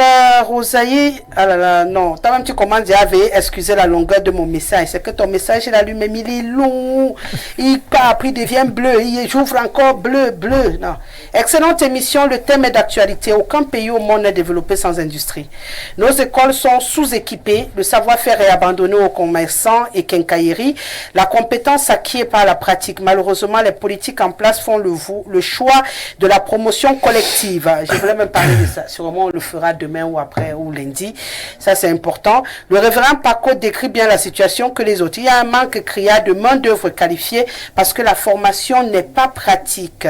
Rosalie. Ah là là, non. Toi-même tu commences à excuser la longueur de mon message. C'est que ton message il allume, mais il est long. Il après il devient bleu. J'ouvre encore bleu. Non. Excellente émission. Le thème est d'actualité. Aucun pays au monde n'est développé sans industrie. Nos écoles sont sous-équipées. Le savoir-faire est abandonné aux commerçants et quincailleries. La compétence acquiert par la pratique. Malheureusement, les politiques en place font le choix de la promotion collective. Je voulais même parler de ça. Sûrement, on le fera demain ou après ou lundi. Ça, c'est important. Le révérend Paco décrit bien la situation que les autres. Il y a un manque criard de main-d'œuvre qualifiée parce que la formation n'est pas pratique.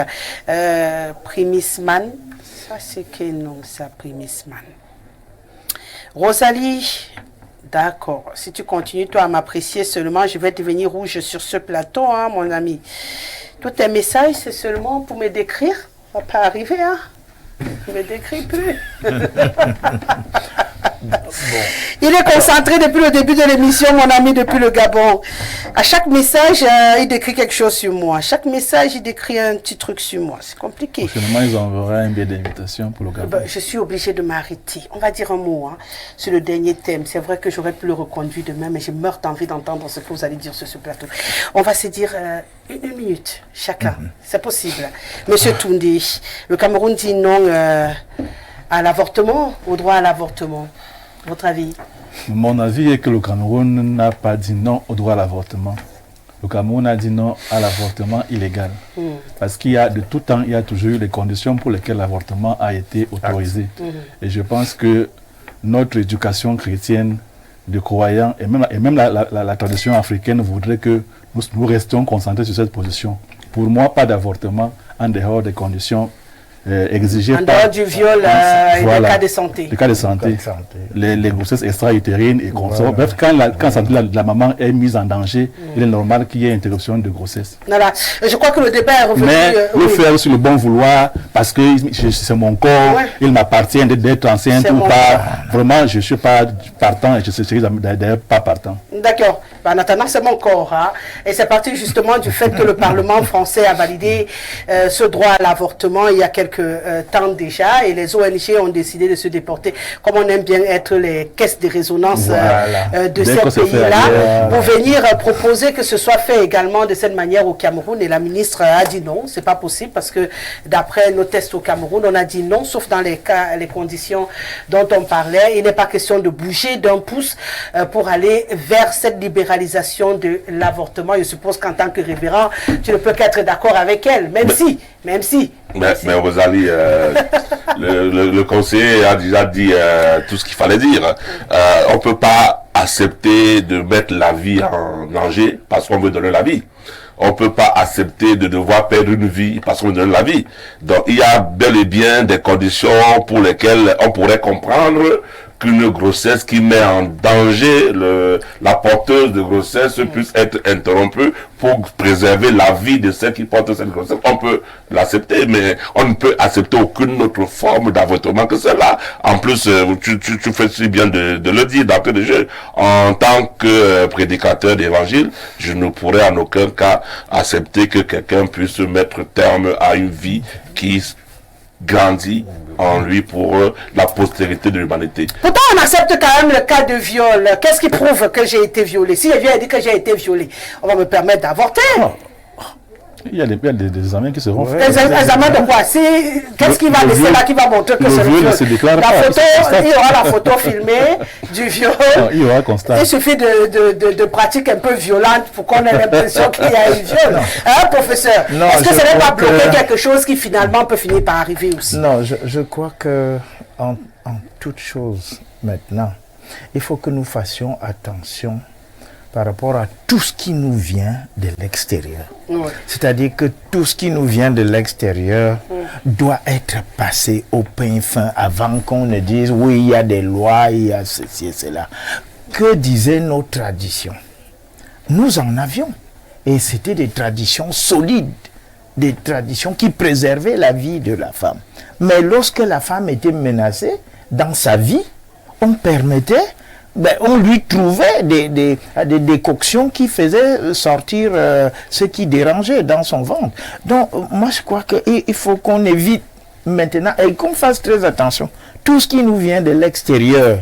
Primisman. Ça, c'est que non, ça, Primisman. Rosalie. D'accord. Si tu continues, toi, à m'apprécier seulement, je vais devenir rouge sur ce plateau, hein, mon ami. Tous tes messages, c'est seulement pour me décrire. Ça va pas arriver, hein. Je ne me décris plus. Il est concentré depuis le début de l'émission, mon ami, depuis le Gabon. À chaque message, il décrit quelque chose sur moi. À chaque message, il décrit un petit truc sur moi. C'est compliqué. Prochainement, ils enverront un billet d'invitation pour le Gabon. Je suis obligée de m'arrêter. On va dire un mot sur le dernier thème. C'est vrai que j'aurais pu le reconduire demain, mais je meurs d'envie d'entendre ce que vous allez dire sur ce plateau. On va se dire une minute chacun. C'est possible. Monsieur Toundi, le Cameroun dit non à l'avortement, au droit à l'avortement. Votre avis? Mon avis est que le Cameroun n'a pas dit non au droit à l'avortement. Le Cameroun a dit non à l'avortement illégal. Parce qu'il y a de tout temps, il y a toujours eu les conditions pour lesquelles l'avortement a été autorisé. Et je pense que notre éducation chrétienne de croyants et même la tradition africaine voudrait que nous restions concentrés sur cette position. Pour moi, pas d'avortement en dehors des conditions exigées. En dehors du viol et des cas de santé. Les cas de santé. Les grossesses extra-utérines et consorts. Bref, quand la maman est mise en danger, il est normal qu'il y ait interruption de grossesse. Voilà. Je crois que le débat est revenu. Mais le faire sur le bon vouloir, parce que c'est mon corps, il m'appartient d'être enceinte ou pas. Vraiment, je ne suis pas partant et je ne suis d'ailleurs pas partant. D'accord. En attendant, c'est mon corps. Et c'est parti justement du fait que le Parlement français a validé ce droit à l'avortement il y a quelques temps déjà. Et les ONG ont décidé de se déporter, comme on aime bien être les caisses de résonance de ces pays-là, pour venir proposer que ce soit fait également de cette manière au Cameroun. Et la ministre a dit non, c'est pas possible parce que d'après nos tests au Cameroun, on a dit non, sauf dans les cas, les conditions dont on parlait. Il n'est pas question de bouger d'un pouce pour aller vers cette libération de l'avortement. Je suppose qu'en tant que révérend, tu ne peux qu'être d'accord avec elle, même si. Mais Rosalie, le conseiller a déjà dit tout ce qu'il fallait dire. On ne peut pas accepter de mettre la vie en danger parce qu'on veut donner la vie. On ne peut pas accepter de devoir perdre une vie parce qu'on donne la vie. Donc il y a bel et bien des conditions pour lesquelles on pourrait comprendre qu'une grossesse qui met en danger la porteuse de grossesse puisse être interrompue pour préserver la vie de celle qui porte cette grossesse. On peut l'accepter, mais on ne peut accepter aucune autre forme d'avortement que celle-là. En plus, tu fais si bien de le dire d'entrée de jeu. En tant que prédicateur d'évangile, je ne pourrais en aucun cas accepter que quelqu'un puisse mettre terme à une vie qui grandit en lui pour la postérité de l'humanité. Pourtant, on accepte quand même le cas de viol. Qu'est-ce qui prouve que j'ai été violée? Si je viens dire que j'ai été violée, on va me permettre d'avorter. Il y a des examens qui seront faits. Des examens de quoi? Qu'est-ce qui va laisser là qui va montrer que c'est le viol? Il y aura la photo filmée du viol. Non, il y aura constat. Il suffit de pratiques un peu violentes pour qu'on ait l'impression qu'il y a eu viol. Hein, professeur? Est-ce que ce n'est pas bloquer quelque chose qui finalement peut finir par arriver aussi? Non, je crois que en toute chose maintenant, il faut que nous fassions attention par rapport à tout ce qui nous vient de l'extérieur. C'est-à-dire que tout ce qui nous vient de l'extérieur doit être passé au pain fin avant qu'on ne dise oui, il y a des lois, il y a ceci et cela. Que disaient nos traditions? Nous en avions. Et c'était des traditions solides, des traditions qui préservaient la vie de la femme. Mais lorsque la femme était menacée dans sa vie, on permettait, on lui trouvait des décoctions qui faisaient sortir ce qui dérangeait dans son ventre. Donc, moi, je crois qu'il faut qu'on évite maintenant et qu'on fasse très attention. Tout ce qui nous vient de l'extérieur,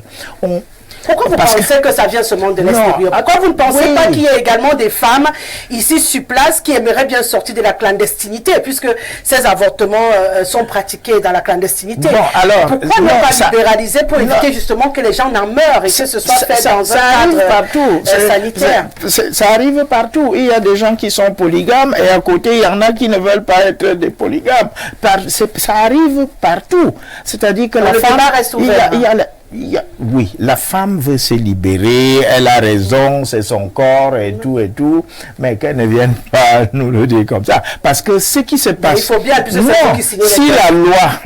Pourquoi vous pensez que ça vient seulement de l'extérieur? Pourquoi vous ne pensez pas qu'il y a également des femmes ici sur place qui aimeraient bien sortir de la clandestinité, puisque ces avortements sont pratiqués dans la clandestinité? Pourquoi ne pas libéraliser pour éviter justement que les gens en meurent et que ce soit fait dans un cadre sanitaire? Ça arrive partout. Il y a des gens qui sont polygames et à côté, il y en a qui ne veulent pas être des polygames. Ça arrive partout. C'est-à-dire que la femme... reste ouvert. Oui, la femme veut se libérer, elle a raison, c'est son corps et tout, mais qu'elle ne vienne pas nous le dire comme ça. Parce que ce qui se passe... Il faut bien,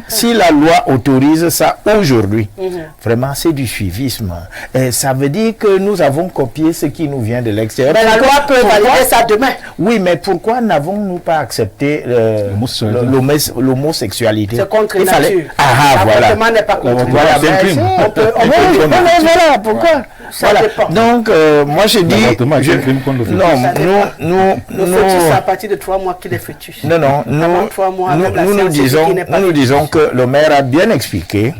si la loi autorise ça aujourd'hui, vraiment c'est du suivisme. Et ça veut dire que nous avons copié ce qui nous vient de l'extérieur. Mais la loi peut valider ça demain. Oui, mais pourquoi n'avons-nous pas accepté l'homosexualité? C'est contre nature. Voilà. L'avortement n'est pas contre nature. peut... voilà, pourquoi? Ça voilà. dépend. Donc, moi, je dis... Le fœtus, c'est à partir de 3 mois qu'il est fœtus. Non, nous disons que le maire a bien expliqué.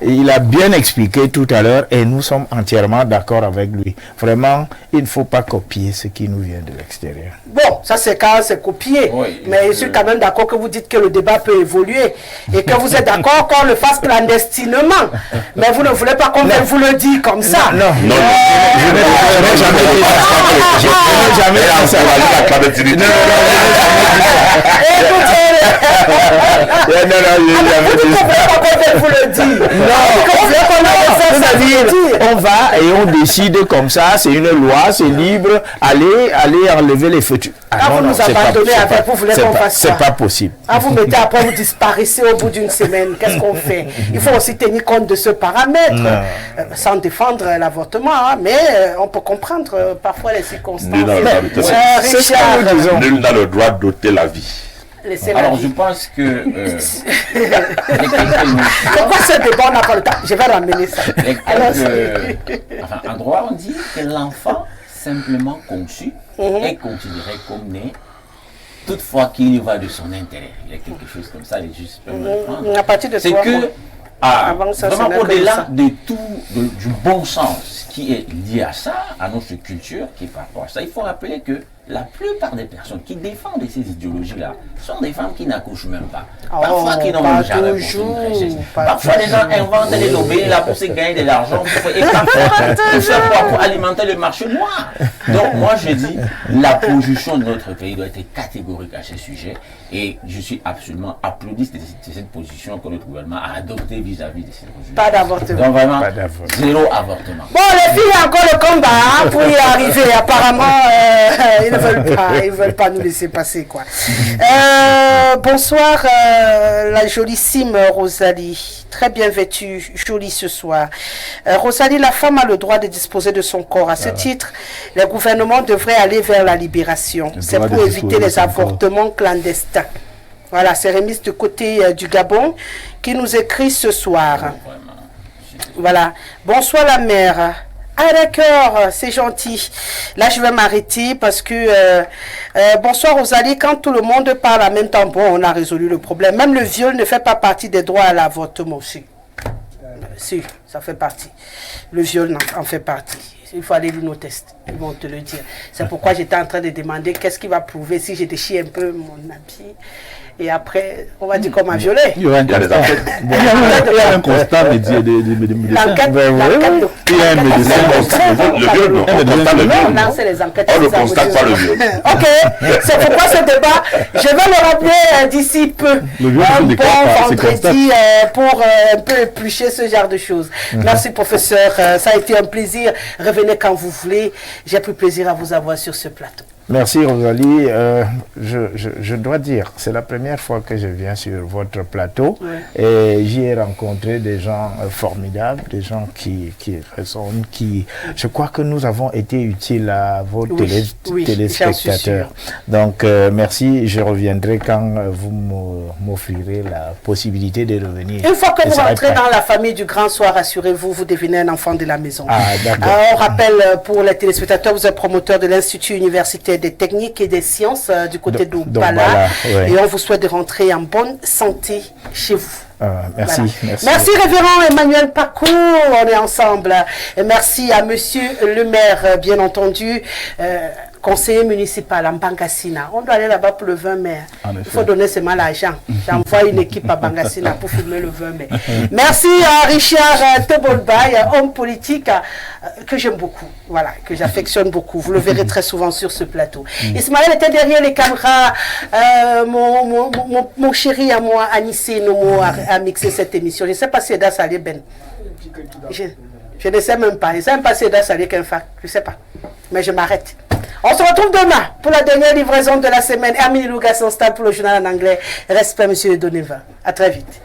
Il a bien expliqué tout à l'heure et nous sommes entièrement d'accord avec lui. Vraiment, il ne faut pas copier ce qui nous vient de l'extérieur. Bon, ça c'est quand c'est copié. Oui, mais je suis quand même d'accord que vous dites que le débat peut évoluer et que vous êtes d'accord qu'on le fasse clandestinement. Mais vous ne voulez pas qu'on vous le dise comme ça. Non. Je n'ai jamais dit ça. Je n'ai jamais dit ça. La clandestinité. Vous le dites. On va et on décide comme ça, c'est une loi, c'est libre, allez enlever les fœtus. Vous nous abandonnez avec vous voulez qu'on fasse ça. C'est pas possible. Vous mettez après, vous disparaissez au bout d'une semaine. Qu'est-ce qu'on fait? Il faut aussi tenir compte de ce paramètre, sans défendre l'avortement, hein, mais on peut comprendre parfois les circonstances. C'est ce que nous disons. Nul n'a le droit d'ôter la vie. Alors je pense que... Pourquoi ce débat, on n'a pas le temps? Je vais ramener ça. En droit, on dit que l'enfant simplement conçu est considéré comme né, toutefois qu'il y va de son intérêt. Il y a quelque chose comme ça, les juges peuvent le prendre. À partir de c'est que, vraiment au-delà de tout, du bon sens qui est lié à ça, à notre culture, qui est par rapport à ça, il faut rappeler que la plupart des personnes qui défendent ces idéologies-là sont des femmes qui n'accouchent même pas. Parfois qui n'ont même jamais porté une grossesse. Parfois les gens inventent des lobbies là pour se gagner de l'argent et parfois pour alimenter le marché noir. Donc moi je dis, la position de notre pays doit être catégorique à ce sujet et je suis absolument applaudiste de cette position que notre gouvernement a adoptée vis-à-vis de cette position. Pas d'avortement. Donc vraiment, zéro avortement. Bon, les filles, encore le combat pour y arriver. Apparemment, ils ne veulent pas nous laisser passer, quoi. Bonsoir, la jolissime Rosalie. Très bien vêtue, jolie ce soir. Rosalie, la femme a le droit de disposer de son corps. À ce titre, le gouvernement devrait aller vers la libération. C'est pour éviter les avortements clandestins. Voilà, c'est Rémis du côté du Gabon qui nous écrit ce soir. Voilà. Bonsoir la mère. Ah d'accord, c'est gentil. Là, je vais m'arrêter parce que... bonsoir Rosalie, quand tout le monde parle en même temps, bon, on a résolu le problème. Même le viol ne fait pas partie des droits à l'avortement aussi. Si, ça fait partie. Le viol en fait partie. Il faut aller lire nos tests, ils vont te le dire. C'est pourquoi j'étais en train de demander qu'est-ce qui va prouver si j'ai déchiré un peu mon habit. Et après, on va dire qu'on m'a violé. Il y a un constat médical. Il y a un médecin. Le viol, non, c'est les enquêtes. On ne constate pas le viol. Ok, c'est pourquoi ce débat, je vais le rappeler d'ici peu. Un bon vendredi pour un peu éplucher ce genre de choses. Merci professeur, ça a été un plaisir. Revenez quand vous voulez. J'ai pris plaisir à vous avoir sur ce plateau. Merci Rosalie. Je dois dire, c'est la première fois que je viens sur votre plateau et j'y ai rencontré des gens formidables, des gens qui résonnent, je crois que nous avons été utiles à vos téléspectateurs. Donc merci, je reviendrai quand vous m'offrirez la possibilité de revenir. Une fois que vous rentrez dans la famille du Grand Soir, rassurez-vous, vous devenez un enfant de la maison. On rappelle pour les téléspectateurs, vous êtes promoteur de l'Institut universitaire des techniques et des sciences du côté d'Oubbala. Et on vous souhaite de rentrer en bonne santé chez vous. Merci, voilà. Merci révérend Emmanuel Paco, on est ensemble. Et merci à monsieur le maire, bien entendu, conseiller municipal en Bangassina. On doit aller là-bas pour le 20 mai. Il faut donner seulement l'argent. J'envoie une équipe à Bangassina pour filmer le 20 mai. Merci à Richard Tebolbaï, homme politique que j'aime beaucoup, voilà, que j'affectionne beaucoup. Vous le verrez très souvent sur ce plateau. Ismaël était derrière les caméras. Mon chéri à moi, Anissé Nomo, a mixé cette émission. Je ne sais pas si Eda Salé Ben. Je ne sais même pas. Je ne sais même pas si Eda Salé Kenfa. Je ne sais pas. Mais je m'arrête. On se retrouve demain pour la dernière livraison de la semaine. Hermine Louga s'installe pour le journal en anglais. Respect, monsieur Doneva. À très vite.